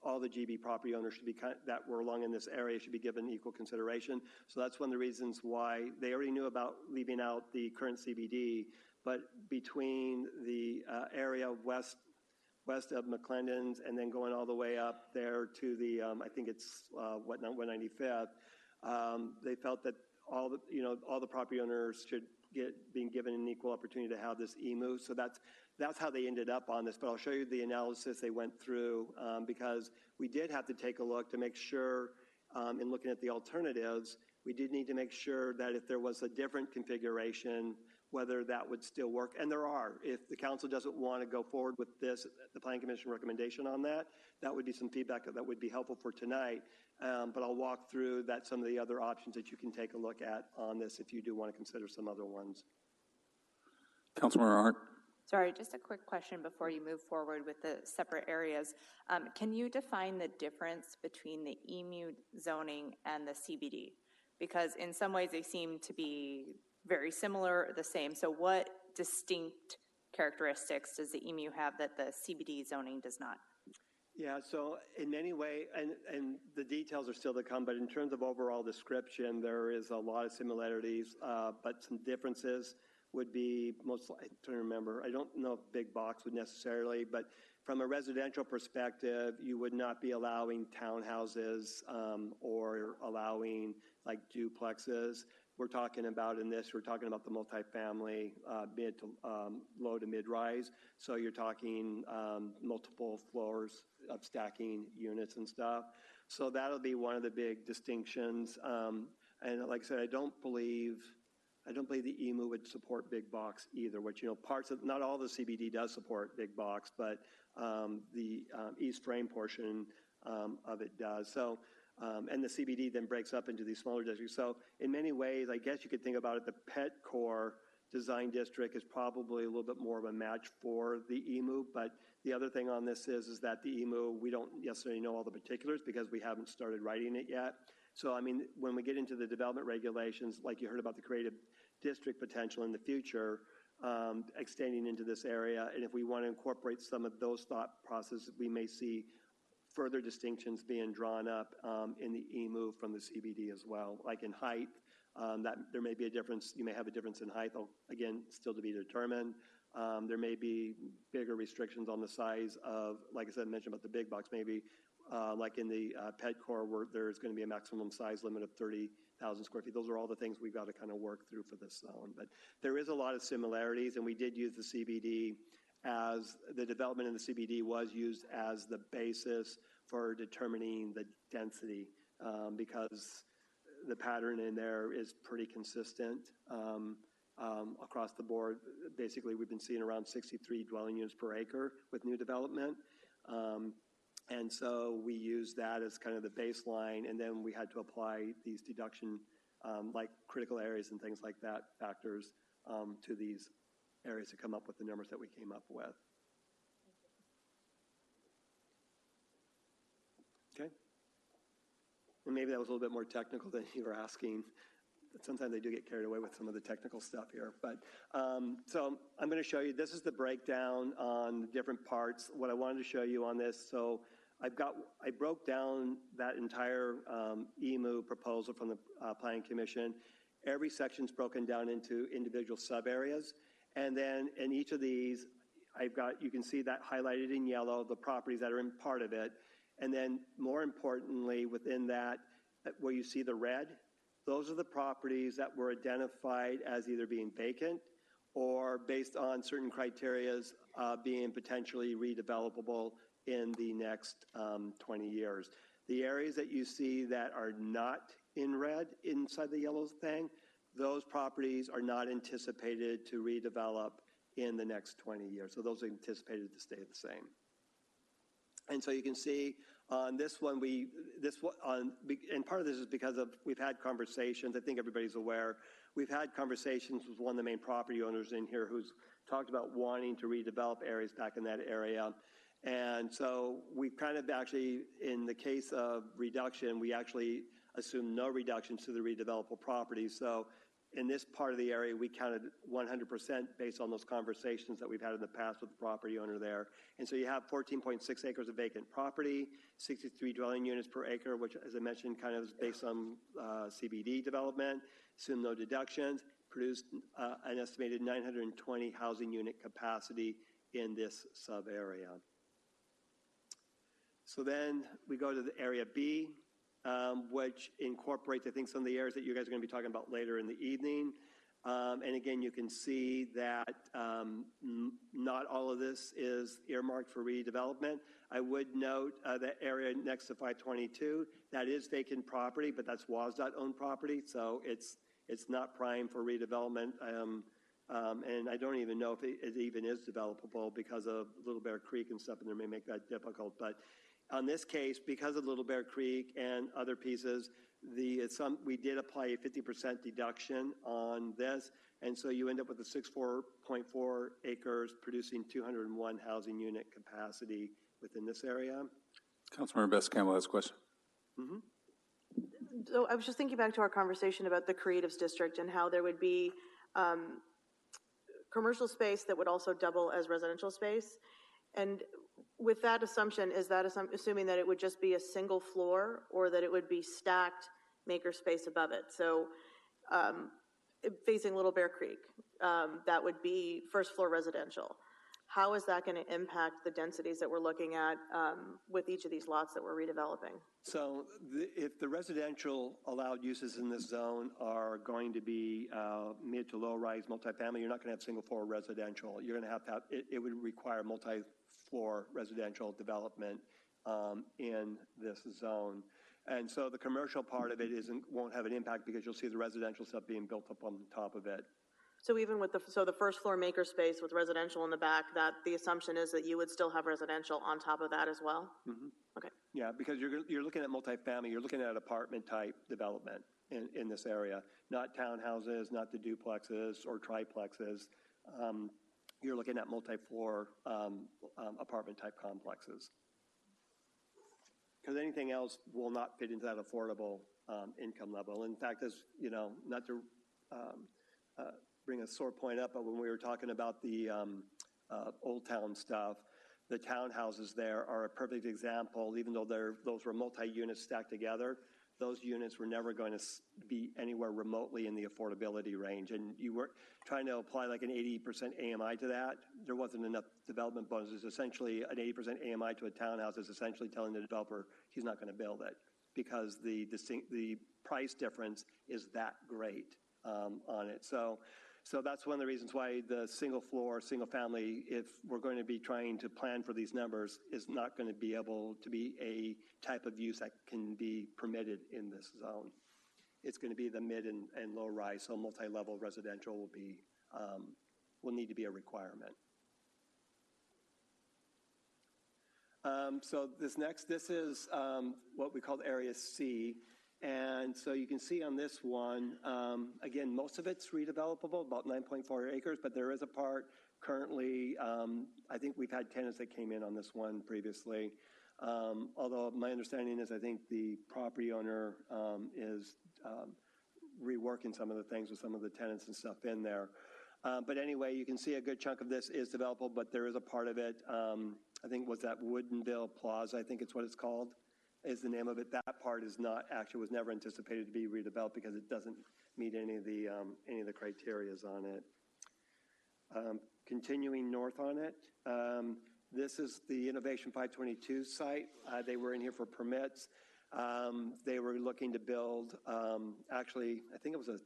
all the GB property owners that were along in this area should be given equal consideration. So that's one of the reasons why they already knew about leaving out the current CBD, but between the area west of McClendon's and then going all the way up there to the, I think it's 195th, they felt that all the property owners should being given an equal opportunity to have this EMU. So that's how they ended up on this. But I'll show you the analysis they went through, because we did have to take a look to make sure, in looking at the alternatives, we did need to make sure that if there was a different configuration, whether that would still work. And there are. If the council doesn't want to go forward with this, the Planning Commission recommendation on that, that would be some feedback that would be helpful for tonight. But I'll walk through some of the other options that you can take a look at on this if you do want to consider some other ones. Councilmember Arndt. Sorry, just a quick question before you move forward with the separate areas. Can you define the difference between the EMU zoning and the CBD? Because in some ways they seem to be very similar or the same. So what distinct characteristics does the EMU have that the CBD zoning does not? Yeah, so in many ways, and the details are still to come, but in terms of overall description, there is a lot of similarities, but some differences would be I'm trying to remember, I don't know if big box would necessarily, but from a residential perspective, you would not be allowing townhouses or allowing like duplexes. We're talking about we're talking about the multifamily low to mid-rise. So you're talking multiple floors of stacking units and stuff. So that'll be one of the big distinctions. And like I said, I don't believe the EMU would support big box either, which, not all the CBD does support big box, but the East Frame portion of it does. So, and the CBD then breaks up into these smaller districts. So in many ways, I guess you could think about it, the Pet Core Design District is probably a little bit more of a match for the EMU, but the other thing on this is that the EMU, we don't necessarily know all the particulars because we haven't started writing it yet. So, I mean, when we get into the development regulations, like you heard about the creative district potential in the future, extending into this area, and if we want to incorporate some of those thought processes, we may see further distinctions being drawn up in the EMU from the CBD as well, like in height. That there may be a difference. You may have a difference in height, again, still to be determined. There may be bigger restrictions on the size of, like I said, I mentioned about the big box, maybe like in the Pet Core where there's going to be a maximum size limit of 30,000 square feet. Those are all the things we've got to kind of work through for this zone. But there is a lot of similarities, and we did use the CBD as the development in the CBD was used as the basis for determining the density because the pattern in there is pretty consistent across the board. Basically, we've been seeing around 63 dwelling units per acre with new development. And so we used that as kind of the baseline, and then we had to apply these deduction, like critical areas and things like that, factors to these areas to come up with the numbers that we came up with. Okay. And maybe that was a little bit more technical than you were asking. Sometimes I do get carried away with some of the technical stuff here. But so I'm going to show you, this is the breakdown on the different parts. What I wanted to show you on this, so I broke down that entire EMU proposal from the Planning Commission. Every section's broken down into individual sub areas. And then in each of these, you can see that highlighted in yellow, the properties that are in part of it. And then more importantly, within that, where you see the red, those are the properties that were identified as either being vacant or based on certain criterias being potentially redevelopable in the next 20 years. The areas that you see that are not in red inside the yellow thing, those properties are not anticipated to redevelop in the next 20 years. So those are anticipated to stay the same. And so you can see on this one, and part of this is because we've had conversations, I think everybody's aware, we've had conversations with one of the main property owners in here who's talked about wanting to redevelop areas back in that area. And so we kind of actually, in the case of reduction, we actually assume no reductions to the redevelopable property. So in this part of the area, we counted 100% based on those conversations that we've had in the past with the property owner there. And so you have 14.6 acres of vacant property, 63 dwelling units per acre, which, as I mentioned, kind of is based on CBD development. Assume no deductions, produced an estimated 920 housing unit capacity in this sub area. So then we go to the area B, which incorporates, I think, some of the areas that you guys are going to be talking about later in the evening. And again, you can see that not all of this is earmarked for redevelopment. I would note that area next to 522, that is vacant property, but that's WASDOT-owned property, so it's not prime for redevelopment. And I don't even know if it even is developable because of Little Bear Creek and stuff, and there may make that difficult. But on this case, because of Little Bear Creek and other pieces, we did apply a 50% deduction on this, and so you end up with a 64.4 acres producing 201 housing unit capacity within this area. Councilmember Bess Campbell has a question. Mm-hmm. So I was just thinking back to our conversation about the creatives district and how there would be commercial space that would also double as residential space. And with that assumption, is that assuming that it would just be a single floor or that it would be stacked maker space above it? So facing Little Bear Creek, that would be first floor residential. How is that going to impact the densities that we're looking at with each of these lots that we're redeveloping? So if the residential allowed uses in this zone are going to be mid to low rise multifamily, you're not going to have single floor residential. You're going to have, it would require multi-floor residential development in this zone. And so the commercial part of it won't have an impact because you'll see the residential stuff being built up on top of it. So even with the first floor maker space with residential in the back, that the assumption is that you would still have residential on top of that as well? Mm-hmm. Okay. Yeah, because you're looking at multifamily, you're looking at apartment type development in this area, not townhouses, not the duplexes or triplexes. You're looking at multi-floor apartment type complexes. Because anything else will not fit into that affordable income level. In fact, as you know, not to bring a sore point up, but when we were talking about the Old Town stuff, the townhouses there are a perfect example. Even though those were multi-units stacked together, those units were never going to be anywhere remotely in the affordability range. And you were trying to apply like an 80% AMI to that. There wasn't enough development bonuses. Essentially, an 80% AMI to a townhouse is essentially telling the developer he's not going to build it because the price difference is that great on it. So that's one of the reasons why the single floor, single family, if we're going to be trying to plan for these numbers, is not going to be able to be a type of use that can be permitted in this zone. It's going to be the mid and low rise, so multi-level residential will need to be a requirement. So this is what we call Area C. And so you can see on this one, again, most of it's redevelopable, about 9.4 acres, but there is a part currently, I think we've had tenants that came in on this one previously. Although my understanding is I think the property owner is reworking some of the things with some of the tenants and stuff in there. But anyway, you can see a good chunk of this is developable, but there is a part of it, I think was that Woodinville Plaza, I think it's what it's called, is the name of it. That part is not actually, was never anticipated to be redeveloped because it doesn't meet any of the criterias on it. Continuing north on it, this is the Innovation 522 site. They were in here for permits. They were looking to build, actually, I think it was a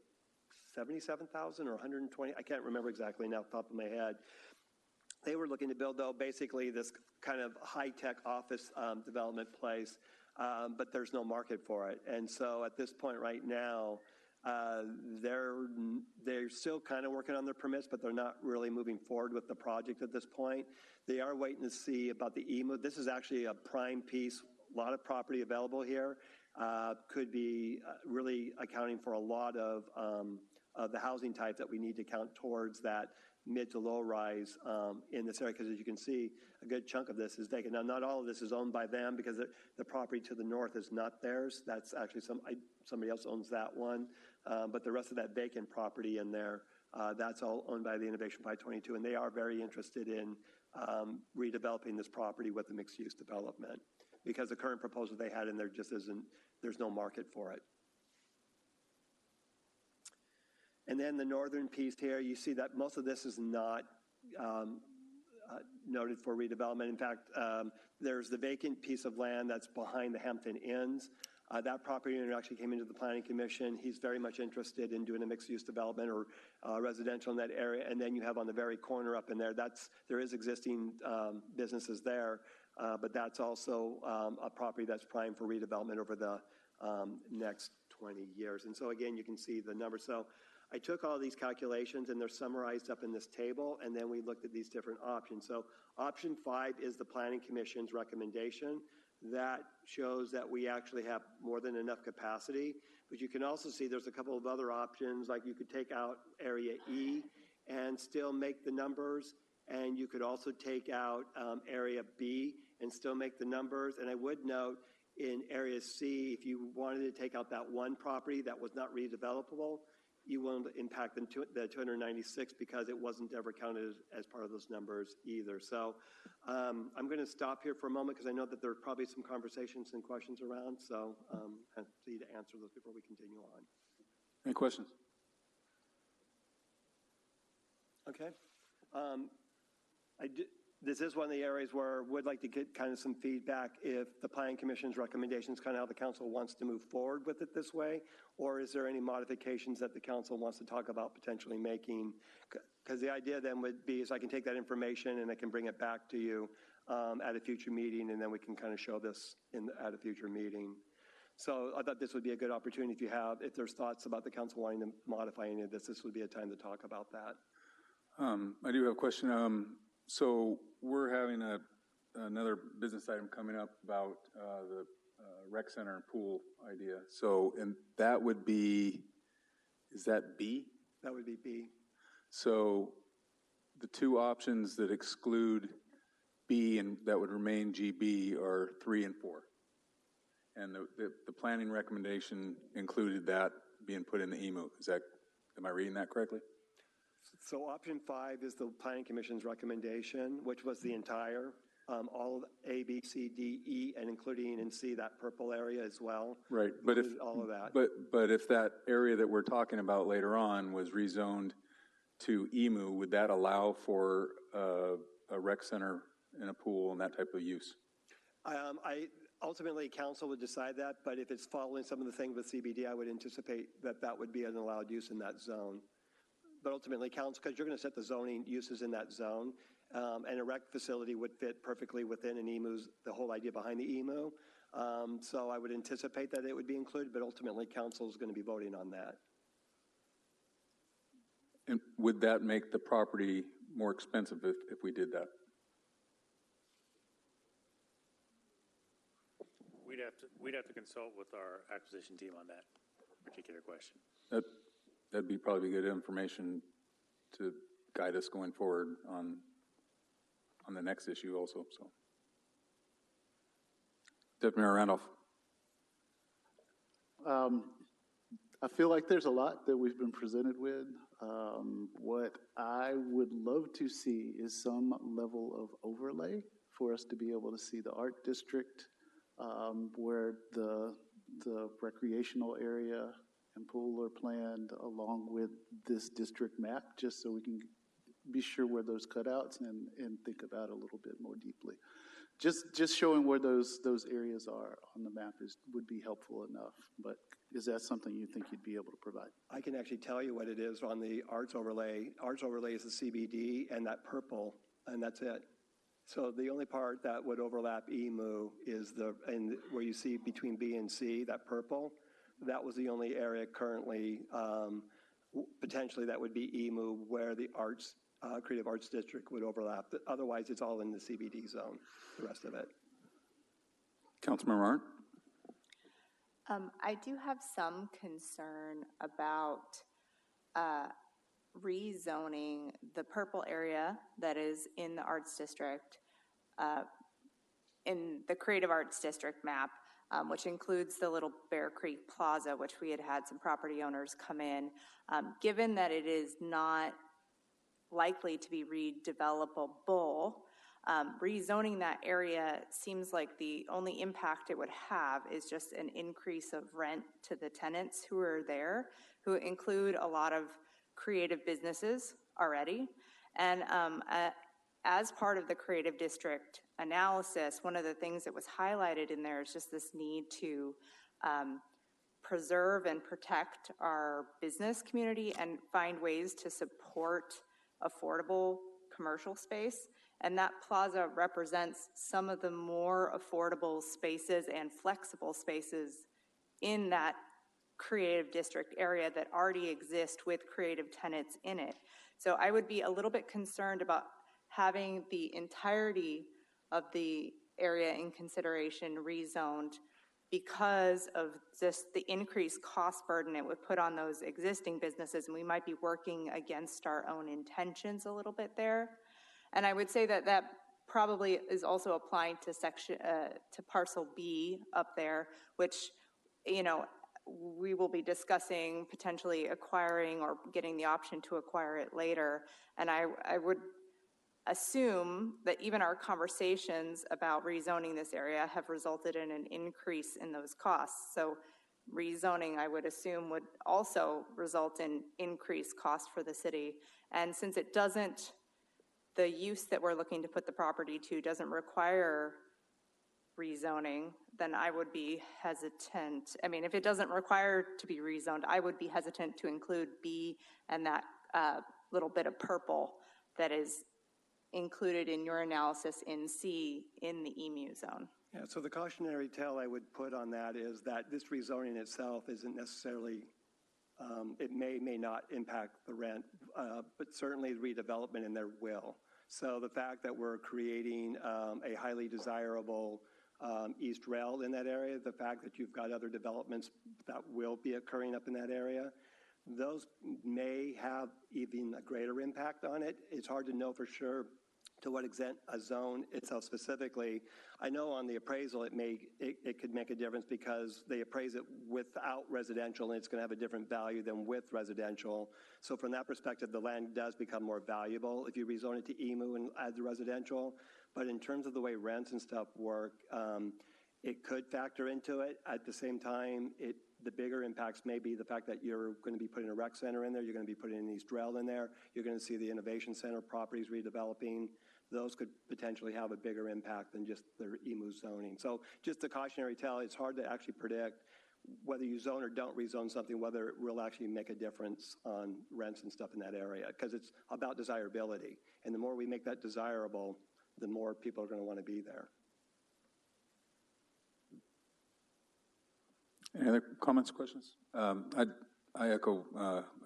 77,000 or 120, I can't remember exactly now off the top of my head. They were looking to build, though, basically this kind of high-tech office development place, but there's no market for it. And so at this point right now, they're still kind of working on their permits, but they're not really moving forward with the project at this point. They are waiting to see about the EMU. This is actually a prime piece, a lot of property available here. Could be really accounting for a lot of the housing type that we need to count towards that mid to low rise in this area, because as you can see, a good chunk of this is vacant. Now, not all of this is owned by them, because the property to the north is not theirs. That's actually somebody else owns that one. But the rest of that vacant property in there, that's all owned by the Innovation 522, and they are very interested in redeveloping this property with a mixed-use development, because the current proposal they had in there just isn't, there's no market for it. And then the northern piece here, you see that most of this is not noted for redevelopment. In fact, there's the vacant piece of land that's behind the Hampton Inns. That property owner actually came into the Planning Commission. He's very much interested in doing a mixed-use development or residential in that area. And then you have on the very corner up in there, there is existing businesses there, but that's also a property that's primed for redevelopment over the next 20 years. And so again, you can see the numbers. So I took all these calculations and they're summarized up in this table, and then we looked at these different options. So option 5 is the Planning Commission's recommendation. That shows that we actually have more than enough capacity, but you can also see there's a couple of other options, like you could take out area E and still make the numbers, and you could also take out area B and still make the numbers. And I would note in area C, if you wanted to take out that one property that was not redevelopable, you won't impact the 296 because it wasn't ever counted as part of those numbers either. So I'm going to stop here for a moment because I know that there are probably some conversations and questions around. So I need to answer those before we continue on. Any questions? Okay. This is one of the areas where I would like to get kind of some feedback if the Planning Commission's recommendation is kind of how the council wants to move forward with it this way, or is there any modifications that the council wants to talk about potentially making? Because the idea then would be is I can take that information and I can bring it back to you at a future meeting, and then we can kind of show this at a future meeting. So I thought this would be a good opportunity if there's thoughts about the council wanting to modify any of this would be a time to talk about that. I do have a question. So we're having another business item coming up about the rec center and pool idea. So, and that would be, is that B? That would be B. So the two options that exclude B and that would remain GB are 3 and 4. And the planning recommendation included that being put in the EMU. Am I reading that correctly? So option 5 is the Planning Commission's recommendation, which was the entire, all of A, B, C, D, E, and including in C, that purple area as well. Right, but if all of that. But if that area that we're talking about later on was rezoned to EMU, would that allow for a rec center and a pool and that type of use? Ultimately, council would decide that, but if it's following some of the things with CBD, I would anticipate that would be an allowed use in that zone. But ultimately, council, because you're going to set the zoning uses in that zone, and a rec facility would fit perfectly within an EMU's, the whole idea behind the EMU. So I would anticipate that it would be included, but ultimately, council is going to be voting on that. And would that make the property more expensive if we did that? We'd have to consult with our acquisition team on that particular question. That'd be probably good information to guide us going forward on the next issue also. So, Deputy Mayor Randolph. I feel like there's a lot that we've been presented with. What I would love to see is some level of overlay for us to be able to see the art district, where the recreational area and pool are planned along with this district map, just so we can be sure where those cutouts and think about it a little bit more deeply. Just showing where those areas are on the map would be helpful enough, but is that something you think you'd be able to provide? I can actually tell you what it is on the arts overlay. Arts overlay is the CBD and that purple, and that's it. So the only part that would overlap EMU is where you see between B and C, that purple. That was the only area currently, potentially that would be EMU, where the arts, Creative Arts District would overlap. Otherwise, it's all in the CBD zone, the rest of it. Councilmember Arndt? I do have some concern about rezoning the purple area that is in the Arts District, in the Creative Arts District map, which includes the Little Bear Creek Plaza, which we had some property owners come in. Given that it is not likely to be redevelopable, rezoning that area seems like the only impact it would have is just an increase of rent to the tenants who are there, who include a lot of creative businesses already. And as part of the Creative District analysis, one of the things that was highlighted in there is just this need to preserve and protect our business community and find ways to support affordable commercial space. And that plaza represents some of the more affordable spaces and flexible spaces in that creative district area that already exist with creative tenants in it. So I would be a little bit concerned about having the entirety of the area in consideration rezoned because of just the increased cost burden it would put on those existing businesses, and we might be working against our own intentions a little bit there. And I would say that that probably is also applying to to parcel B up there, which, you know, we will be discussing potentially acquiring or getting the option to acquire it later. And I would assume that even our conversations about rezoning this area have resulted in an increase in those costs. So rezoning, I would assume, would also result in increased cost for the city. And since it doesn't, the use that we're looking to put the property to doesn't require rezoning, then I would be hesitant. I mean, if it doesn't require to be rezoned, I would be hesitant to include B and that little bit of purple that is included in your analysis in C in the EMU zone. Yeah, so the cautionary tale I would put on that is that this rezoning itself isn't necessarily, it may not impact the rent, but certainly redevelopment in there will. So the fact that we're creating a highly desirable east rail in that area, the fact that you've got other developments that will be occurring up in that area, those may have even a greater impact on it. It's hard to know for sure to what extent a zone itself specifically. I know on the appraisal it could make a difference because they appraise it without residential and it's going to have a different value than with residential. So from that perspective, the land does become more valuable if you rezone it to EMU and add the residential. But in terms of the way rents and stuff work, it could factor into it. At the same time, the bigger impacts may be the fact that you're going to be putting a rec center in there, you're going to be putting an East Rail in there, you're going to see the Innovation Center properties redeveloping. Those could potentially have a bigger impact than just the EMU zoning. So just a cautionary tale, it's hard to actually predict whether you zone or don't rezone something, whether it will actually make a difference on rents and stuff in that area, because it's about desirability. And the more we make that desirable, the more people are going to want to be there. Any other comments, questions? I echo,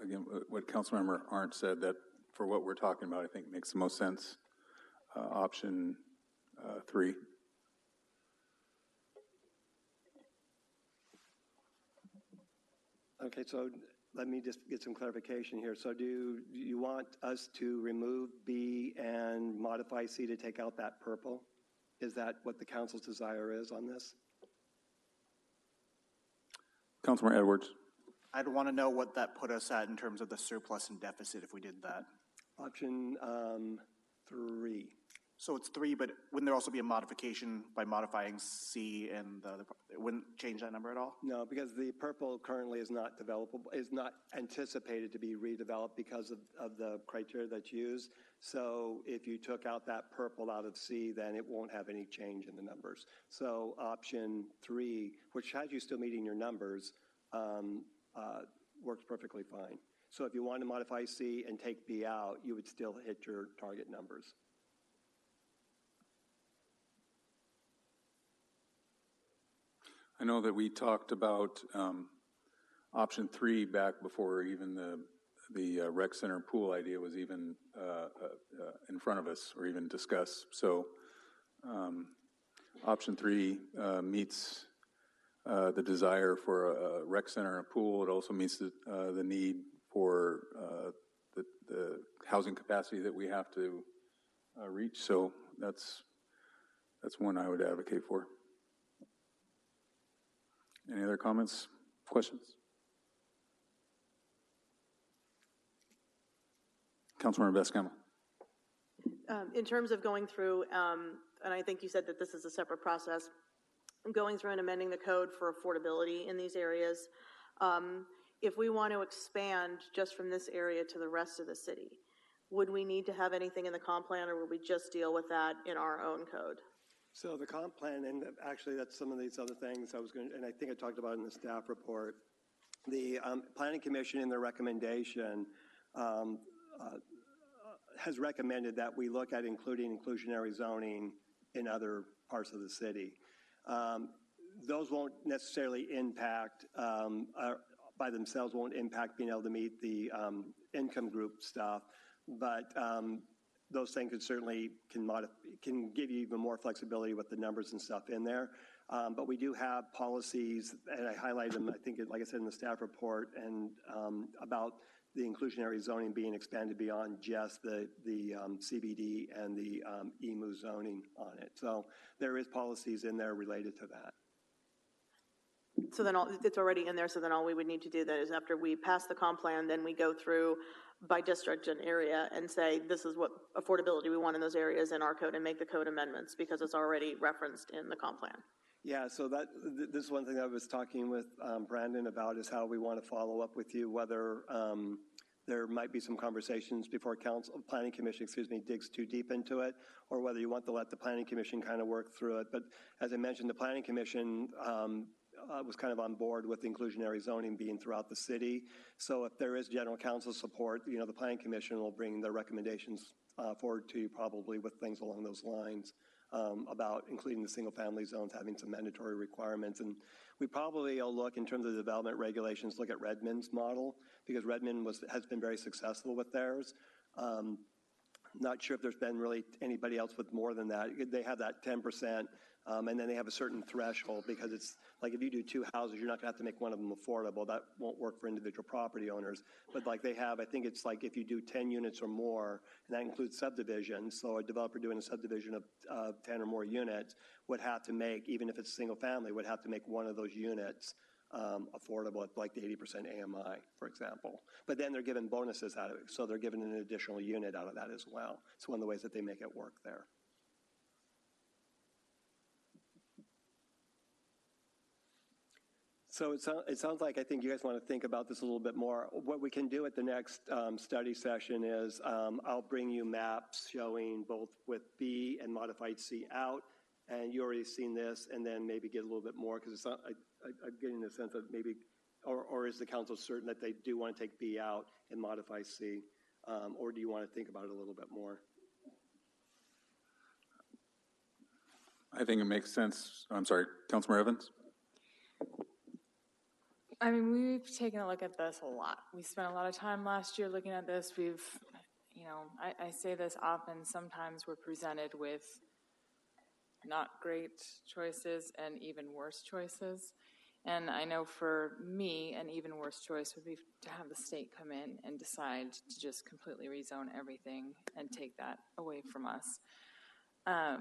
again, what Councilmember Arndt said, that for what we're talking about, I think makes the most sense. Option 3. Okay, so let me just get some clarification here. So do you want us to remove B and modify C to take out that purple? Is that what the council's desire is on this? Councilmember Edwards. I'd want to know what that put us at in terms of the surplus and deficit if we did that. Option 3. So it's 3, but wouldn't there also be a modification by modifying C and it wouldn't change that number at all? No, because the purple currently is not developable, is not anticipated to be redeveloped because of the criteria that's used. So if you took out that purple out of C, then it won't have any change in the numbers. So option 3, which has you still meeting your numbers, works perfectly fine. So if you want to modify C and take B out, you would still hit your target numbers. I know that we talked about option 3 back before even the rec center pool idea was even in front of us or even discussed. So option 3 meets the desire for a rec center and a pool. It also meets the need for the housing capacity that we have to reach. So that's one I would advocate for. Any other comments, questions? Councilmember Best-Campbell. In terms of going through, and I think you said that this is a separate process, going through and amending the code for affordability in these areas, if we want to expand just from this area to the rest of the city, would we need to have anything in the comp plan, or would we just deal with that in our own code? So the comp plan, and actually that's some of these other things I was going to, and I think I talked about in the staff report. The Planning Commission in their recommendation has recommended that we look at including inclusionary zoning in other parts of the city. Those won't necessarily impact, by themselves won't impact being able to meet the income group stuff, but those things could certainly can give you even more flexibility with the numbers and stuff in there. But we do have policies, and I highlighted them, I think, like I said, in the staff report, and about the inclusionary zoning being expanded beyond just the CBD and the EMU zoning on it. So there is policies in there related to that. So then it's already in there, so then all we would need to do then is after we pass the comp plan, then we go through by district and area and say, this is what affordability we want in those areas in our code, and make the code amendments because it's already referenced in the comp plan. Yeah, so this is one thing I was talking with Brandon about, is how we want to follow up with you, whether there might be some conversations before Planning Commission, digs too deep into it, or whether you want to let the Planning Commission kind of work through it. But as I mentioned, the Planning Commission was kind of on board with inclusionary zoning being throughout the city. So if there is general council support, the Planning Commission will bring their recommendations forward to you, probably with things along those lines. About including the single-family zones having some mandatory requirements. And we probably will look, in terms of development regulations, look at Redmond's model, because Redmond has been very successful with theirs. Not sure if there's been really anybody else with more than that. They have that 10%, and then they have a certain threshold, because it's like if you do two houses, you're not going to have to make one of them affordable. That won't work for individual property owners. But like they have, I think it's like if you do 10 units or more, and that includes subdivisions, so a developer doing a subdivision of 10 or more units would have to make, even if it's single family, would have to make one of those units affordable at like the 80% AMI, for example. But then they're given bonuses out of it, so they're given an additional unit out of that as well. It's one of the ways that they make it work there. So it sounds like, I think you guys want to think about this a little bit more. What we can do at the next study session is I'll bring you maps showing both with B and modified C out, and you already seen this, and then maybe get a little bit more, because I'm getting the sense of maybe, or is the council certain that they do want to take B out and modify C, or do you want to think about it a little bit more? I think it makes sense. I'm sorry, Councilmember Evans? I mean, we've taken a look at this a lot. We spent a lot of time last year looking at this. We've, I say this often, sometimes we're presented with not great choices and even worse choices. And I know for me, an even worse choice would be to have the state come in and decide to just completely rezone everything and take that away from us. I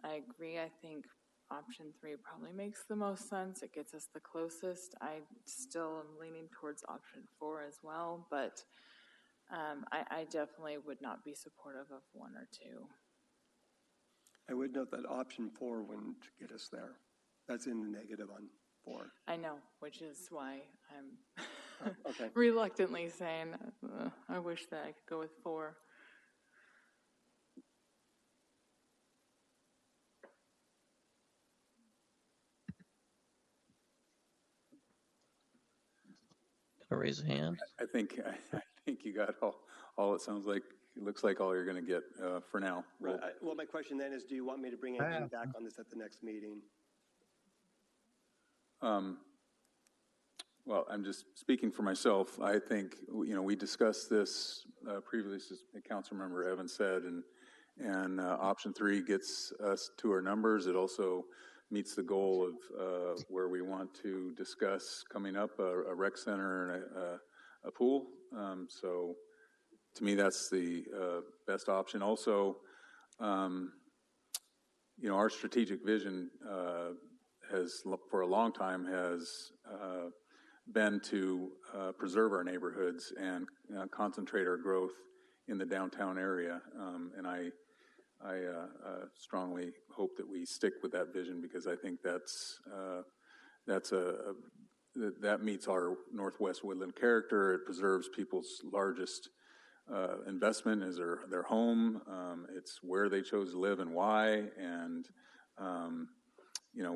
agree. I think option 3 probably makes the most sense. It gets us the closest. I still am leaning towards option 4 as well, but I definitely would not be supportive of 1 or 2. I would note that option 4 wouldn't get us there. That's in the negative on 4. I know, which is why I'm okay. reluctantly saying I wish that I could go with 4. Raise a hand. I think you got all it sounds like. It looks like all you're going to get for now. Right. Well, my question then is, do you want me to bring anything back on this at the next meeting? Well, I'm just speaking for myself. I think, we discussed this previously, as Councilmember Evans said, and option 3 gets us to our numbers. It also meets the goal of where we want to discuss coming up a rec center and a pool. So to me, that's the best option. Also, our strategic vision has, for a long time, has been to preserve our neighborhoods and concentrate our growth in the downtown area. And I strongly hope that we stick with that vision, because I think that meets our Northwest Woodland character. It preserves people's largest investment is their home. It's where they chose to live and why. And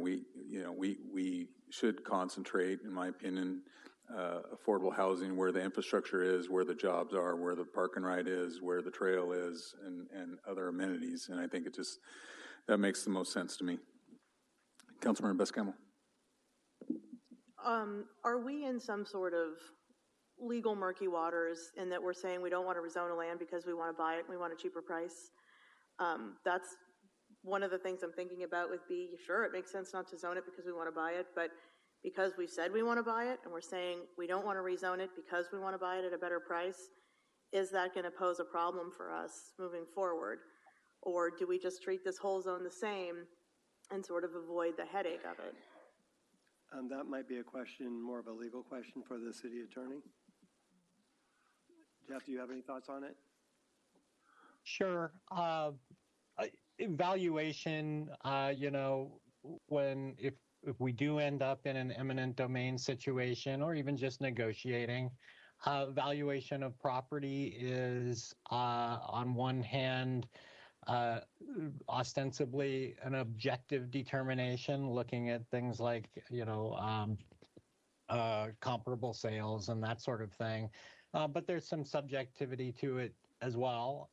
we should concentrate, in my opinion, affordable housing where the infrastructure is, where the jobs are, where the park and ride is, where the trail is, and other amenities. And I think that makes the most sense to me. Councilmember Bess Campbell. Are we in some sort of legal murky waters in that we're saying we don't want to rezone a land because we want to buy it and we want a cheaper price? That's one of the things I'm thinking about with B. Sure, it makes sense not to zone it because we want to buy it, but because we said we want to buy it and we're saying we don't want to rezone it because we want to buy it at a better price, is that going to pose a problem for us moving forward? Or do we just treat this whole zone the same and sort of avoid the headache of it? That might be a question, more of a legal question for the city attorney. Jeff, do you have any thoughts on it? Sure. Evaluation, if we do end up in an eminent domain situation or even just negotiating, valuation of property is on one hand ostensibly an objective determination, looking at things like comparable sales and that sort of thing, but there's some subjectivity to it as well,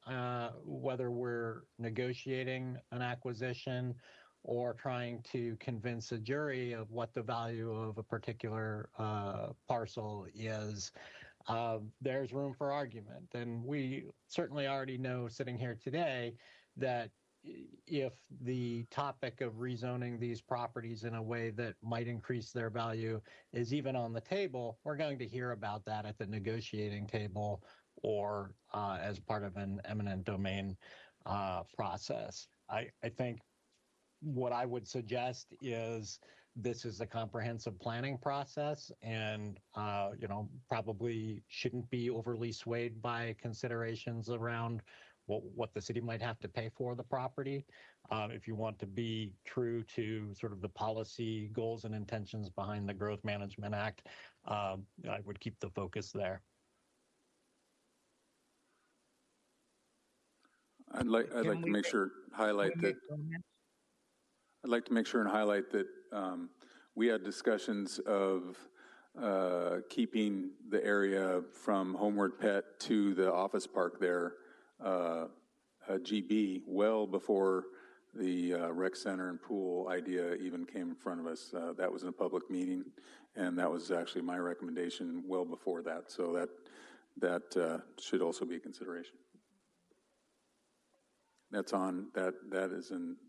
whether we're negotiating an acquisition or trying to convince a jury of what the value of a particular parcel is. There's room for argument. And we certainly already know, sitting here today, that if the topic of rezoning these properties in a way that might increase their value is even on the table, we're going to hear about that at the negotiating table or as part of an eminent domain process. I think what I would suggest is this is a comprehensive planning process, and probably shouldn't be overly swayed by considerations around what the city might have to pay for the property. If you want to be true to sort of the policy goals and intentions behind the Growth Management Act, I would keep the focus there. I'd like to make sure highlight that. I'd like to make sure and highlight that we had discussions of keeping the area from Homeward Pet to the office park there, GB, well before the rec center and pool idea even came in front of us. That was in a public meeting, and that was actually my recommendation well before that. So that should also be a consideration.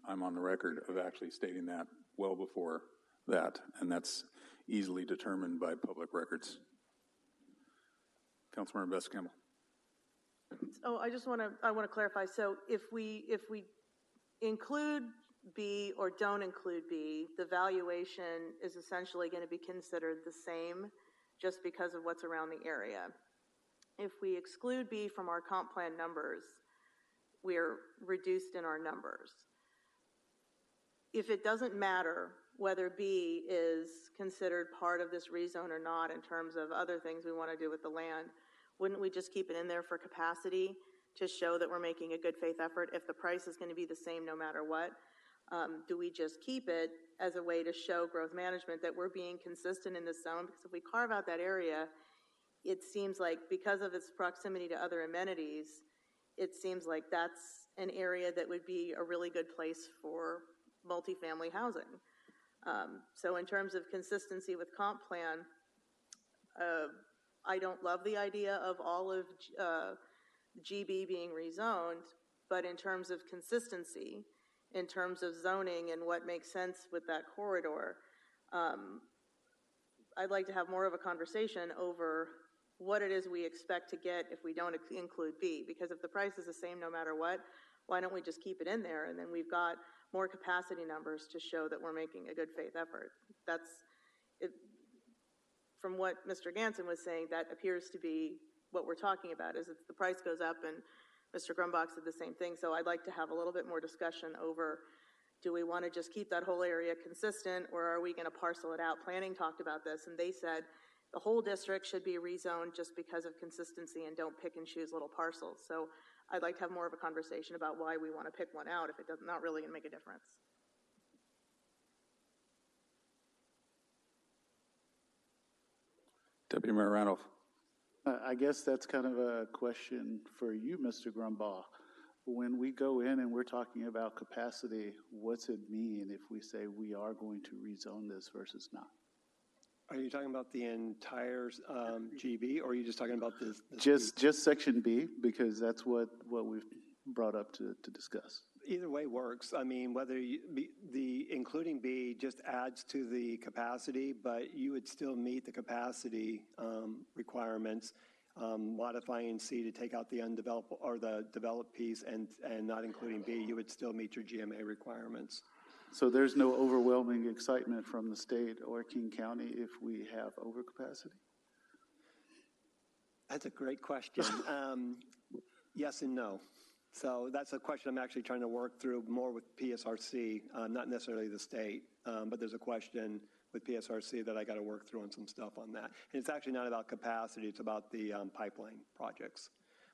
I'm on the record of actually stating that well before that, and that's easily determined by public records. Councilmember Bess Campbell. Oh, I want to clarify. So if we include B or don't include B, the valuation is essentially going to be considered the same just because of what's around the area. If we exclude B from our comp plan numbers, we're reduced in our numbers. If it doesn't matter whether B is considered part of this rezone or not in terms of other things we want to do with the land, wouldn't we just keep it in there for capacity to show that we're making a good faith effort if the price is going to be the same no matter what? Do we just keep it as a way to show growth management that we're being consistent in this zone? Because if we carve out that area, it seems like because of its proximity to other amenities, it seems like that's an area that would be a really good place for multifamily housing. So in terms of consistency with comp plan, I don't love the idea of all of GB being rezoned, but in terms of consistency, in terms of zoning and what makes sense with that corridor, I'd like to have more of a conversation over what it is we expect to get if we don't include B, because if the price is the same no matter what, why don't we just keep it in there, and then we've got more capacity numbers to show that we're making a good faith effort. That's it. From what Mr. Ganson was saying, that appears to be what we're talking about, is if the price goes up, and Mr. Grumbach said the same thing. So I'd like to have a little bit more discussion over, do we want to just keep that whole area consistent, or are we going to parcel it out? Planning talked about this, and they said the whole district should be rezoned just because of consistency and don't pick and choose little parcels. So I'd like to have more of a conversation about why we want to pick one out if it does not really going to make a difference. Deputy Mayor Randolph. I guess that's kind of a question for you, Mr. Grumbach. When we go in and we're talking about capacity, what's it mean if we say we are going to rezone this versus not? Are you talking about the entire GB, or are you just talking about this? Just section B, because that's what we've brought up to discuss. Either way works. I mean, whether the including B just adds to the capacity, but you would still meet the capacity requirements. Modifying C to take out the undeveloped or the developed piece and not including B, you would still meet your GMA requirements. So there's no overwhelming excitement from the state or King County if we have overcapacity? That's a great question. Yes and no. So that's a question I'm actually trying to work through more with PSRC, not necessarily the state, but there's a question with PSRC that I got to work through on some stuff on that. And it's actually not about capacity, it's about the pipeline projects,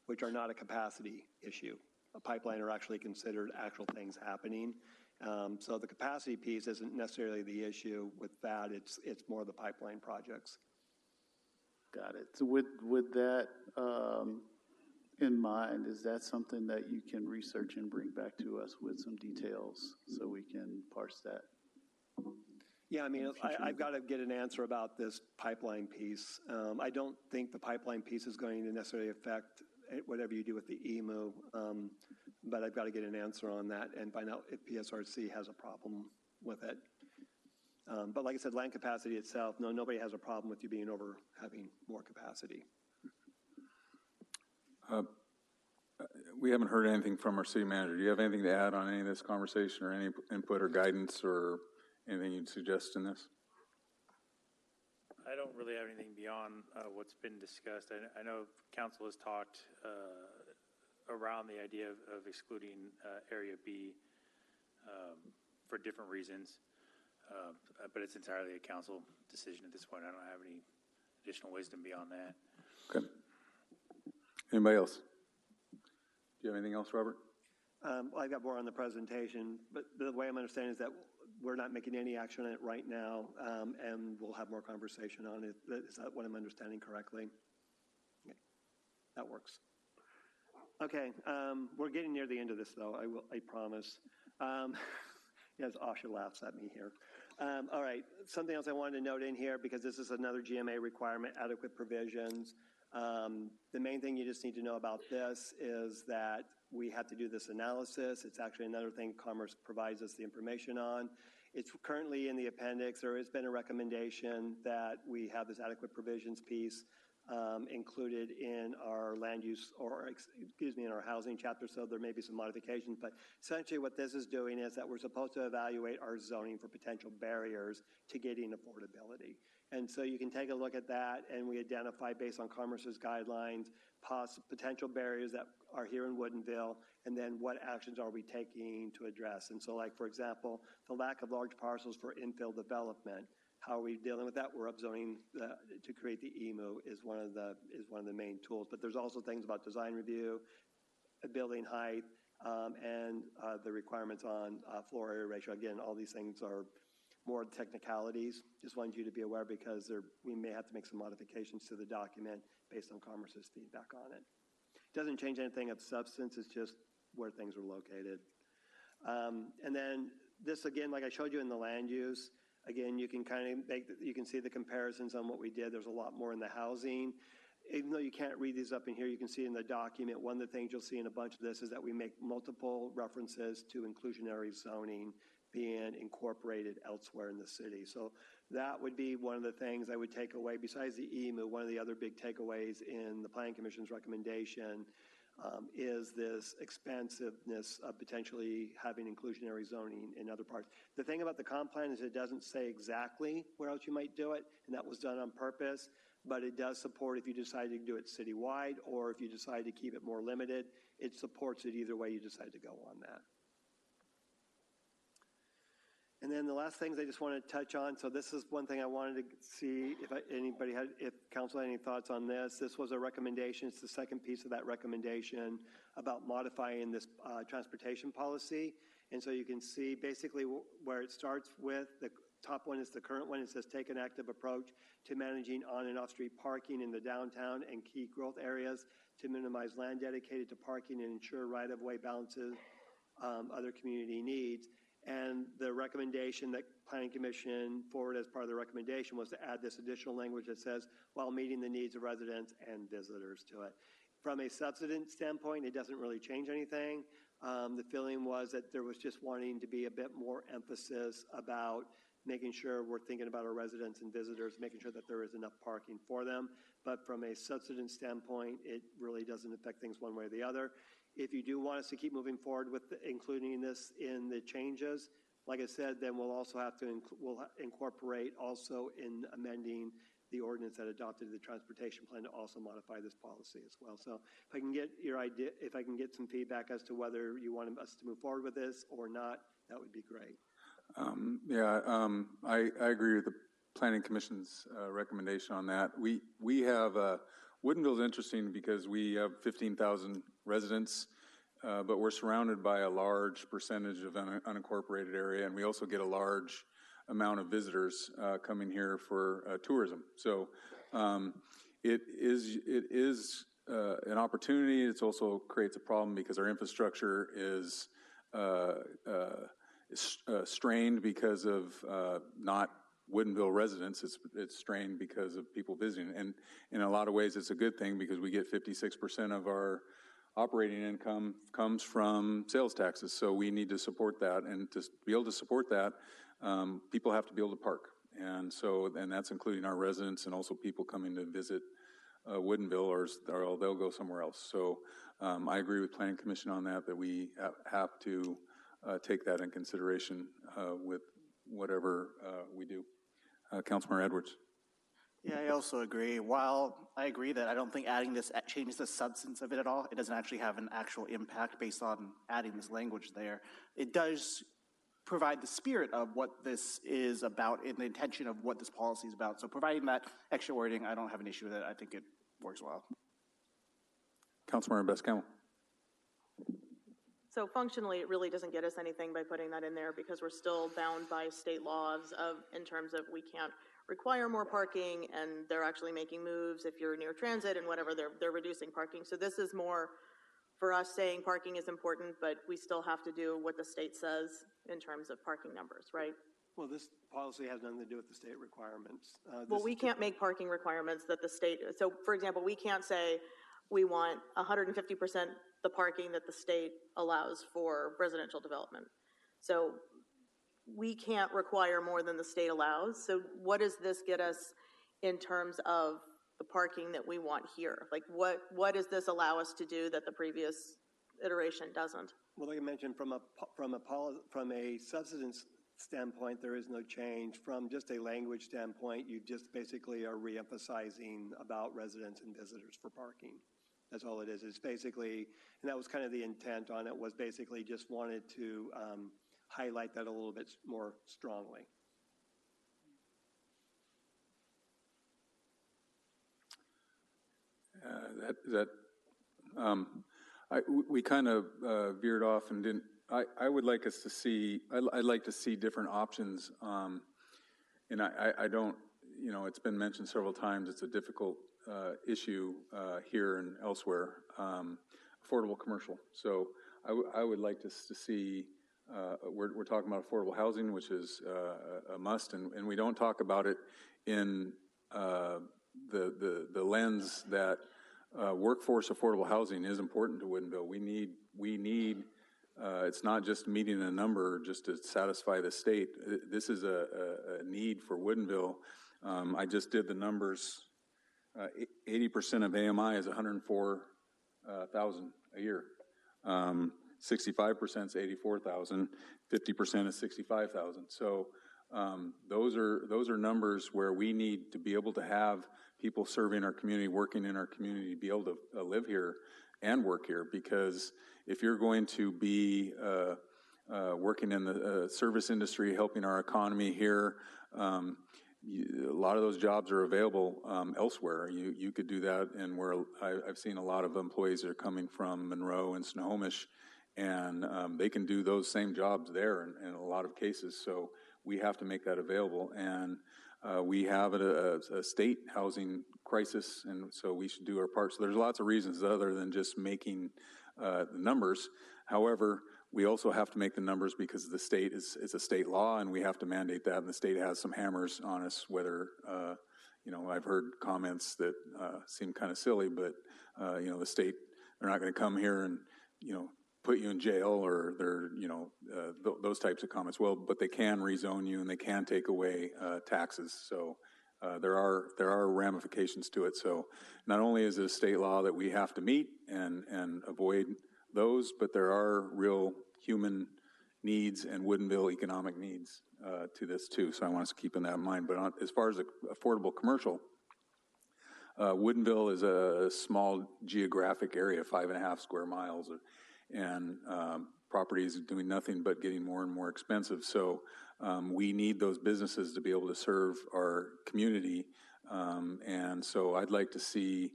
which are not a capacity issue. A pipeline are actually considered actual things happening. So the capacity piece isn't necessarily the issue with that, it's more the pipeline projects. Got it. So with that in mind, is that something that you can research and bring back to us with some details so we can parse that? Yeah, I mean, I've got to get an answer about this pipeline piece. I don't think the pipeline piece is going to necessarily affect whatever you do with the EMU, but I've got to get an answer on that and find out if PSRC has a problem with it. But like I said, land capacity itself, nobody has a problem with you being over having more capacity. We haven't heard anything from our city manager. Do you have anything to add on any of this conversation, or any input or guidance or anything you'd suggest in this? I don't really have anything beyond what's been discussed. I know council has talked around the idea of excluding Area B for different reasons, but it's entirely a council decision at this point. I don't have any additional wisdom beyond that. Okay. Anybody else? Do you have anything else, Robert? Well, I've got more on the presentation, but the way I'm understanding is that we're not making any action on it right now, and we'll have more conversation on it. Is that what I'm understanding correctly? Okay. That works. Okay, we're getting near the end of this, though, I promise. Yes, Asha laughs at me here. All right, something else I wanted to note in here, because this is another GMA requirement, adequate provisions. The main thing you just need to know about this is that we have to do this analysis. It's actually another thing Commerce provides us the information on. It's currently in the appendix. There has been a recommendation that we have this adequate provisions piece included in our land use, or excuse me, in our housing chapter, so there may be some modifications, but essentially what this is doing is that we're supposed to evaluate our zoning for potential barriers to getting affordability. And so you can take a look at that, and we identify, based on Commerce's guidelines, potential barriers that are here in Woodinville, and then what actions are we taking to address. And so, like, for example, the lack of large parcels for infill development. How are we dealing with that? We're upzoning to create the EMU is one of the main tools. But there's also things about design review, building height, and the requirements on floor area ratio. Again, all these things are more technicalities. Just wanted you to be aware, because we may have to make some modifications to the document based on Commerce's feedback on it. It doesn't change anything of substance, it's just where things are located. And then this, again, like I showed you in the land use, again, you can kind of you can see the comparisons on what we did. There's a lot more in the housing. Even though you can't read these up in here, you can see in the document, one of the things you'll see in a bunch of this is that we make multiple references to inclusionary zoning being incorporated elsewhere in the city. So That would be one of the things I would take away. Besides the EMU, one of the other big takeaways in the Planning Commission's recommendation is this expansiveness of potentially having inclusionary zoning in other parts. The thing about the comp plan is it doesn't say exactly where else you might do it, and that was done on purpose, but it does support if you decide to do it citywide or if you decide to keep it more limited, it supports it either way you decide to go on that. And then the last things I just want to touch on. So this is one thing I wanted to see if council had any thoughts on this. This was a recommendation. It's the second piece of that recommendation about modifying this transportation policy. And so you can see basically where it starts with. The top one is the current one. It says take an active approach to managing on and off street parking in the downtown and key growth areas to minimize land dedicated to parking and ensure right-of-way balances other community needs. And the recommendation that Planning Commission forwarded as part of the recommendation was to add this additional language that says, while meeting the needs of residents and visitors to it. From a subsidence standpoint, it doesn't really change anything. The feeling was that there was just wanting to be a bit more emphasis about making sure we're thinking about our residents and visitors, making sure that there is enough parking for them. But from a subsidence standpoint, it really doesn't affect things one way or the other. If you do want us to keep moving forward with including this in the changes, like I said, then we'll also have to we'll incorporate also in amending the ordinance that adopted the transportation plan to also modify this policy as well. So if I can get your idea, if I can get some feedback as to whether you want us to move forward with this or not, that would be great. I agree with the Planning Commission's recommendation on that. We have Woodinville is interesting because we have 15,000 residents, but we're surrounded by a large percentage of unincorporated area, and we also get a large amount of visitors coming here for tourism. So it is an opportunity. It also creates a problem because our infrastructure is strained because of not Woodinville residents. It's strained because of people visiting, and in a lot of ways it's a good thing because we get 56% of our operating income comes from sales taxes, so we need to support that, and to be able to support that, people have to be able to park, and that's including our residents and also people coming to visit Woodinville, or they'll go somewhere else. So I agree with Planning Commission on that we have to take that in consideration with whatever we do. Councilmember Edwards. Yeah, I also agree. While I agree that I don't think adding this changes the substance of it at all, it doesn't actually have an actual impact based on adding this language there. It does provide the spirit of what this is about and the intention of what this policy is about. So providing that extra wording, I don't have an issue with it. I think it works well. Councilmember Best-Campbell. So functionally, it really doesn't get us anything by putting that in there because we're still bound by state laws in terms of we can't require more parking, and they're actually making moves if you're near transit and whatever, they're reducing parking. So this is more for us saying parking is important, but we still have to do what the state says in terms of parking numbers, right? Well, this policy has nothing to do with the state requirements. Well, we can't make parking requirements that the state, so for example, we can't say we want 150% the parking that the state allows for residential development. So we can't require more than the state allows. So what does this get us in terms of the parking that we want here? Like what does this allow us to do that the previous iteration doesn't? Well, like I mentioned, from a subsistence standpoint, there is no change. From just a language standpoint, you just basically are reemphasizing about residents and visitors for parking. That's all it is. It's basically, and that was kind of the intent on it, was basically just wanted to highlight that a little bit more strongly. We kind of veered off and didn't. I would like us to see. I'd like to see different options. And I don't. You know, it's been mentioned several times. It's a difficult issue here and elsewhere. Affordable commercial. So I would like to see. We're talking about affordable housing, which is a must, and we don't talk about it in the lens that workforce affordable housing is important to Woodinville. We need It's not just meeting a number just to satisfy the state. This is a need for Woodinville. I just did the numbers. 80% of AMI is 104,000 a year. 65% is 84,000. 50% is 65,000. So those are numbers where we need to be able to have people serving our community, working in our community, be able to live here and work here. Because if you're going to be working in the service industry, helping our economy here, a lot of those jobs are available elsewhere. You could do that, and where I've seen a lot of employees that are coming from Monroe and Snohomish, and they can do those same jobs there in a lot of cases. So we have to make that available, and we have a state housing crisis, and so we should do our part. So there's lots of reasons other than just making the numbers. However, we also have to make the numbers because the state is a state law, and we have to mandate that. And the state has some hammers on us. Whether I've heard comments that seem kind of silly, but the state, they're not going to come here and put you in jail, or they're those types of comments. Well, but they can rezone you, and they can take away taxes. So there are ramifications to it. So not only is it a state law that we have to meet and avoid those, but there are real human needs and Woodinville economic needs to this too. So I want us to keep that in mind. But as far as affordable commercial, Woodinville is a small geographic area, 5.5 square miles, and properties doing nothing but getting more and more expensive. So we need those businesses to be able to serve our community. And so I'd like to see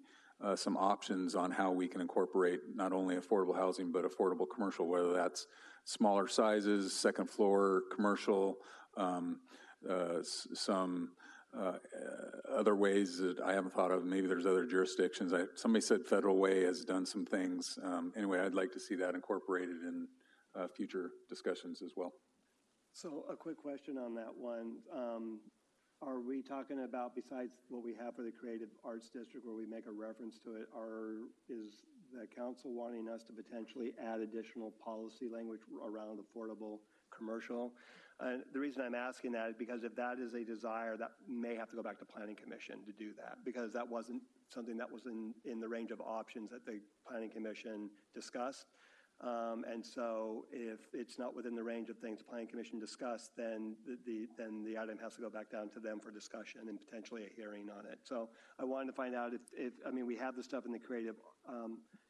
some options on how we can incorporate not only affordable housing, but affordable commercial, whether that's smaller sizes, second floor commercial, some other ways that I haven't thought of. Maybe there's other jurisdictions. Somebody said Federal Way has done some things. Anyway, I'd like to see that incorporated in future discussions as well. So a quick question on that one. Are we talking about, besides what we have for the Creative Arts District where we make a reference to it, is the council wanting us to potentially add additional policy language around affordable commercial? The reason I'm asking that is because if that is a desire, that may have to go back to Planning Commission to do that, because that wasn't something that was in the range of options that the Planning Commission discussed. And so if it's not within the range of things the Planning Commission discussed, then the item has to go back down to them for discussion and potentially a hearing on it. So I wanted to find out if we have the stuff in the Creative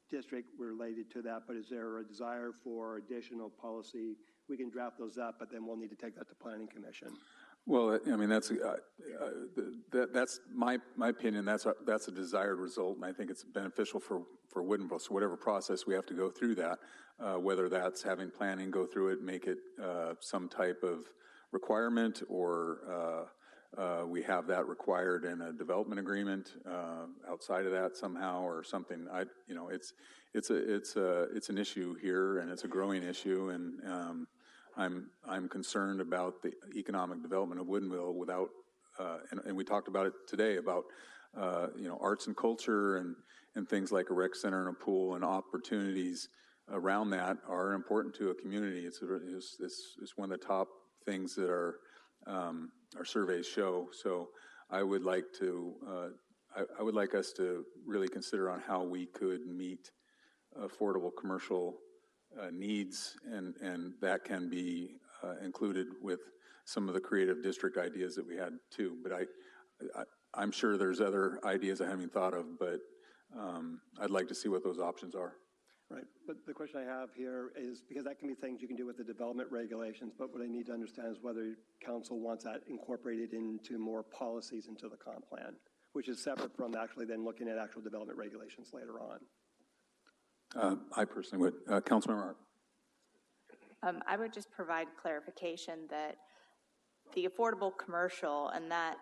District related to that, but is there a desire for additional policy? We can draft those up, but then we'll need to take that to Planning Commission. Well, that's my opinion. That's a desired result, and I think it's beneficial for Woodinville. So whatever process we have to go through that, whether that's having planning go through it, make it some type of requirement, or we have that required in a development agreement outside of that somehow, or something. It's an issue here, and it's a growing issue, and I'm concerned about the economic development of Woodinville without, and we talked about it today about, arts and culture and things like a rec center and a pool and opportunities around that are important to a community. It's one of the top things that our surveys show. So I would like us to really consider on how we could meet affordable commercial needs, and that can be included with some of the creative district ideas that we had too. But I'm sure there's other ideas I haven't thought of, but I'd like to see what those options are. Right, but the question I have here is, because that can be things you can do with the development regulations, but what I need to understand is whether council wants that incorporated into more policies into the comp plan, which is separate from actually then looking at actual development regulations later on. I personally would. Councilmember Hart. I would just provide clarification that the affordable commercial and that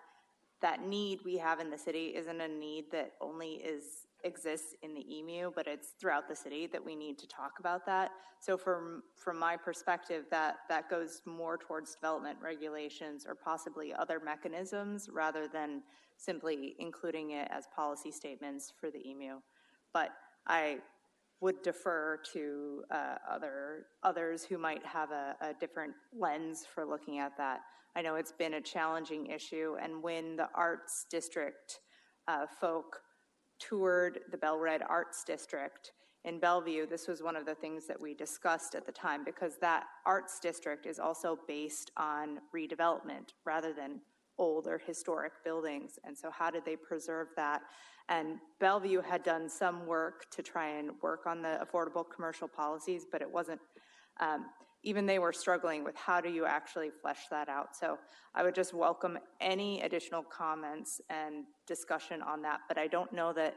need we have in the city isn't a need that only exists in the EMU, but it's throughout the city that we need to talk about that. So from my perspective, that goes more towards development regulations or possibly other mechanisms rather than simply including it as policy statements for the EMU. But I would defer to others who might have a different lens for looking at that. I know it's been a challenging issue, and when the Arts District folk toured the Bel-Red Arts District in Bellevue, this was one of the things that we discussed at the time, because that Arts District is also based on redevelopment rather than old or historic buildings. And so how did they preserve that? And Bellevue had done some work to try and work on the affordable commercial policies, but it wasn't, even they were struggling with how do you actually flesh that out. So I would just welcome any additional comments and discussion on that, but I don't know that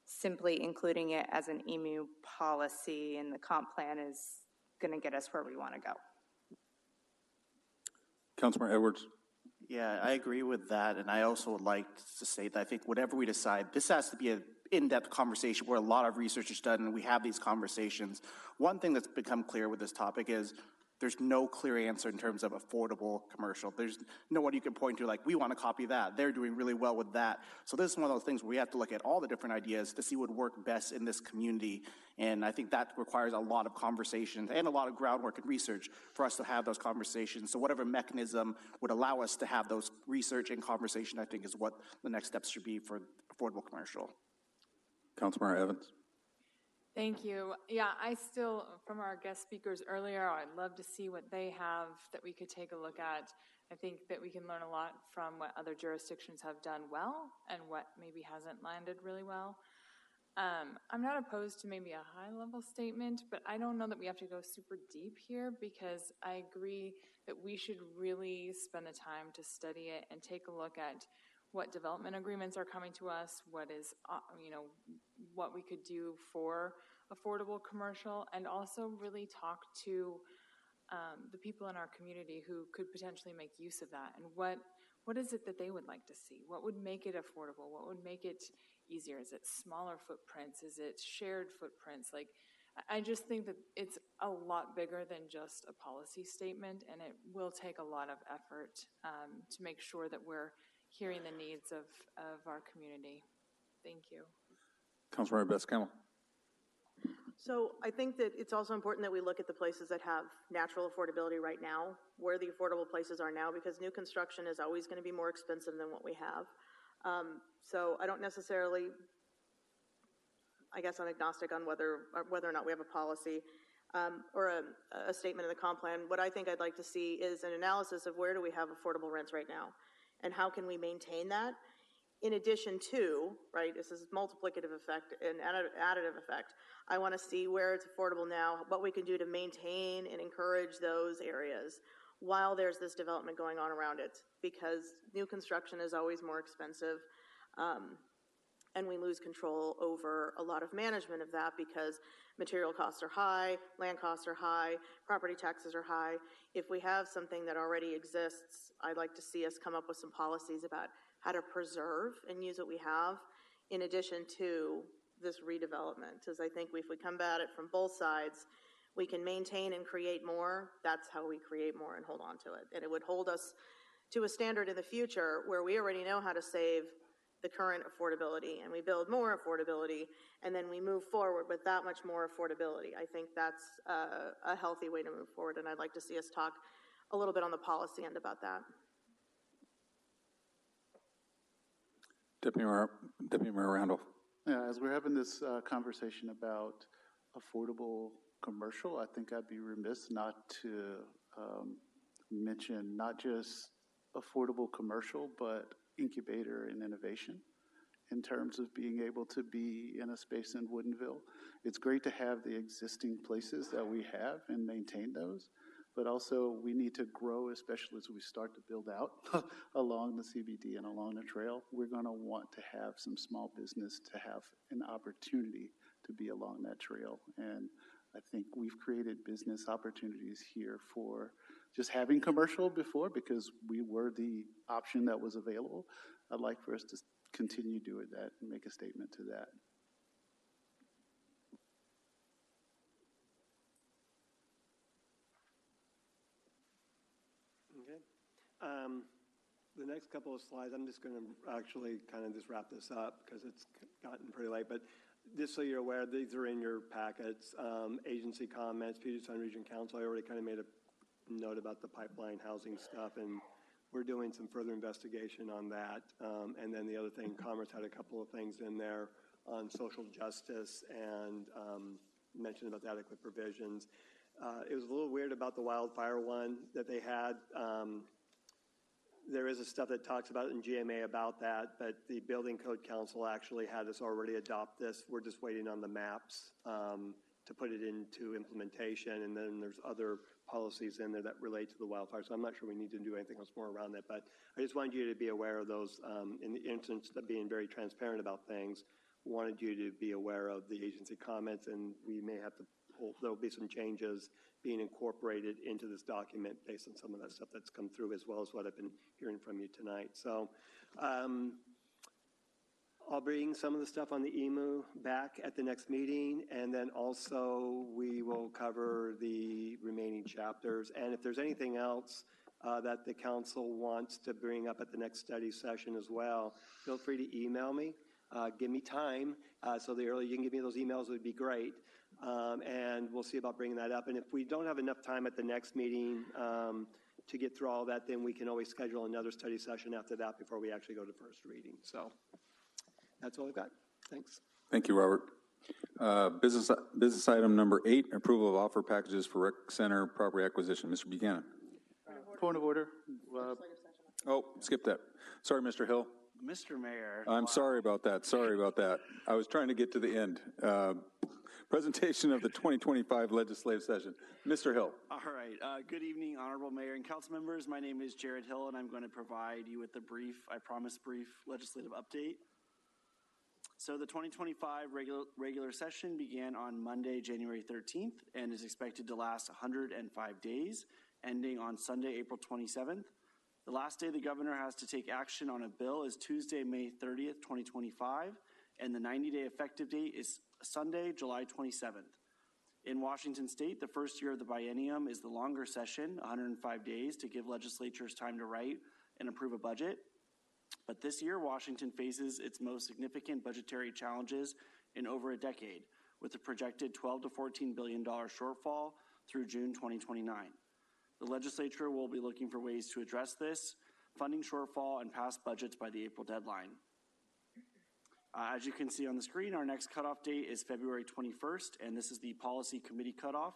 simply including it as an EMU policy in the comp plan is going to get us where we want to go. Councilmember Edwards. Yeah, I agree with that. And I also would like to say that I think whatever we decide, this has to be an in-depth conversation where a lot of research is done and we have these conversations. One thing that's become clear with this topic is there's no clear answer in terms of affordable commercial. There's no one you can point to like, we want to copy that. They're doing really well with that. So this is one of those things where we have to look at all the different ideas to see what would work best in this community. And I think that requires a lot of conversations and a lot of groundwork and research for us to have those conversations. So whatever mechanism would allow us to have those research and conversation, I think is what the next steps should be for affordable commercial. Councilmember Evans. Thank you. Yeah, I still, from our guest speakers earlier, I'd love to see what they have that we could take a look at. I think that we can learn a lot from what other jurisdictions have done well and what maybe hasn't landed really well. I'm not opposed to maybe a high-level statement, but I don't know that we have to go super deep here, because I agree that we should really spend the time to study it and take a look at what development agreements are coming to us, what is, what we could do for affordable commercial, and also really talk to the people in our community who could potentially make use of that, and what is it that they would like to see? What would make it affordable? What would make it easier? Is it smaller footprints? Is it shared footprints? Like, I just think that it's a lot bigger than just a policy statement, and it will take a lot of effort to make sure that we're hearing the needs of our community. Thank you. Councilmember Best-Campbell. So I think that it's also important that we look at the places that have natural affordability right now, where the affordable places are now, because new construction is always going to be more expensive than what we have. So I don't necessarily, I guess I'm agnostic on whether or not we have a policy or a statement in the comp plan. What I think I'd like to see is an analysis of where do we have affordable rents right now, and how can we maintain that? In addition to, right, this is multiplicative effect and additive effect. I want to see where it's affordable now, what we can do to maintain and encourage those areas while there's this development going on around it, because new construction is always more expensive, and we lose control over a lot of management of that because material costs are high, land costs are high, property taxes are high. If we have something that already exists, I'd like to see us come up with some policies about how to preserve and use what we have in addition to this redevelopment. Because I think if we come at it from both sides, we can maintain and create more. That's how we create more and hold on to it. And it would hold us to a standard in the future where we already know how to save the current affordability and we build more affordability, and then we move forward with that much more affordability. I think that's a healthy way to move forward, and I'd like to see us talk a little bit on the policy end about that. Deputy Mayor Randall. Yeah, as we're having this conversation about affordable commercial, I think I'd be remiss not to mention not just affordable commercial, but incubator and innovation in terms of being able to be in a space in Woodinville. It's great to have the existing places that we have and maintain those, but also we need to grow, especially as we start to build out along the CBD and along the trail. We're going to want to have some small business to have an opportunity to be along that trail. And I think we've created business opportunities here for just having commercial before because we were the option that was available. I'd like for us to continue doing that and make a statement to that. Okay. The next couple of slides, I'm just going to actually kind of just wrap this up because it's gotten pretty late. But Just so you're aware, these are in your packets. Agency comments, Puget Sound Region Council, I already kind of made a note about the pipeline housing stuff, and we're doing some further investigation on that. And then the other thing, Commerce had a couple of things in there on social justice and mentioned about the adequate provisions. It was a little weird about the wildfire one that they had. There is a stuff that talks about it in GMA about that, but the Building Code Council actually had us already adopt this. We're just waiting on the maps to put it into implementation, and then there's other policies in there that relate to the wildfire. So I'm not sure we need to do anything else more around that, but I just wanted you to be aware of those in the instance of being very transparent about things. Wanted you to be aware of the agency comments, and we may have to there'll be some changes being incorporated into this document based on some of that stuff that's come through, as well as what I've been hearing from you tonight. So I'll bring some of the stuff on the EMU back at the next meeting, and then also we will cover the remaining chapters. And if there's anything else that the council wants to bring up at the next study session as well, feel free to email me. Give me time, so the earlier you can give me those emails would be great. And we'll see about bringing that up. And if we don't have enough time at the next meeting to get through all that, then we can always schedule another study session after that before we actually go to first reading. So that's all I've got. Thanks. Thank you, Robert. Business item number 8, approval of offer packages for rec center property acquisition. Mr. Buchanan. Point of order. Oh, skip that. Sorry, Mr. Hill. Mr. Mayor. I'm sorry about that. Sorry about that. I was trying to get to the end. Presentation of the 2025 legislative session. Mr. Hill. All right. Good evening, Honorable Mayor and council members. My name is Jared Hill, and I'm going to provide you with a brief, I promise brief, legislative update. So the 2025 regular session began on Monday, January 13th, and is expected to last 105 days, ending on Sunday, April 27th. The last day the governor has to take action on a bill is Tuesday, May 30th, 2025, and the 90-day effective date is Sunday, July 27th. In Washington state, the first year of the biennium is the longer session, 105 days, to give legislatures time to write and approve a budget. But this year, Washington faces its most significant budgetary challenges in over a decade, with a projected $12 to $14 billion shortfall through June 2029. The legislature will be looking for ways to address this funding shortfall and pass budgets by the April deadline. As you can see on the screen, our next cutoff date is February 21st, and this is the policy committee cutoff,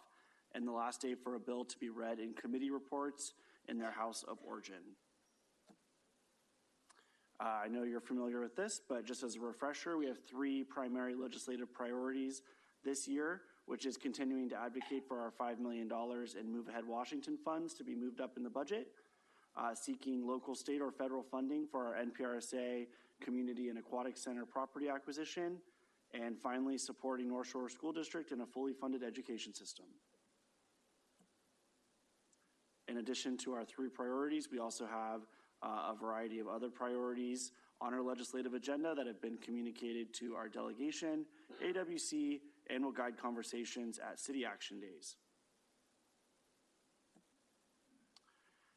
and the last day for a bill to be read in committee reports in their house of origin. I know you're familiar with this, but just as a refresher, we have 3 primary legislative priorities this year, which is continuing to advocate for our $5 million in Move Ahead Washington funds to be moved up in the budget, seeking local, state, or federal funding for our NPRSA Community and Aquatic Center property acquisition, and finally supporting North Shore School District in a fully funded education system. In addition to our 3 priorities, we also have a variety of other priorities on our legislative agenda that have been communicated to our delegation, AWC, and will guide conversations at City Action Days.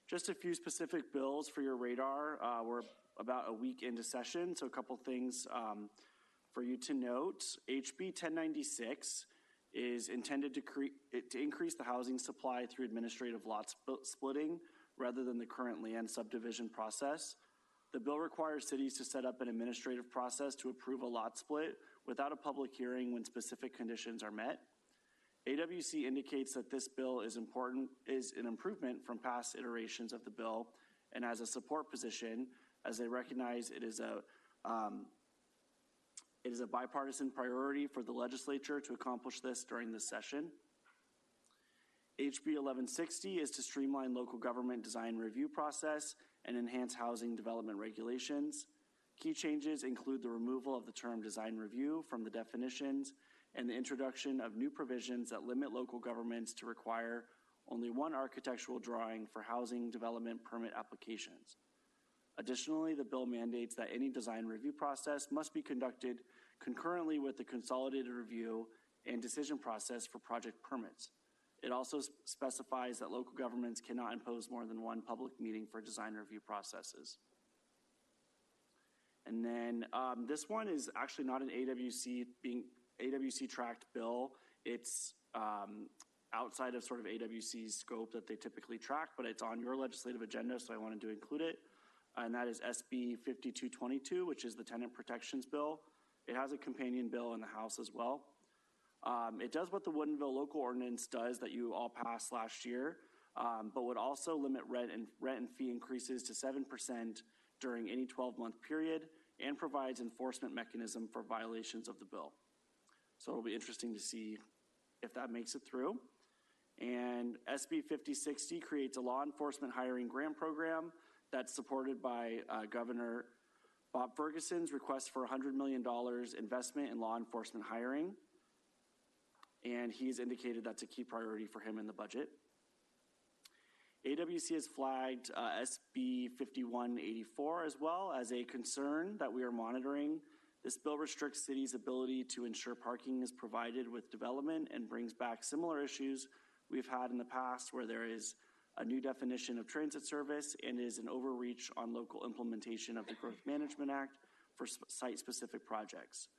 Just a few specific bills for your radar. We're about a week into session, so a couple things for you to note. HB 1096 is intended to increase the housing supply through administrative lot splitting rather than the current land subdivision process. The bill requires cities to set up an administrative process to approve a lot split without a public hearing when specific conditions are met. AWC indicates that this bill is an improvement from past iterations of the bill and has a support position as they recognize it is a bipartisan priority for the legislature to accomplish this during this session. HB 1160 is to streamline local government design review process and enhance housing development regulations. Key changes include the removal of the term design review from the definitions and the introduction of new provisions that limit local governments to require only one architectural drawing for housing development permit applications. Additionally, the bill mandates that any design review process must be conducted concurrently with the consolidated review and decision process for project permits. It also specifies that local governments cannot impose more than one public meeting for design review processes. And then this one is actually not an AWC AWC tracked bill. It's outside of sort of AWC's scope that they typically track, but it's on your legislative agenda, so I wanted to include it. And that is SB 5222, which is the tenant protections bill. It has a companion bill in the House as well. It does what the Woodinville local ordinance does that you all passed last year, but would also limit rent and fee increases to 7% during any 12-month period, and provides enforcement mechanism for violations of the bill. So it'll be interesting to see if that makes it through. And SB 5060 creates a law enforcement hiring grant program that's supported by Governor Bob Ferguson's request for $100 million investment in law enforcement hiring. And he's indicated that's a key priority for him in the budget. AWC has flagged SB 5184 as well as a concern that we are monitoring. This bill restricts cities' ability to ensure parking is provided with development and brings back similar issues we've had in the past, where there is a new definition of transit service and is an overreach on local implementation of the Growth Management Act for site-specific projects.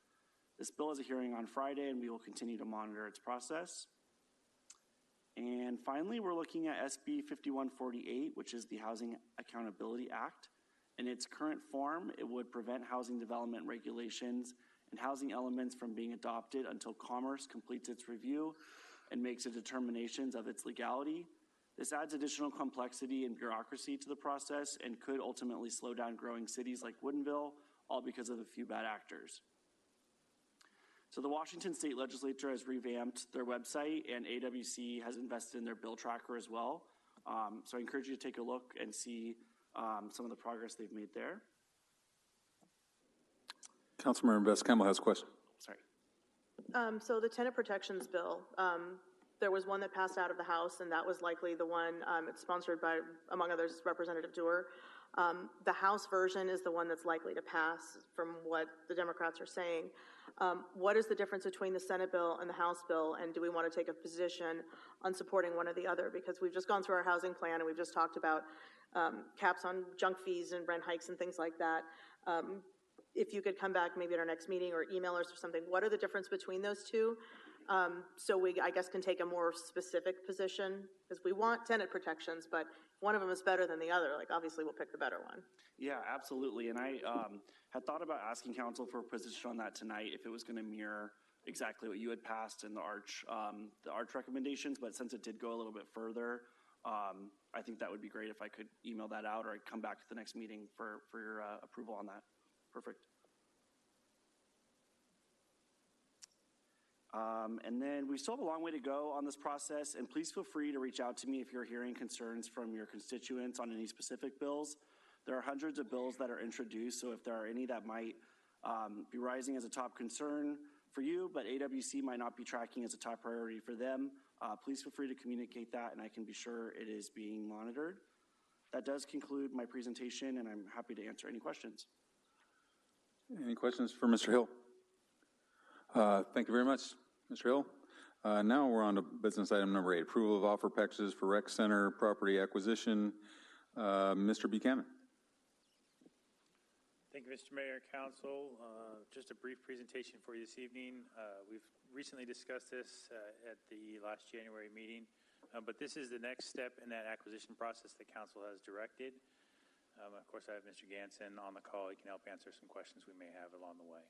This bill has a hearing on Friday, and we will continue to monitor its process. And finally, we're looking at SB 5148, which is the Housing Accountability Act. In its current form, it would prevent housing development regulations and housing elements from being adopted until Commerce completes its review and makes a determinations of its legality. This adds additional complexity and bureaucracy to the process and could ultimately slow down growing cities like Woodinville, all because of a few bad actors. So the Washington State Legislature has revamped their website, and AWC has invested in their bill tracker as well. So I encourage you to take a look and see some of the progress they've made there. Councilmember Best Campbell has a question. Sorry. So the tenant protections bill, there was one that passed out of the House, and that was likely the one, it's sponsored by, among others, Representative Dewar. The House version is the one that's likely to pass from what the Democrats are saying. What is the difference between the Senate bill and the House bill, and do we want to take a position on supporting one or the other? Because we've just gone through our housing plan, and we've just talked about caps on junk fees and rent hikes and things like that. If you could come back maybe at our next meeting or email us or something, what are the difference between those two? So we, I guess, can take a more specific position, because we want tenant protections, but if one of them is better than the other, like, obviously we'll pick the better one. Yeah, absolutely. And I had thought about asking council for a position on that tonight if it was going to mirror exactly what you had passed in the arch recommendations, but since it did go a little bit further, I think that would be great if I could email that out, or I'd come back to the next meeting for your approval on that. Perfect. And then we still have a long way to go on this process, and please feel free to reach out to me if you're hearing concerns from your constituents on any specific bills. There are hundreds of bills that are introduced, so if there are any that might be rising as a top concern for you, but AWC might not be tracking as a top priority for them, please feel free to communicate that, and I can be sure it is being monitored. That does conclude my presentation, and I'm happy to answer any questions. Any questions for Mr. Hill? Thank you very much, Mr. Hill. Now we're on to business item number 8, approval of offer packages for rec center property acquisition. Mr. Buchanan. Thank you, Mr. Mayor, Council. Just a brief presentation for you this evening. We've recently discussed this at the last January meeting, but this is the next step in that acquisition process the Council has directed. Of course, I have Mr. Ganson on the call. He can help answer some questions we may have along the way.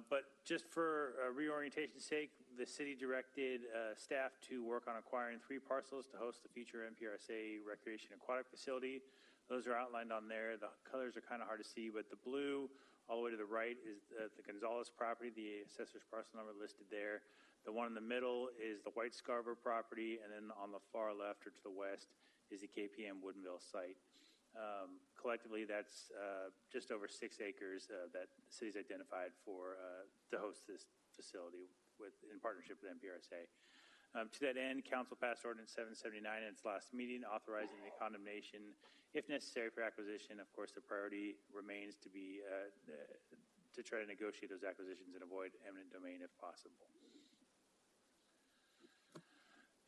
But just for reorientation's sake, the city directed staff to work on acquiring 3 parcels to host the future MPRSA Recreation Aquatic Facility. Those are outlined on there. The colors are kind of hard to see, but the blue all the way to the right is the Gonzalez property, the assessor's parcel number listed there. The one in the middle is the White Scarver property, and then on the far left or to the west is the KPM Woodinville site. Collectively, that's just over 6 acres that the city's identified for to host this facility in partnership with MPRSA. To that end, Council passed Ordinance 779 in its last meeting, authorizing the condemnation if necessary for acquisition. Of course, the priority remains to be to try to negotiate those acquisitions and avoid eminent domain if possible.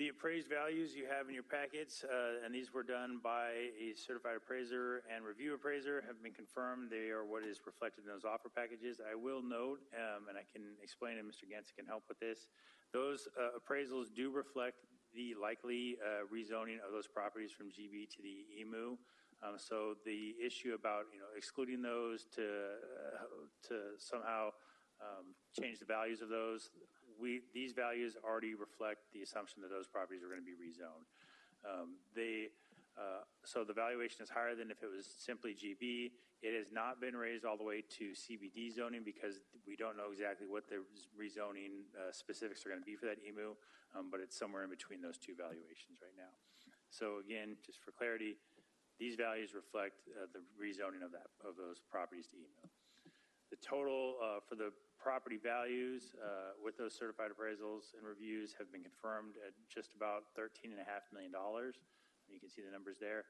The appraised values you have in your packets, and these were done by a certified appraiser and review appraiser, have been confirmed. They are what is reflected in those offer packages. I will note, and I can explain, and Mr. Gansey can help with this, those appraisals do reflect the likely rezoning of those properties from GB to the EMU. So the issue about excluding those to somehow change the values of those, these values already reflect the assumption that those properties are going to be rezoned. So the valuation is higher than if it was simply GB. It has not been raised all the way to CBD zoning because we don't know exactly what the rezoning specifics are going to be for that EMU, but it's somewhere in between those two valuations right now. So again, just for clarity, these values reflect the rezoning of those properties to EMU. The total for the property values with those certified appraisals and reviews have been confirmed at just about $13.5 million. You can see the numbers there.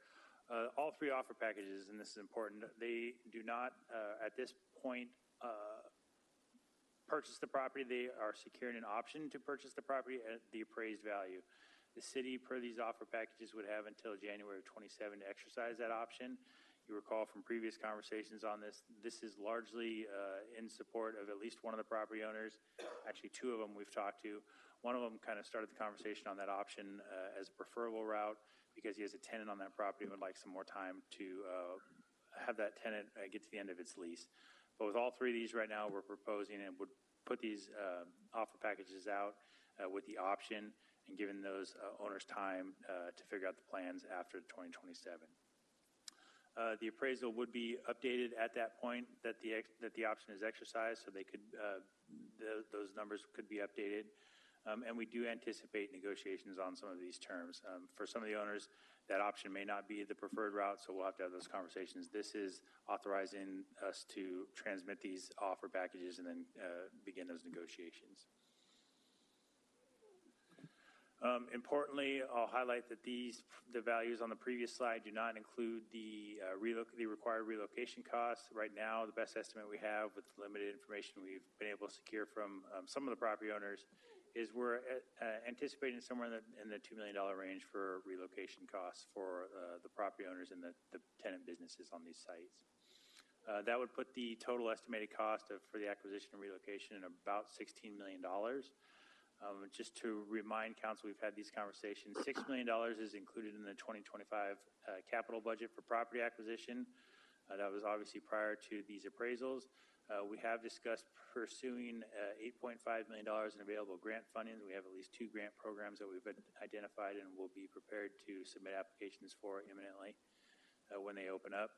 All three offer packages, and this is important, they do not at this point purchase the property. They are securing an option to purchase the property at the appraised value. The city, per these offer packages, would have until January of 27 to exercise that option. You recall from previous conversations on this, this is largely in support of at least one of the property owners. Actually, two of them we've talked to. One of them kind of started the conversation on that option as a preferable route because he has a tenant on that property and would like some more time to have that tenant get to the end of its lease. But with all three of these right now, we're proposing and would put these offer packages out with the option and giving those owners time to figure out the plans after 2027. The appraisal would be updated at that point that the option is exercised, so they could those numbers could be updated. And we do anticipate negotiations on some of these terms. For some of the owners, that option may not be the preferred route, so we'll have to have those conversations. This is authorizing us to transmit these offer packages and then begin those negotiations. Importantly, I'll highlight that the values on the previous slide do not include the required relocation costs. Right now, the best estimate we have with limited information we've been able to secure from some of the property owners is we're anticipating somewhere in the $2 million range for relocation costs for the property owners and the tenant businesses on these sites. That would put the total estimated cost for the acquisition and relocation in about $16 million. Just to remind council, we've had these conversations. $6 million is included in the 2025 capital budget for property acquisition. That was obviously prior to these appraisals. We have discussed pursuing $8.5 million in available grant funding. We have at least 2 grant programs that we've identified and will be prepared to submit applications for imminently when they open up.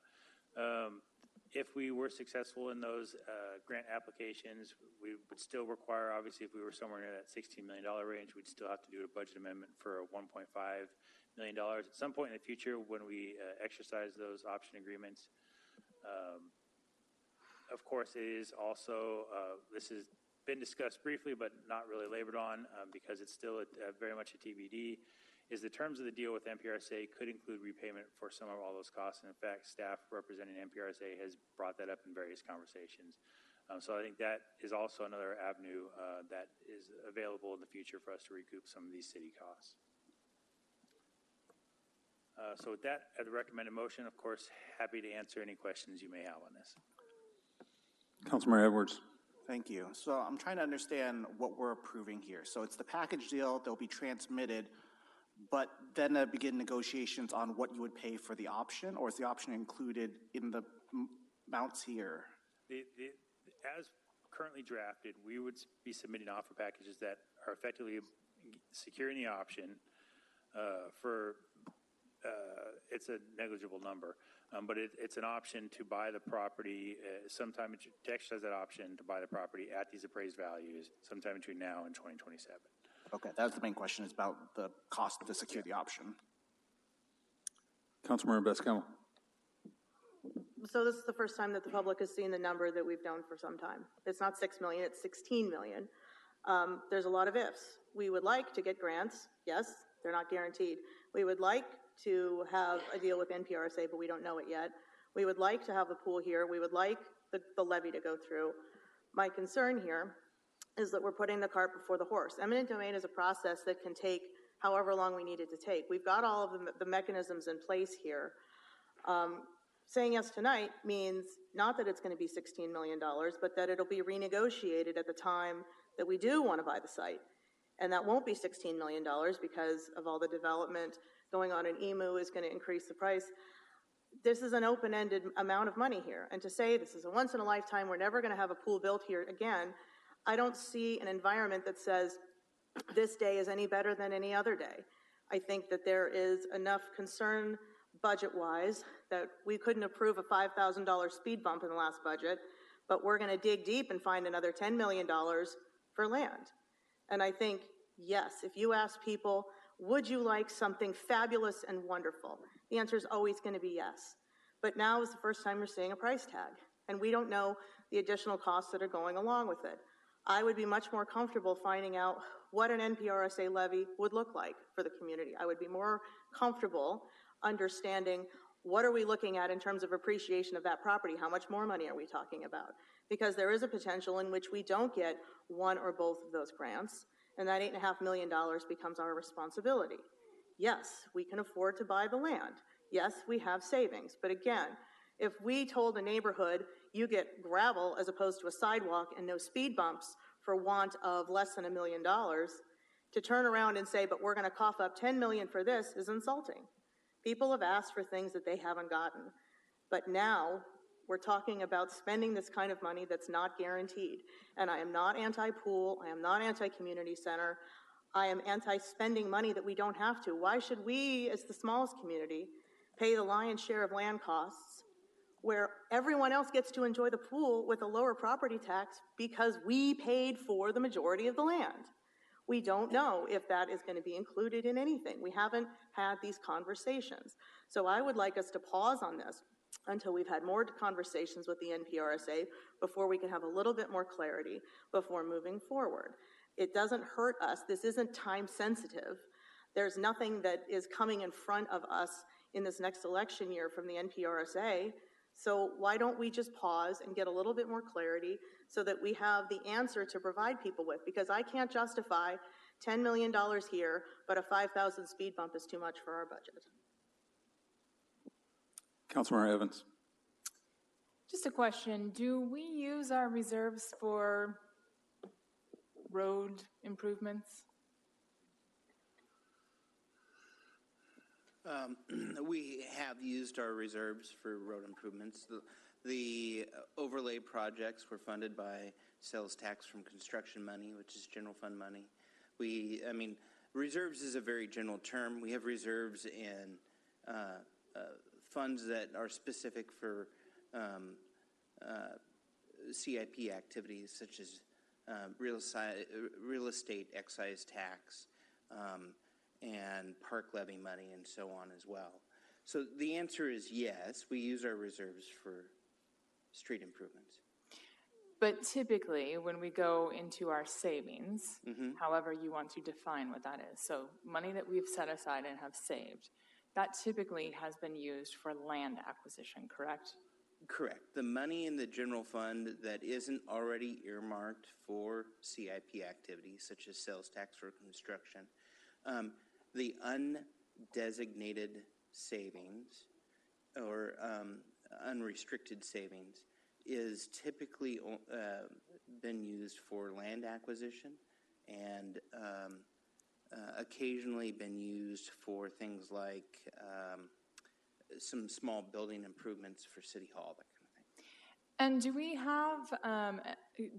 If we were successful in those grant applications, we would still require, obviously, if we were somewhere near that $16 million range, we'd still have to do a budget amendment for $1.5 million at some point in the future when we exercise those option agreements. Of course, it is also, this has been discussed briefly, but not really labored on because it's still very much a TBD, is the terms of the deal with MPRSA could include repayment for some of all those costs. And in fact, staff representing MPRSA has brought that up in various conversations. So I think that is also another avenue that is available in the future for us to recoup some of these city costs. So with that, at the recommended motion, of course, happy to answer any questions you may have on this. Councilmember Edwards. Thank you. So I'm trying to understand what we're approving here. So it's the package deal, they'll be transmitted, but then begin negotiations on what you would pay for the option, or is the option included in the amounts here? As currently drafted, we would be submitting offer packages that are effectively securing the option for, it's a negligible number, but it's an option to buy the property sometime, to exercise that option to buy the property at these appraised values sometime between now and 2027. Okay, that was the main question, is about the cost to secure the option. Councilmember Bascom. So this is the first time that the public has seen the number that we've known for some time. It's not 6 million, it's 16 million. There's a lot of ifs. We would like to get grants. Yes, they're not guaranteed. We would like to have a deal with NPRSA, but we don't know it yet. We would like to have the pool here. We would like the levy to go through. My concern here is that we're putting the cart before the horse. Eminent domain is a process that can take however long we need it to take. We've got all of the mechanisms in place here. Saying yes tonight means not that it's going to be $16 million, but that it'll be renegotiated at the time that we do want to buy the site. And that won't be $16 million because of all the development going on in EMU is going to increase the price. This is an open-ended amount of money here. And to say this is a once in a lifetime, we're never going to have a pool built here again, I don't see an environment that says this day is any better than any other day. I think that there is enough concern budget-wise that we couldn't approve a $5,000 speed bump in the last budget, but we're going to dig deep and find another $10 million for land. And I think, yes, if you ask people, would you like something fabulous and wonderful? The answer is always going to be yes. But now is the first time we're seeing a price tag, and we don't know the additional costs that are going along with it. I would be much more comfortable finding out what an NPRSA levy would look like for the community. I would be more comfortable understanding what are we looking at in terms of appreciation of that property? How much more money are we talking about? Because there is a potential in which we don't get one or both of those grants, and that $8.5 million becomes our responsibility. Yes, we can afford to buy the land. Yes, we have savings. But again, if we told a neighborhood, you get gravel as opposed to a sidewalk and no speed bumps for want of less than $1 million, to turn around and say, but we're going to cough up $10 million for this is insulting. People have asked for things that they haven't gotten. But now we're talking about spending this kind of money that's not guaranteed. And I am not anti-pool. I am not anti-community center. I am anti-spending money that we don't have to. Why should we, as the smallest community, pay the lion's share of land costs where everyone else gets to enjoy the pool with a lower property tax because we paid for the majority of the land? We don't know if that is going to be included in anything. We haven't had these conversations. So I would like us to pause on this until we've had more conversations with the NPRSA before we can have a little bit more clarity before moving forward. It doesn't hurt us. This isn't time sensitive. There's nothing that is coming in front of us in this next election year from the NPRSA. So why don't we just pause and get a little bit more clarity so that we have the answer to provide people with? Because I can't justify $10 million here, but a 5,000 speed bump is too much for our budget. Councilmember Evans. Just a question. Do we use our reserves for road improvements? We have used our reserves for road improvements. The overlay projects were funded by sales tax from construction money, which is general fund money. Reserves is a very general term. We have reserves in funds that are specific for CIP activities, such as real estate excise tax, and park levy money and so on as well. So the answer is yes, we use our reserves for street improvements. But typically, when we go into our savings, however you want to define what that is, so money that we've set aside and have saved, that typically has been used for land acquisition, correct? Correct. The money in the general fund that isn't already earmarked for CIP activities, such as sales tax or construction, the undesignated savings or unrestricted savings is typically been used for land acquisition and occasionally been used for things like some small building improvements for City Hall, that kind of thing. And do we have,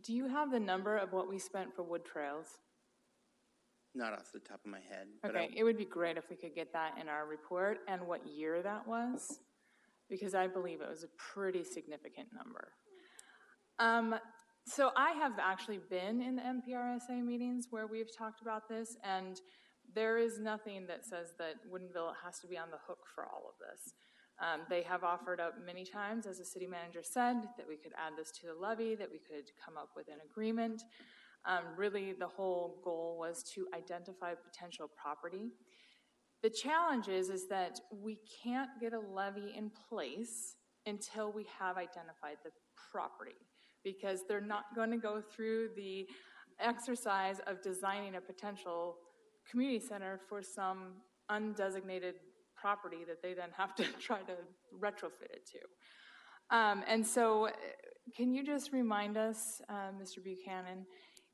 do you have the number of what we spent for wood trails? Not off the top of my head. Okay, it would be great if we could get that in our report and what year that was, because I believe it was a pretty significant number. So I have actually been in the NPRSA meetings where we've talked about this, and there is nothing that says that Woodinville has to be on the hook for all of this. They have offered up many times, as the city manager said, that we could add this to the levy, that we could come up with an agreement. Really, the whole goal was to identify potential property. The challenge is that we can't get a levy in place until we have identified the property, because they're not going to go through the exercise of designing a potential community center for some undesignated property that they then have to try to retrofit it to. And so can you just remind us, Mr. Buchanan,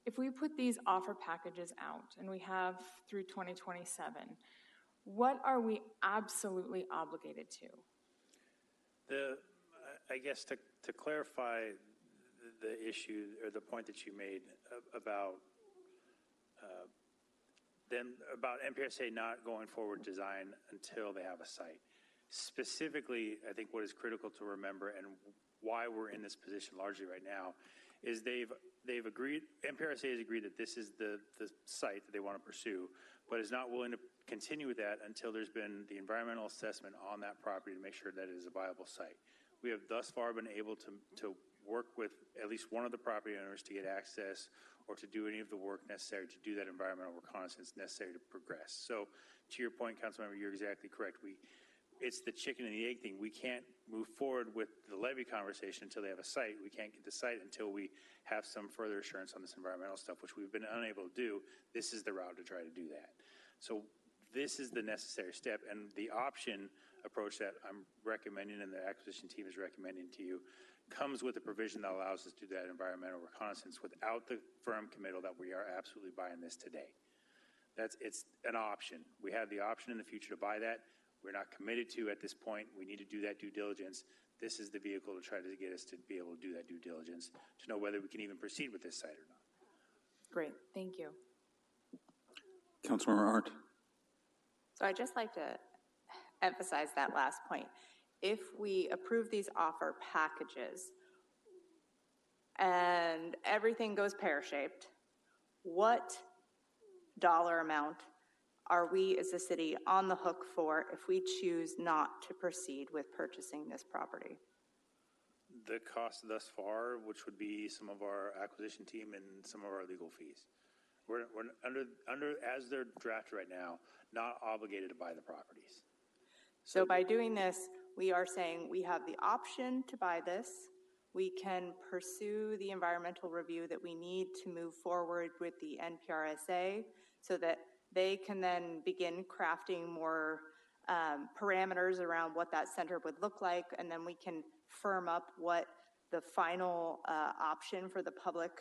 if we put these offer packages out and we have through 2027, what are we absolutely obligated to? I guess to clarify the issue or the point that you made about MPRSA not going forward design until they have a site. Specifically, I think what is critical to remember and why we're in this position largely right now is they've agreed, MPRSA has agreed that this is the site that they want to pursue, but is not willing to continue with that until there's been the environmental assessment on that property to make sure that it is a viable site. We have thus far been able to work with at least one of the property owners to get access or to do any of the work necessary to do that environmental reconnaissance necessary to progress. So to your point, Councilmember, you're exactly correct. It's the chicken and the egg thing. We can't move forward with the levy conversation until they have a site. We can't get the site until we have some further assurance on this environmental stuff, which we've been unable to do. This is the route to try to do that. So this is the necessary step, and the option approach that I'm recommending and the acquisition team is recommending to you comes with a provision that allows us to do that environmental reconnaissance without the firm committal that we are absolutely buying this today. It's an option. We have the option in the future to buy that. We're not committed to at this point. We need to do that due diligence. This is the vehicle to try to get us to be able to do that due diligence to know whether we can even proceed with this site or not. Great, thank you. Councilmember Arndt. So I'd just like to emphasize that last point. If we approve these offer packages and everything goes pear-shaped, what dollar amount are we as a city on the hook for if we choose not to proceed with purchasing this property? The cost thus far, which would be some of our acquisition team and some of our legal fees. We're under as they're drafted right now, not obligated to buy the properties. So by doing this, we are saying we have the option to buy this. We can pursue the environmental review that we need to move forward with the NPRSA so that they can then begin crafting more parameters around what that center would look like, and then we can firm up what the final option for the public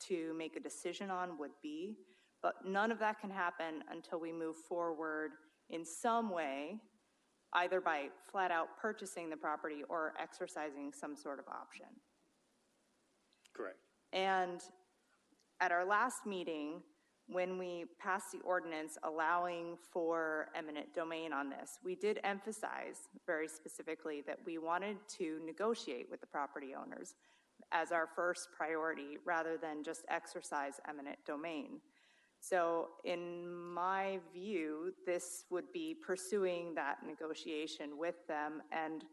to make a decision on would be. But none of that can happen until we move forward in some way, either by flat out purchasing the property or exercising some sort of option. Correct. And at our last meeting, when we passed the ordinance allowing for eminent domain on this, we did emphasize very specifically that we wanted to negotiate with the property owners as our first priority rather than just exercise eminent domain. So in my view, this would be pursuing that negotiation with them. And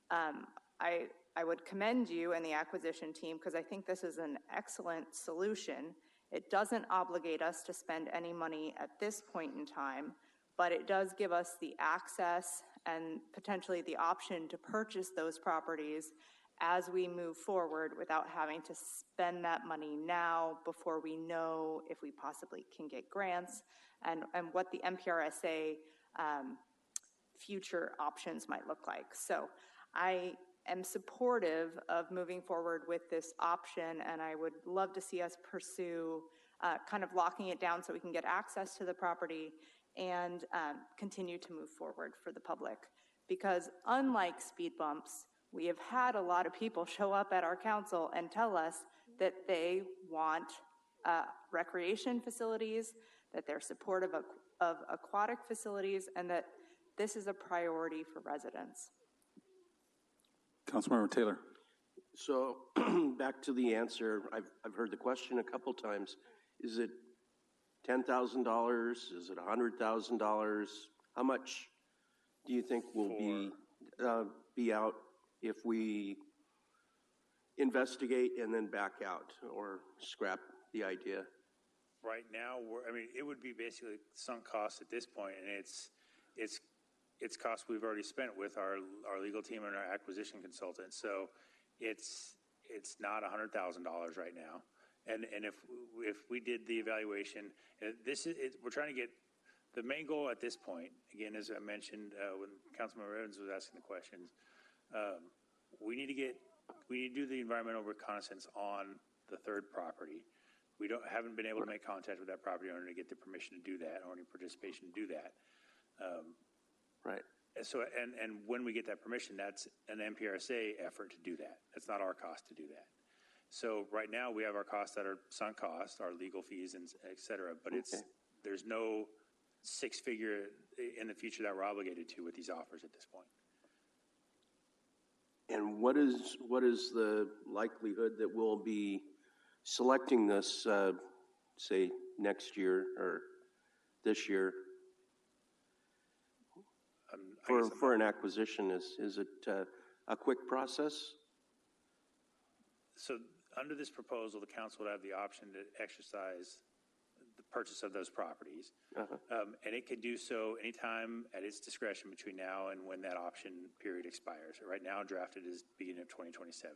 I would commend you and the acquisition team because I think this is an excellent solution. It doesn't obligate us to spend any money at this point in time, but it does give us the access and potentially the option to purchase those properties as we move forward without having to spend that money now before we know if we possibly can get grants and what the MPRSA future options might look like. So I am supportive of moving forward with this option, and I would love to see us pursue kind of locking it down so we can get access to the property and continue to move forward for the public. Because unlike speed bumps, we have had a lot of people show up at our council and tell us that they want recreation facilities, that they're supportive of aquatic facilities, and that this is a priority for residents. Councilmember Taylor. So back to the answer, I've heard the question a couple times. Is it $10,000? Is it $100,000? How much do you think will be out if we investigate and then back out or scrap the idea? Right now, it would be basically sunk costs at this point, and it's costs we've already spent with our legal team and our acquisition consultant. So it's not $100,000 right now. And if we did the evaluation, we're trying to get The main goal at this point, again, as I mentioned when Councilman Evans was asking the questions, we need to do the environmental reconnaissance on the third property. We haven't been able to make contact with that property owner to get the permission to do that or any participation to do that. Right. So, and when we get that permission, that's an MPRSA effort to do that. That's not our cost to do that. So right now we have our costs that are sunk costs, our legal fees, and et cetera, but there's no six-figure in the future that we're obligated to with these offers at this point. And what is the likelihood that we'll be selecting this, say, next year or this year for an acquisition? Is it a quick process? So under this proposal, the council would have the option to exercise the purchase of those properties. And it could do so anytime at its discretion between now and when that option period expires. So right now, drafted is beginning of 2027.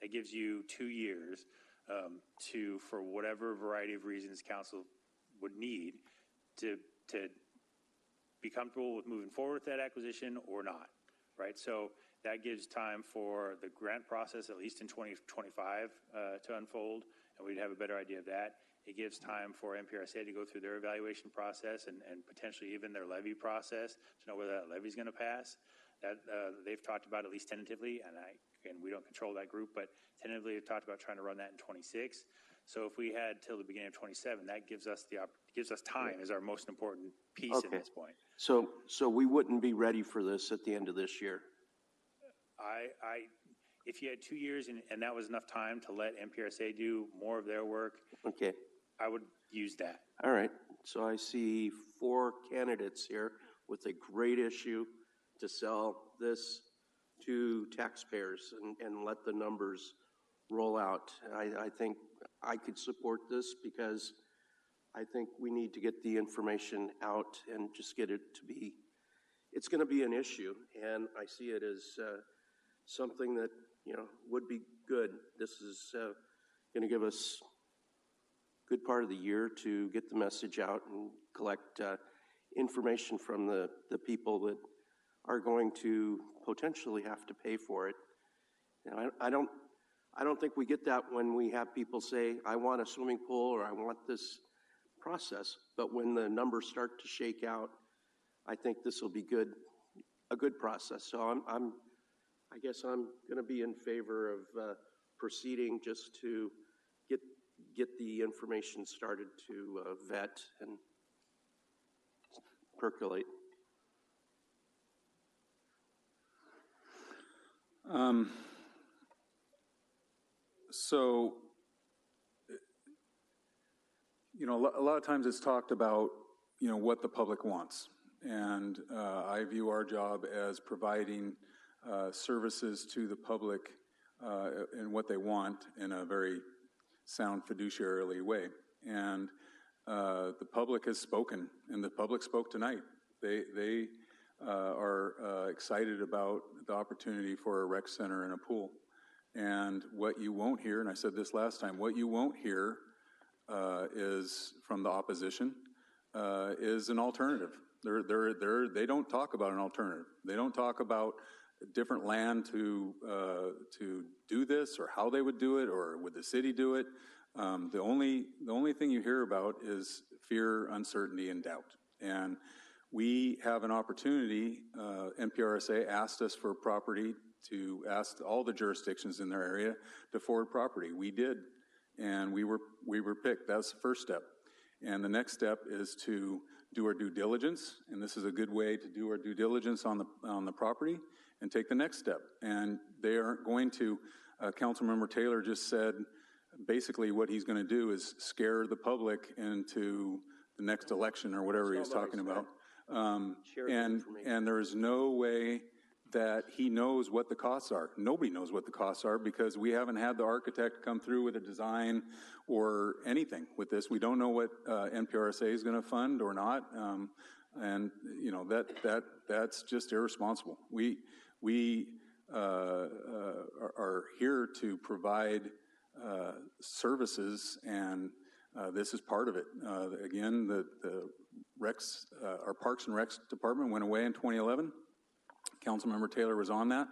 That gives you 2 years to, for whatever variety of reasons council would need to be comfortable with moving forward with that acquisition or not, right? So that gives time for the grant process, at least in 2025, to unfold, and we'd have a better idea of that. It gives time for MPRSA to go through their evaluation process and potentially even their levy process to know whether that levy is going to pass. That they've talked about, at least tentatively, and we don't control that group, but tentatively they've talked about trying to run that in 26. So if we had till the beginning of 27, that gives us time as our most important piece at this point. So we wouldn't be ready for this at the end of this year. If you had 2 years and that was enough time to let MPRSA do more of their work, I would use that. All right. So I see 4 candidates here with a great issue to sell this to taxpayers and let the numbers roll out. I think I could support this because I think we need to get the information out and just get it to be, it's going to be an issue, and I see it as something that, would be good. This is going to give us a good part of the year to get the message out and collect information from the people that are going to potentially have to pay for it. I don't think we get that when we have people say, I want a swimming pool or I want this process. But when the numbers start to shake out, I think this will be a good process. So I guess I'm going to be in favor of proceeding just to get the information started to vet and percolate. So, a lot of times it's talked about, what the public wants. And I view our job as providing services to the public and what they want in a very sound fiduciarily way. And the public has spoken, and the public spoke tonight. They are excited about the opportunity for a rec center and a pool. And what you won't hear, and I said this last time, what you won't hear is from the opposition is an alternative. They don't talk about an alternative. They don't talk about different land to do this, or how they would do it, or would the city do it. The only thing you hear about is fear, uncertainty, and doubt. And we have an opportunity. MPRSA asked us for property to ask all the jurisdictions in their area to forward property. We did, and we were picked. That's the first step. And the next step is to do our due diligence, and this is a good way to do our due diligence on the property and take the next step. And they aren't going to, Councilmember Taylor just said, basically what he's going to do is scare the public into the next election or whatever he's talking about. And there is no way that he knows what the costs are. Nobody knows what the costs are because we haven't had the architect come through with a design or anything with this. We don't know what MPRSA is going to fund or not. And that's just irresponsible. We are here to provide services, and this is part of it. Again, our Parks and Recs department went away in 2011. Councilmember Taylor was on that,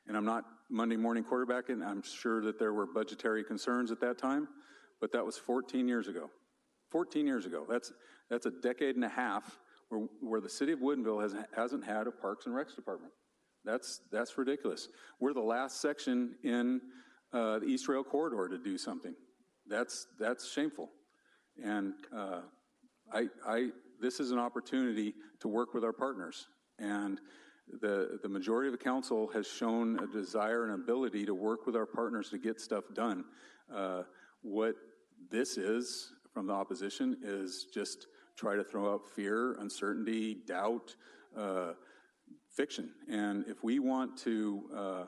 and I'm not Monday morning quarterbacking. I'm sure that there were budgetary concerns at that time, but that was 14 years ago. 14 years ago. That's a decade and a half where the city of Woodinville hasn't had a Parks and Recs department. That's ridiculous. We're the last section in the East Rail Corridor to do something. That's shameful. And this is an opportunity to work with our partners. And the majority of the council has shown a desire and ability to work with our partners to get stuff done. What this is from the opposition is just try to throw out fear, uncertainty, doubt, fiction. And if we want to,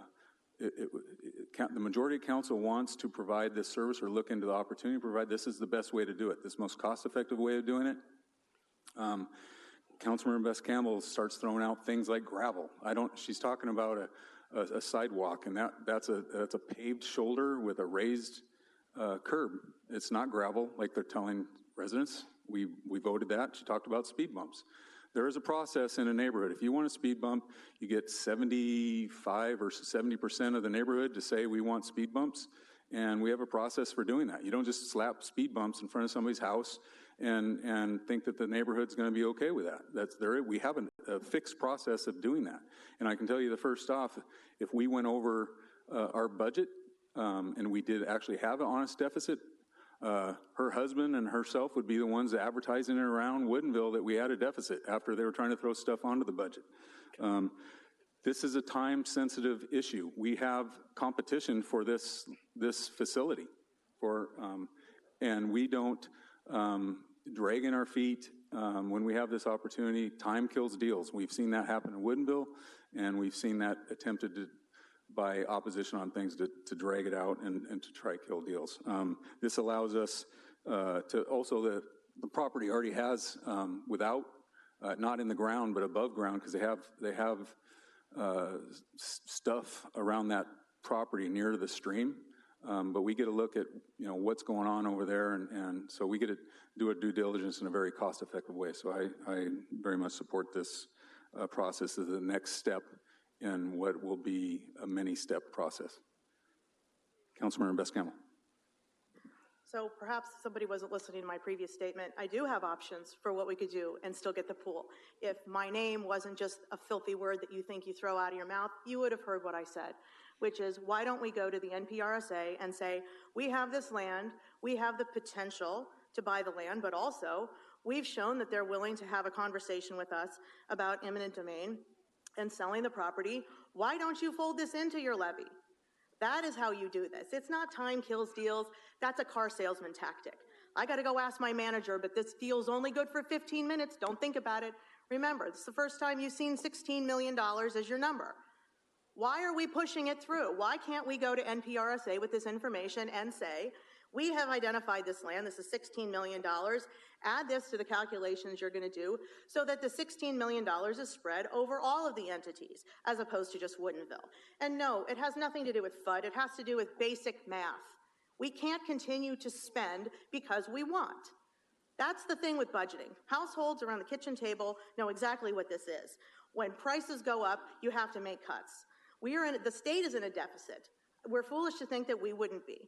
the majority of council wants to provide this service or look into the opportunity to provide, this is the best way to do it, this most cost-effective way of doing it. Councilmember Bess Campbell starts throwing out things like gravel. She's talking about a sidewalk, and that's a paved shoulder with a raised curb. It's not gravel like they're telling residents. We voted that. She talked about speed bumps. There is a process in a neighborhood. If you want a speed bump, you get 75 or 70% of the neighborhood to say we want speed bumps, and we have a process for doing that. You don't just slap speed bumps in front of somebody's house and think that the neighborhood's going to be okay with that. We have a fixed process of doing that. And I can tell you the first off, if we went over our budget and we did actually have an honest deficit, her husband and herself would be the ones advertising it around Woodinville that we had a deficit after they were trying to throw stuff onto the budget. This is a time-sensitive issue. We have competition for this facility, and we don't drag in our feet when we have this opportunity. Time kills deals. We've seen that happen in Woodinville, and we've seen that attempted by opposition on things to drag it out and to try to kill deals. This allows us to also, the property already has without, not in the ground, but above ground, because they have stuff around that property near the stream. But we get a look at what's going on over there, and so we get to do a due diligence in a very cost-effective way. So I very much support this process as the next step in what will be a many-step process. Councilmember Bess Campbell. So perhaps somebody wasn't listening to my previous statement. I do have options for what we could do and still get the pool. If my name wasn't just a filthy word that you think you throw out of your mouth, you would have heard what I said, which is, why don't we go to the NPRSA and say, we have this land, we have the potential to buy the land, but also we've shown that they're willing to have a conversation with us about eminent domain and selling the property. Why don't you fold this into your levy? That is how you do this. It's not time kills deals. That's a car salesman tactic. I got to go ask my manager, but this deal's only good for 15 minutes. Don't think about it. Remember, this is the first time you've seen $16 million as your number. Why are we pushing it through? Why can't we go to NPRSA with this information and say, we have identified this land, this is $16 million, add this to the calculations you're going to do so that the $16 million is spread over all of the entities as opposed to just Woodinville. And no, it has nothing to do with FUD, it has to do with basic math. We can't continue to spend because we want. That's the thing with budgeting. Households around the kitchen table know exactly what this is. When prices go up, you have to make cuts. The state is in a deficit. We're foolish to think that we wouldn't be.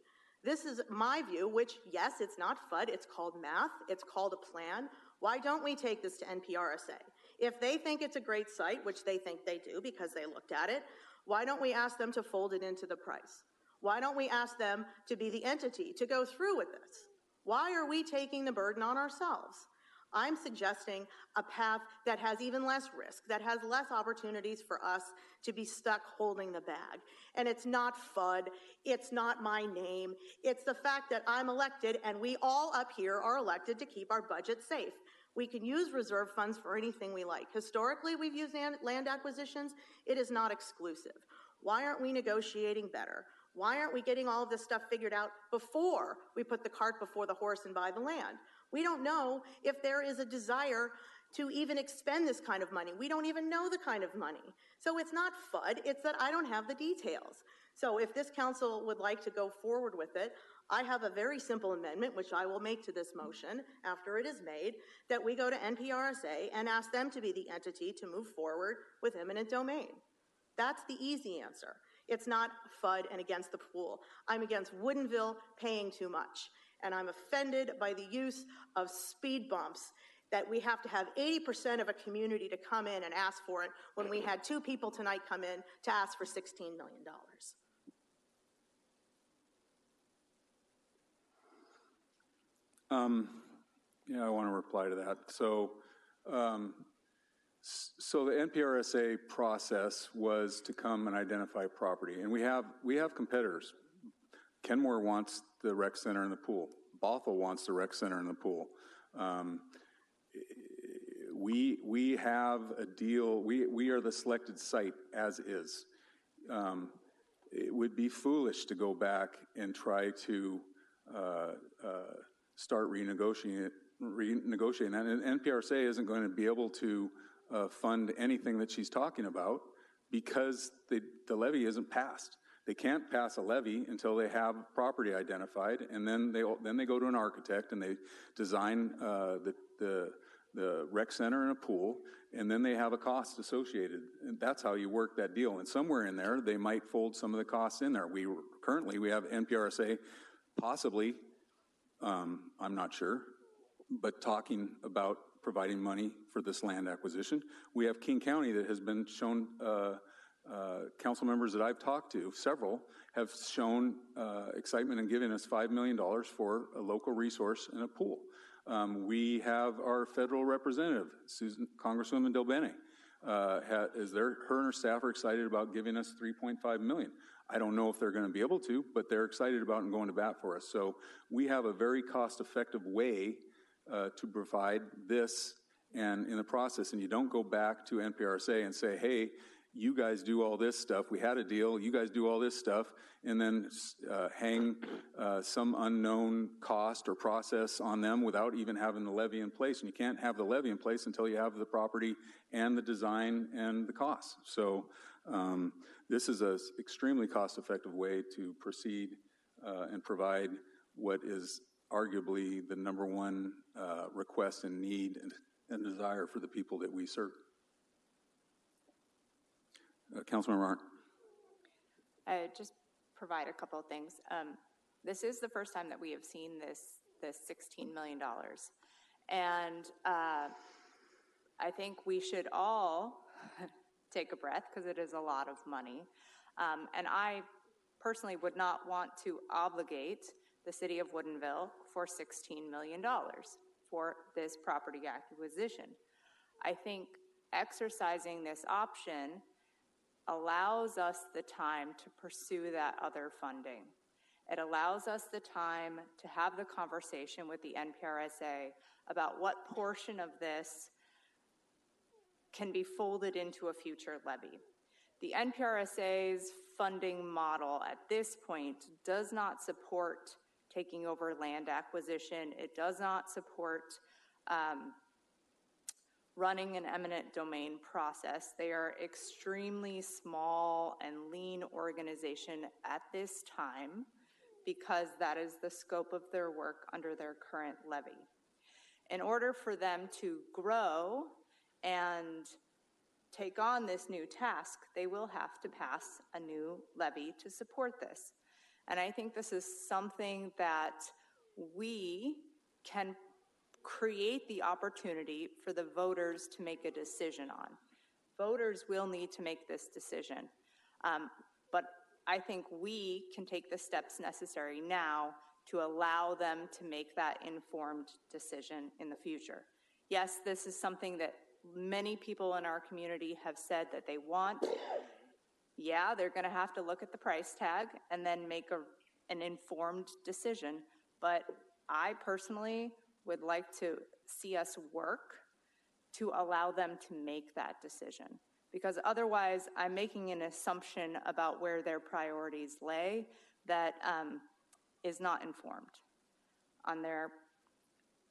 This is my view, which, yes, it's not FUD, it's called math, it's called a plan. Why don't we take this to NPRSA? If they think it's a great site, which they think they do because they looked at it, why don't we ask them to fold it into the price? Why don't we ask them to be the entity to go through with this? Why are we taking the burden on ourselves? I'm suggesting a path that has even less risk, that has less opportunities for us to be stuck holding the bag. And it's not FUD, it's not my name, it's the fact that I'm elected and we all up here are elected to keep our budget safe. We can use reserve funds for anything we like. Historically, we've used land acquisitions. It is not exclusive. Why aren't we negotiating better? Why aren't we getting all of this stuff figured out before we put the cart before the horse and buy the land? We don't know if there is a desire to even expend this kind of money. We don't even know the kind of money. So it's not FUD, it's that I don't have the details. So if this council would like to go forward with it, I have a very simple amendment, which I will make to this motion after it is made, that we go to NPRSA and ask them to be the entity to move forward with eminent domain. That's the easy answer. It's not FUD and against the pool. I'm against Woodinville paying too much. And I'm offended by the use of speed bumps that we have to have 80% of a community to come in and ask for it when we had 2 people tonight come in to ask for $16 million. Yeah, I want to reply to that. So the NPRSA process was to come and identify property, and we have competitors. Kenmore wants the rec center and the pool. Bothell wants the rec center and the pool. We have a deal. We are the selected site as is. It would be foolish to go back and try to start renegotiating that. And NPRSA isn't going to be able to fund anything that she's talking about because the levy isn't passed. They can't pass a levy until they have property identified, and then they go to an architect and they design the rec center and a pool, and then they have a cost associated. And that's how you work that deal. And somewhere in there, they might fold some of the costs in there. We have NPRSA possibly, I'm not sure, but talking about providing money for this land acquisition. We have King County that has been shown, council members that I've talked to, several, have shown excitement in giving us $5 million for a local resource and a pool. We have our federal representative, Congresswoman Delbene, her and her staff are excited about giving us $3.5 million. I don't know if they're going to be able to, but they're excited about and going to bat for us. So we have a very cost-effective way to provide this and in the process. And you don't go back to NPRSA and say, hey, you guys do all this stuff. We had a deal. You guys do all this stuff. And then hang some unknown cost or process on them without even having the levy in place. And you can't have the levy in place until you have the property and the design and the costs. So this is an extremely cost-effective way to proceed and provide what is arguably the number one request and need and desire for the people that we serve. Councilmember Arndt. Just provide a couple of things. This is the first time that we have seen this $16 million. And I think we should all take a breath because it is a lot of money. And I personally would not want to obligate the city of Woodinville for $16 million for this property acquisition. I think exercising this option allows us the time to pursue that other funding. It allows us the time to have the conversation with the NPRSA about what portion of this can be folded into a future levy. The NPRSA's funding model at this point does not support taking over land acquisition. It does not support running an eminent domain process. They are extremely small and lean organization at this time because that is the scope of their work under their current levy. In order for them to grow and take on this new task, they will have to pass a new levy to support this. And I think this is something that we can create the opportunity for the voters to make a decision on. Voters will need to make this decision. But I think we can take the steps necessary now to allow them to make that informed decision in the future. Yes, this is something that many people in our community have said that they want. Yeah, they're going to have to look at the price tag and then make an informed decision. But I personally would like to see us work to allow them to make that decision. Because otherwise, I'm making an assumption about where their priorities lay that is not informed on their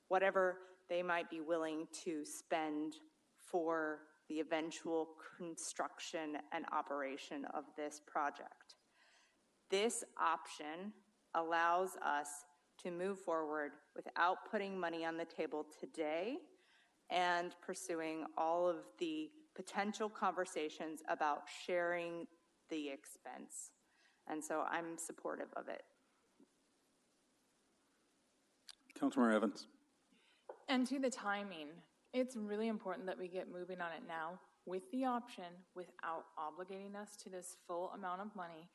whatever they might be willing to spend for the eventual construction and operation of this project. This option allows us to move forward without putting money on the table today and pursuing all of the potential conversations about sharing the expense. And so I'm supportive of it. Councilmember Evans. And to the timing, it's really important that we get moving on it now with the option without obligating us to this full amount of money,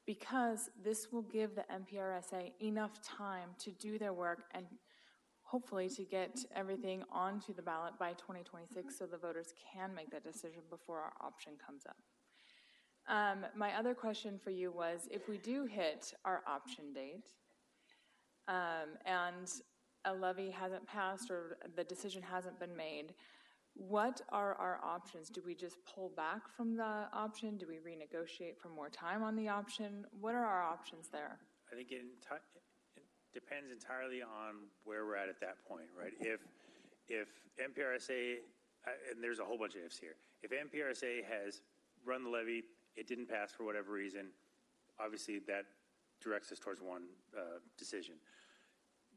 because this will give the MPRSA enough time to do their work and hopefully to get everything onto the ballot by 2026 so the voters can make that decision before our option comes up. My other question for you was, if we do hit our option date and a levy hasn't passed or the decision hasn't been made, what are our options? Do we just pull back from the option? Do we renegotiate for more time on the option? What are our options there? I think it depends entirely on where we're at that point, right? If MPRSA, and there's a whole bunch of ifs here, if MPRSA has run the levy, it didn't pass for whatever reason, obviously that directs us towards one decision.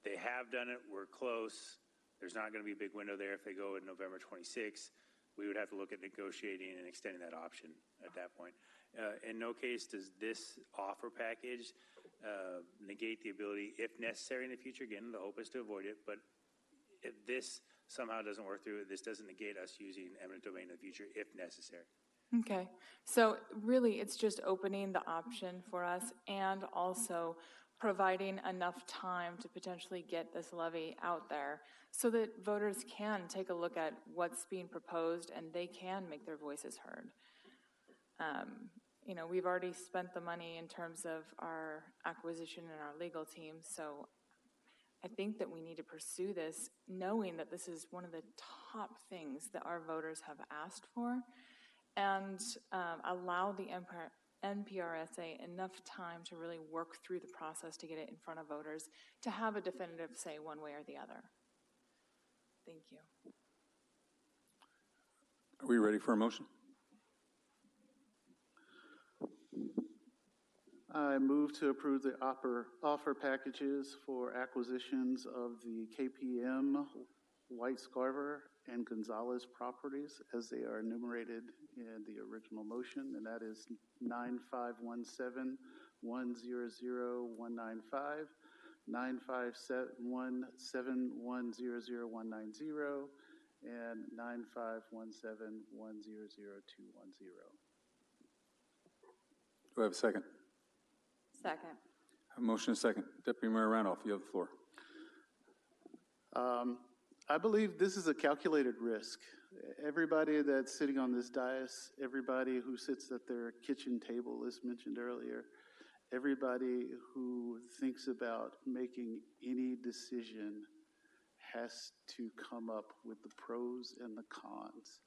They have done it, we're close. There's not going to be a big window there if they go in November 26th. We would have to look at negotiating and extending that option at that point. In no case does this offer package negate the ability, if necessary in the future, again, the hope is to avoid it, but if this somehow doesn't work through, this doesn't negate us using eminent domain in the future if necessary. Okay, so really it's just opening the option for us and also providing enough time to potentially get this levy out there so that voters can take a look at what's being proposed and they can make their voices heard. You know, we've already spent the money in terms of our acquisition and our legal team, so I think that we need to pursue this knowing that this is one of the top things that our voters have asked for, and allow the NPRSA enough time to really work through the process to get it in front of voters to have a definitive say one way or the other. Thank you. Are we ready for a motion? I move to approve the offer packages for acquisitions of the KPM, White Scarver, and Gonzalez properties as they are enumerated in the original motion, and that is 9517-100-195, 9571-710-190, and 9517-100-210. Do I have a second? Second. A motion and a second. Deputy Mayor Randolph, you have the floor. I believe this is a calculated risk. Everybody that's sitting on this dais, everybody who sits at their kitchen table, as mentioned earlier, everybody who thinks about making any decision has to come up with the pros and the cons.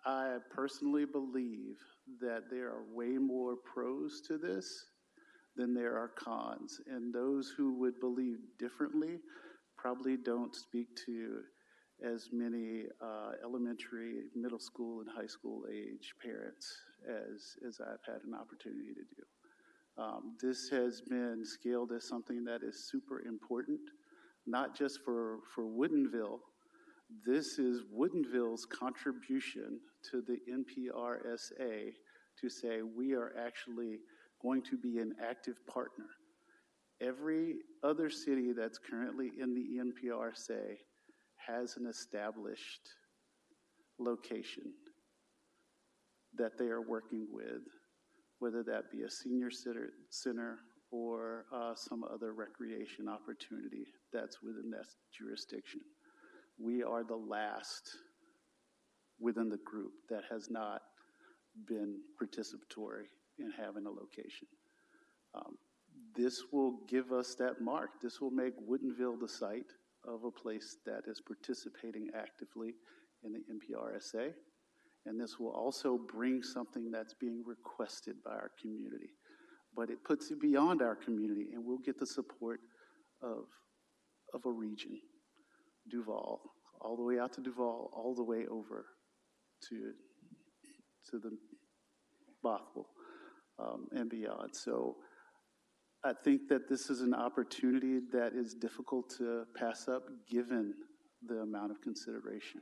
I personally believe that there are way more pros to this than there are cons, and those who would believe differently probably don't speak to as many elementary, middle school, and high school age parents as I've had an opportunity to do. This has been scaled as something that is super important, not just for Woodinville. This is Woodinville's contribution to the NPRSA to say we are actually going to be an active partner. Every other city that's currently in the NPRSA has an established location that they are working with, whether that be a senior center or some other recreation opportunity that's within that jurisdiction. We are the last within the group that has not been participatory in having a location. This will give us that mark. This will make Woodinville the site of a place that is participating actively in the NPRSA. And this will also bring something that's being requested by our community. But it puts it beyond our community, and we'll get the support of a region, Duval, all the way out to Duval, all the way over to the Bothell and beyond. So I think that this is an opportunity that is difficult to pass up given the amount of consideration,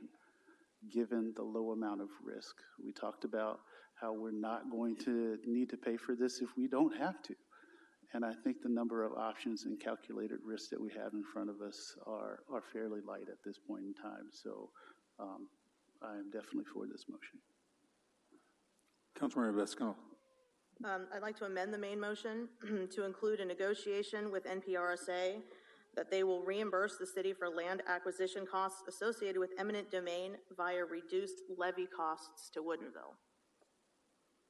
given the low amount of risk. We talked about how we're not going to need to pay for this if we don't have to. And I think the number of options and calculated risks that we have in front of us are fairly light at this point in time. So I am definitely for this motion. Councilmember Vesco. I'd like to amend the main motion to include a negotiation with NPRSA that they will reimburse the city for land acquisition costs associated with eminent domain via reduced levy costs to Woodinville.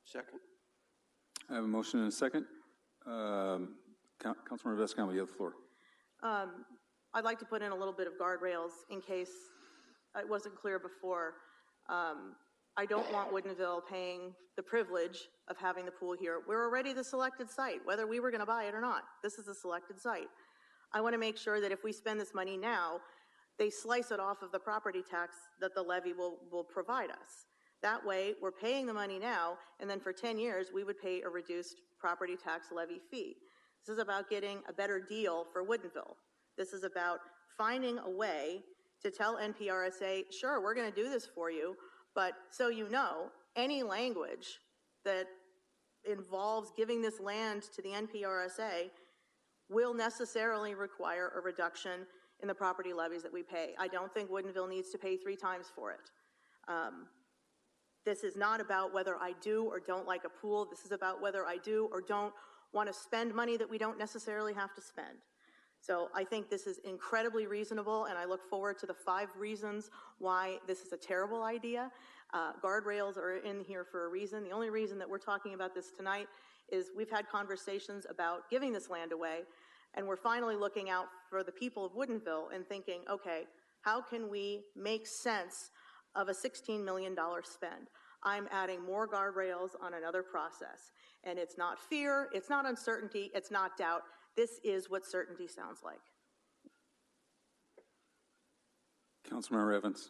Second. I have a motion and a second. Councilmember Vesco, you have the floor. I'd like to put in a little bit of guardrails in case it wasn't clear before. I don't want Woodinville paying the privilege of having the pool here. We're already the selected site, whether we were going to buy it or not. This is a selected site. I want to make sure that if we spend this money now, they slice it off of the property tax that the levy will provide us. That way, we're paying the money now, and then for 10 years, we would pay a reduced property tax levy fee. This is about getting a better deal for Woodinville. This is about finding a way to tell NPRSA, sure, we're going to do this for you, but so you know, any language that involves giving this land to the NPRSA will necessarily require a reduction in the property levies that we pay. I don't think Woodinville needs to pay 3 times for it. This is not about whether I do or don't like a pool. This is about whether I do or don't want to spend money that we don't necessarily have to spend. So I think this is incredibly reasonable, and I look forward to the 5 reasons why this is a terrible idea. Guardrails are in here for a reason. The only reason that we're talking about this tonight is we've had conversations about giving this land away, and we're finally looking out for the people of Woodinville and thinking, okay, how can we make sense of a $16 million spend? I'm adding more guardrails on another process. And it's not fear, it's not uncertainty, it's not doubt. This is what certainty sounds like. Councilmember Evans.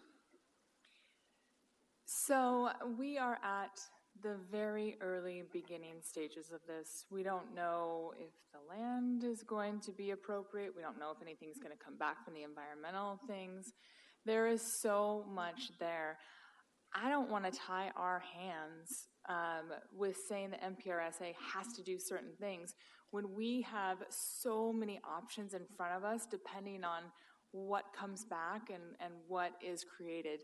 So we are at the very early beginning stages of this. We don't know if the land is going to be appropriate. We don't know if anything's going to come back from the environmental things. There is so much there. I don't want to tie our hands with saying the MPRSA has to do certain things when we have so many options in front of us depending on what comes back and what is created.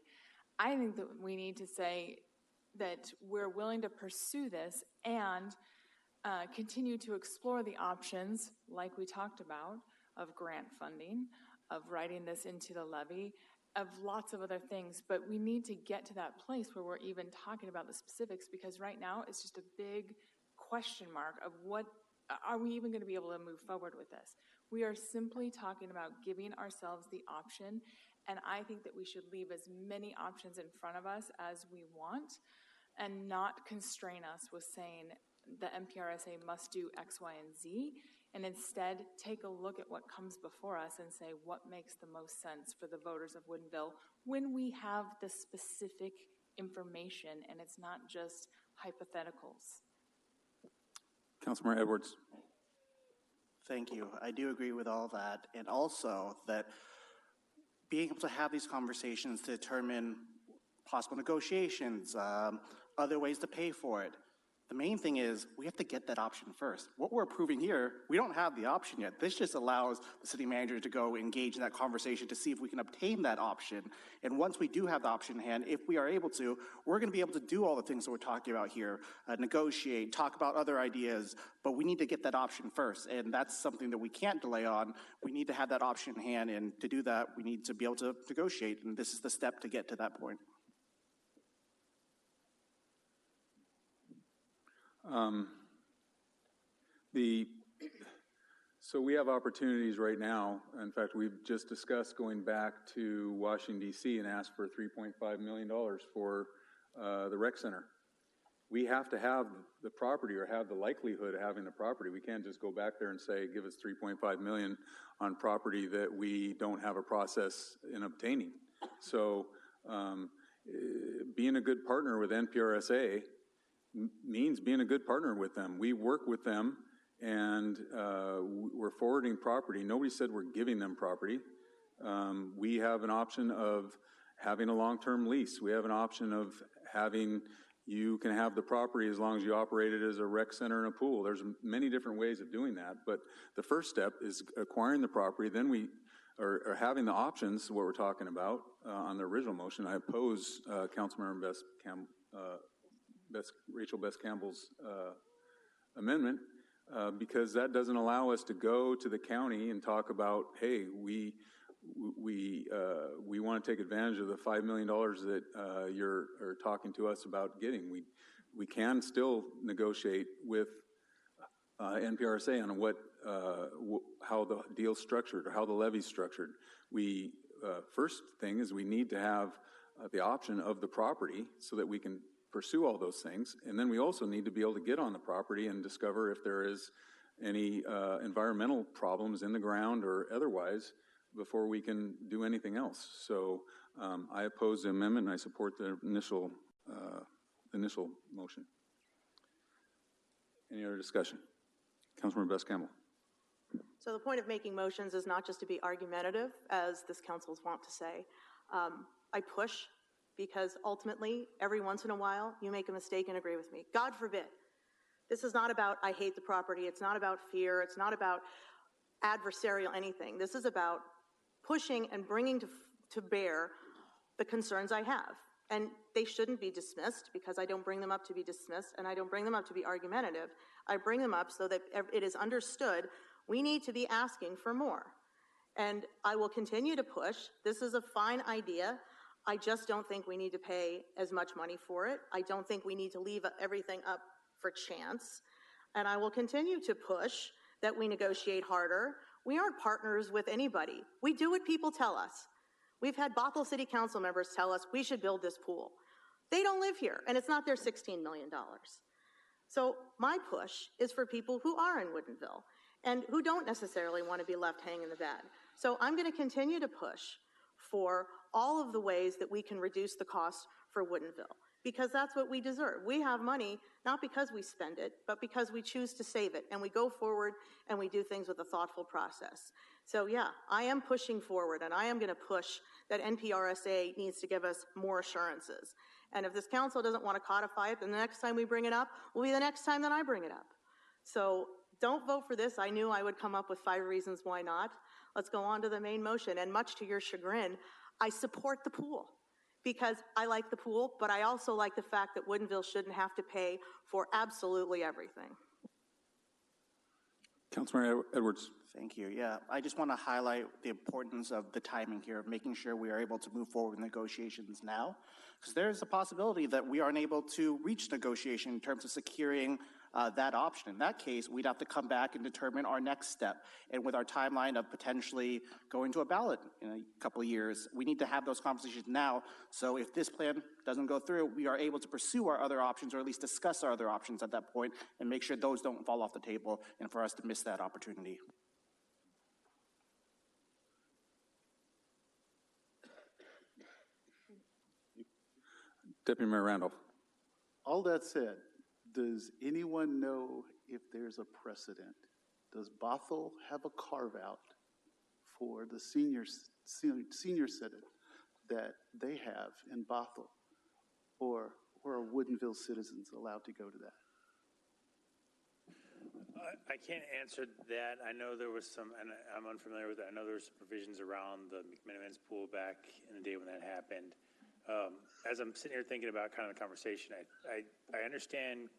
I think that we need to say that we're willing to pursue this and continue to explore the options, like we talked about, of grant funding, of writing this into the levy, of lots of other things, but we need to get to that place where we're even talking about the specifics, because right now it's just a big question mark of what, are we even going to be able to move forward with this? We are simply talking about giving ourselves the option, and I think that we should leave as many options in front of us as we want and not constrain us with saying the MPRSA must do X, Y, and Z, and instead take a look at what comes before us and say what makes the most sense for the voters of Woodinville when we have the specific information and it's not just hypotheticals. Councilmember Edwards. Thank you. I do agree with all that, and also that being able to have these conversations to determine possible negotiations, other ways to pay for it. The main thing is we have to get that option first. What we're approving here, we don't have the option yet. This just allows the city manager to go engage in that conversation to see if we can obtain that option. And once we do have the option in hand, if we are able to, we're going to be able to do all the things that we're talking about here, negotiate, talk about other ideas, but we need to get that option first. And that's something that we can't delay on. We need to have that option in hand, and to do that, we need to be able to negotiate, and this is the step to get to that point. So we have opportunities right now. In fact, we've just discussed going back to Washington, D.C. and asked for $3.5 million for the rec center. We have to have the property or have the likelihood of having the property. We can't just go back there and say, give us $3.5 million on property that we don't have a process in obtaining. So being a good partner with NPRSA means being a good partner with them. We work with them, and we're forwarding property. Nobody said we're giving them property. We have an option of having a long-term lease. We have an option of having, you can have the property as long as you operate it as a rec center and a pool. There's many different ways of doing that, but the first step is acquiring the property. Then we are having the options, what we're talking about on the original motion. I oppose Councilmember Rachel Best Campbell's amendment because that doesn't allow us to go to the county and talk about, hey, we want to take advantage of the $5 million that you're talking to us about getting. We can still negotiate with NPRSA on how the deal's structured or how the levy's structured. First thing is we need to have the option of the property so that we can pursue all those things. And then we also need to be able to get on the property and discover if there is any environmental problems in the ground or otherwise before we can do anything else. So I oppose the amendment and I support the initial motion. Any other discussion? Councilmember Best Campbell. So the point of making motions is not just to be argumentative, as this council's want to say. I push because ultimately, every once in a while, you make a mistake and agree with me. God forbid. This is not about I hate the property. It's not about fear. It's not about adversarial anything. This is about pushing and bringing to bear the concerns I have. And they shouldn't be dismissed because I don't bring them up to be dismissed and I don't bring them up to be argumentative. I bring them up so that it is understood we need to be asking for more. And I will continue to push. This is a fine idea. I just don't think we need to pay as much money for it. I don't think we need to leave everything up for chance. And I will continue to push that we negotiate harder. We aren't partners with anybody. We do what people tell us. We've had Bothell City Council members tell us we should build this pool. They don't live here, and it's not their $16 million. So my push is for people who are in Woodinville and who don't necessarily want to be left hanging in the bed. So I'm going to continue to push for all of the ways that we can reduce the cost for Woodinville, because that's what we deserve. We have money, not because we spend it, but because we choose to save it, and we go forward and we do things with a thoughtful process. So yeah, I am pushing forward, and I am going to push that NPRSA needs to give us more assurances. And if this council doesn't want to codify it, then the next time we bring it up will be the next time that I bring it up. So don't vote for this. I knew I would come up with 5 reasons why not. Let's go on to the main motion. And much to your chagrin, I support the pool because I like the pool, but I also like the fact that Woodinville shouldn't have to pay for absolutely everything. Councilmember Edwards. Thank you. Yeah, I just want to highlight the importance of the timing here, of making sure we are able to move forward with negotiations now, because there's a possibility that we aren't able to reach negotiation in terms of securing that option. In that case, we'd have to come back and determine our next step. And with our timeline of potentially going to a ballot in a couple of years, we need to have those conversations now. So if this plan doesn't go through, we are able to pursue our other options, or at least discuss our other options at that point and make sure those don't fall off the table and for us to miss that opportunity. Deputy Mayor Randolph. All that said, does anyone know if there's a precedent? Does Bothell have a carve-out for the senior citizen that they have in Bothell? Or are Woodinville citizens allowed to go to that? I can't answer that. I know there was some, and I'm unfamiliar with that. I know there were some provisions around the McMinimans pool back in the day when that happened. As I'm sitting here thinking about kind of the conversation, I understand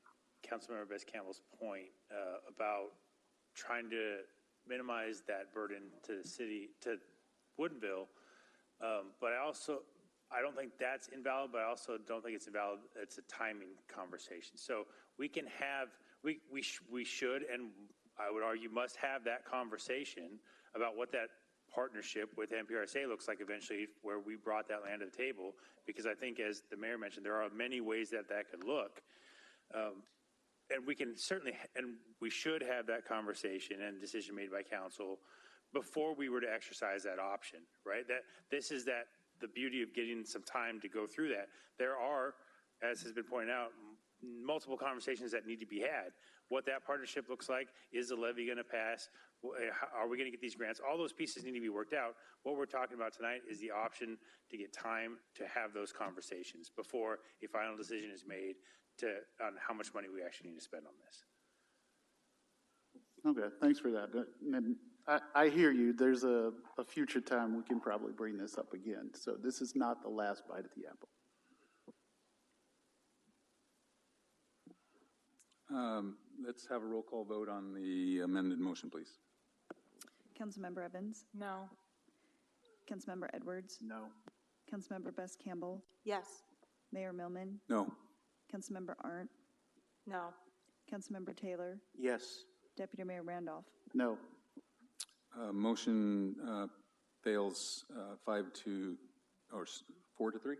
Councilmember Best Campbell's point about trying to minimize that burden to the city, to Woodinville, but I don't think that's invalid, but I also don't think it's invalid. It's a timing conversation. So we can have, we should, and I would argue must have that conversation about what that partnership with NPRSA looks like eventually, where we brought that land to the table, because I think, as the mayor mentioned, there are many ways that could look. And we can certainly, and we should have that conversation and decision made by council before we were to exercise that option, right? That this is the beauty of getting some time to go through that. There are as has been pointed out, multiple conversations that need to be had. What that partnership looks like, is the levy going to pass? Are we going to get these grants? All those pieces need to be worked out. What we're talking about tonight is the option to get time to have those conversations before a final decision is made on how much money we actually need to spend on this. Okay, thanks for that. And I hear you. There's a future time we can probably bring this up again. So this is not the last bite at the apple. Let's have a roll call vote on the amended motion, please. Councilmember Evans? No. Councilmember Edwards? No. Councilmember Best Campbell? Yes. Mayor Millman? No. Councilmember Arndt? No. Councilmember Taylor? Yes. Deputy Mayor Randolph? No. Motion fails 4 to 3?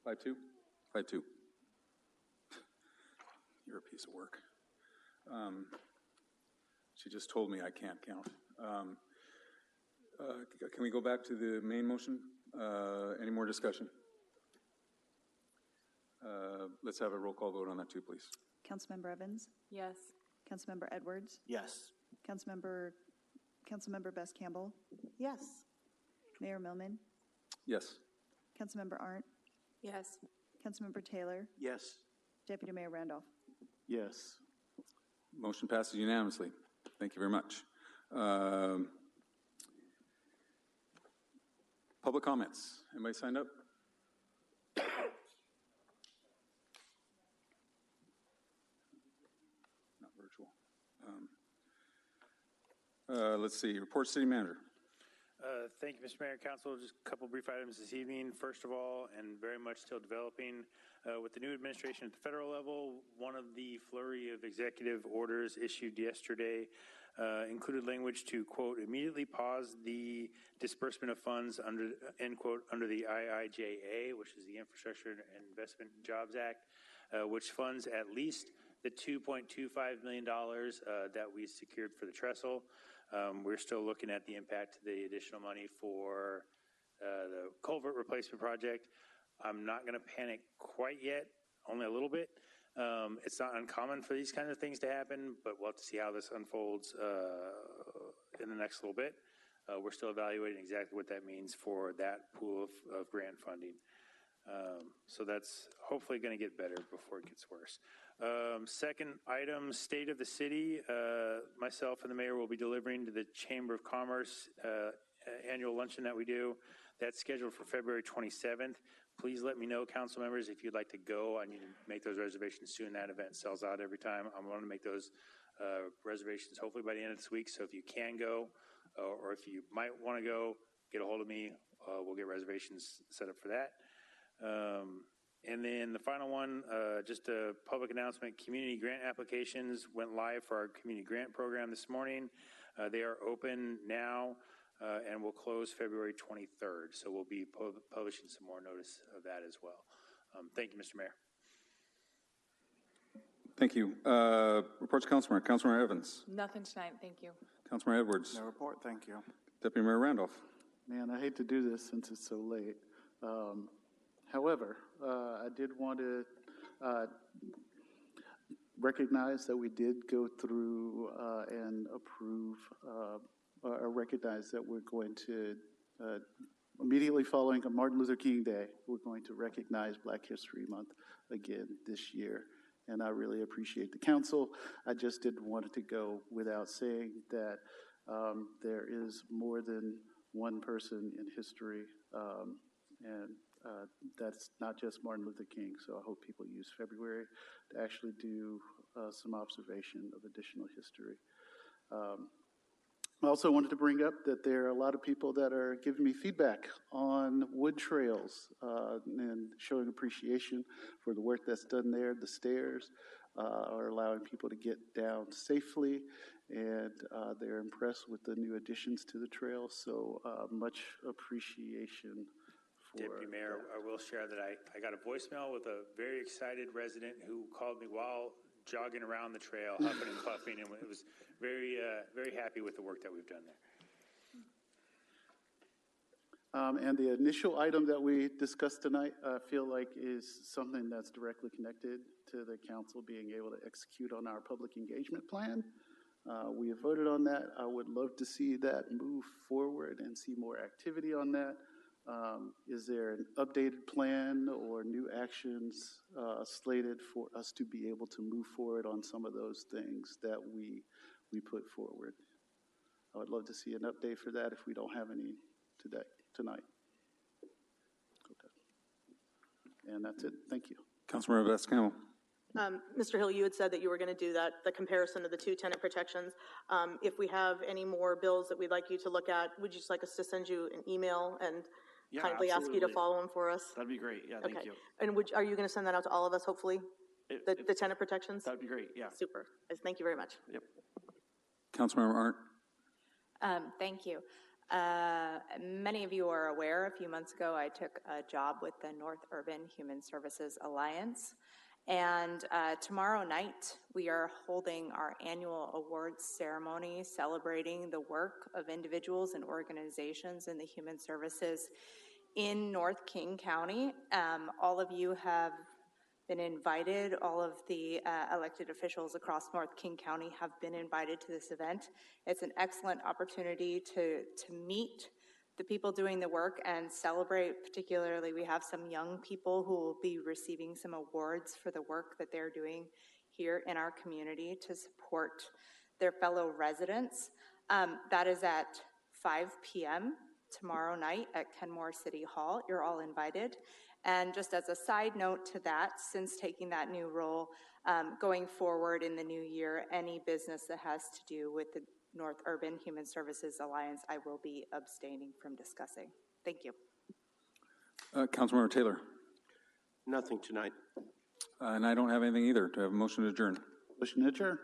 5-2? 5-2. You're a piece of work. She just told me I can't count. Can we go back to the main motion? Any more discussion? Let's have a roll call vote on that too, please. Councilmember Evans? Yes. Councilmember Edwards? Yes. Councilmember Best Campbell? Yes. Mayor Millman? Yes. Councilmember Arndt? Yes. Councilmember Taylor? Yes. Deputy Mayor Randolph? Yes. Motion passes unanimously. Thank you very much. Public comments. Anybody signed up? Not virtual. Let's see. Report City Manager. Thank you, Mr. Mayor and Council. Just a couple brief items this evening. First of all, and very much still developing, with the new administration at the federal level, one of the flurry of executive orders issued yesterday included language to, quote, immediately pause the disbursement of funds under, end quote, under the IIJA, which is the Infrastructure and Investment and Jobs Act, which funds at least the $2.25 million that we secured for the trestle. We're still looking at the impact of the additional money for the culvert replacement project. I'm not going to panic quite yet, only a little bit. It's not uncommon for these kinds of things to happen, but we'll have to see how this unfolds in the next little bit. We're still evaluating exactly what that means for that pool of grant funding. So that's hopefully going to get better before it gets worse. Second item, State of the City. Myself and the mayor will be delivering to the Chamber of Commerce annual luncheon that we do. That's scheduled for February 27th. Please let me know, council members, if you'd like to go. I need to make those reservations soon. That event sells out every time. I'm going to make those reservations hopefully by the end of this week. So if you can go, or if you might want to go, get a hold of me. We'll get reservations set up for that. And then the final one, just a public announcement, community grant applications went live for our community grant program this morning. They are open now and will close February 23rd. So we'll be publishing some more notice of that as well. Thank you, Mr. Mayor. Thank you. Reports to Councilmember. Councilmember Evans. Nothing tonight, thank you. Councilmember Edwards. No report, thank you. Deputy Mayor Randolph. Man, I hate to do this since it's so late. However, I did want to recognize that we did go through and approve or recognize that we're going to, immediately following Martin Luther King Day, we're going to recognize Black History Month again this year. And I really appreciate the council. I just didn't want it to go without saying that there is more than one person in history, and that's not just Martin Luther King. So I hope people use February to actually do some observation of additional history. I also wanted to bring up that there are a lot of people that are giving me feedback on wood trails and showing appreciation for the work that's done there. The stairs are allowing people to get down safely, and they're impressed with the new additions to the trail. So much appreciation for Deputy Mayor, that. I will share that I got a voicemail with a very excited resident who called me while jogging around the trail, huffing and puffing, and it was very, very happy with the work that we've done there. And the initial item that we discussed tonight, I feel like is something that's directly connected to the council being able to execute on our public engagement plan. We have voted on that. I would love to see that move forward and see more activity on that. Is there an updated plan or new actions slated for us to be able to move forward on some of those things that we put forward? I would love to see an update for that if we don't have any tonight. Okay. And that's it. Thank you. Councilmember Vascano. Mr. Hill, you had said that you were going to do that, the comparison of the two tenant protections. If we have any more bills that we'd like you to look at, would you just like us to send you an email and kindly ask you to follow them for us? That'd be great. Yeah, thank you. And are you going to send that out to all of us, hopefully? The tenant protections? That'd be great, yeah. Super. Thank you very much. Yep. Councilmember Arndt. Thank you. Many of you are aware, a few months ago, I took a job with the North Urban Human Services Alliance. And tomorrow night, we are holding our annual awards ceremony celebrating the work of individuals and organizations in the human services in North King County. All of you have been invited. All of the elected officials across North King County have been invited to this event. It's an excellent opportunity to meet the people doing the work and celebrate. Particularly, we have some young people who will be receiving some awards for the work that they're doing here in our community to support their fellow residents. That is at 5 p.m. tomorrow night at Kenmore City Hall. You're all invited. And just as a side note to that, since taking that new role, going forward in the new year, any business that has to do with the North Urban Human Services Alliance, I will be abstaining from discussing. Thank you. Councilmember Taylor. Nothing tonight. And I don't have anything either. Do I have a motion to adjourn? Motion to adjourn.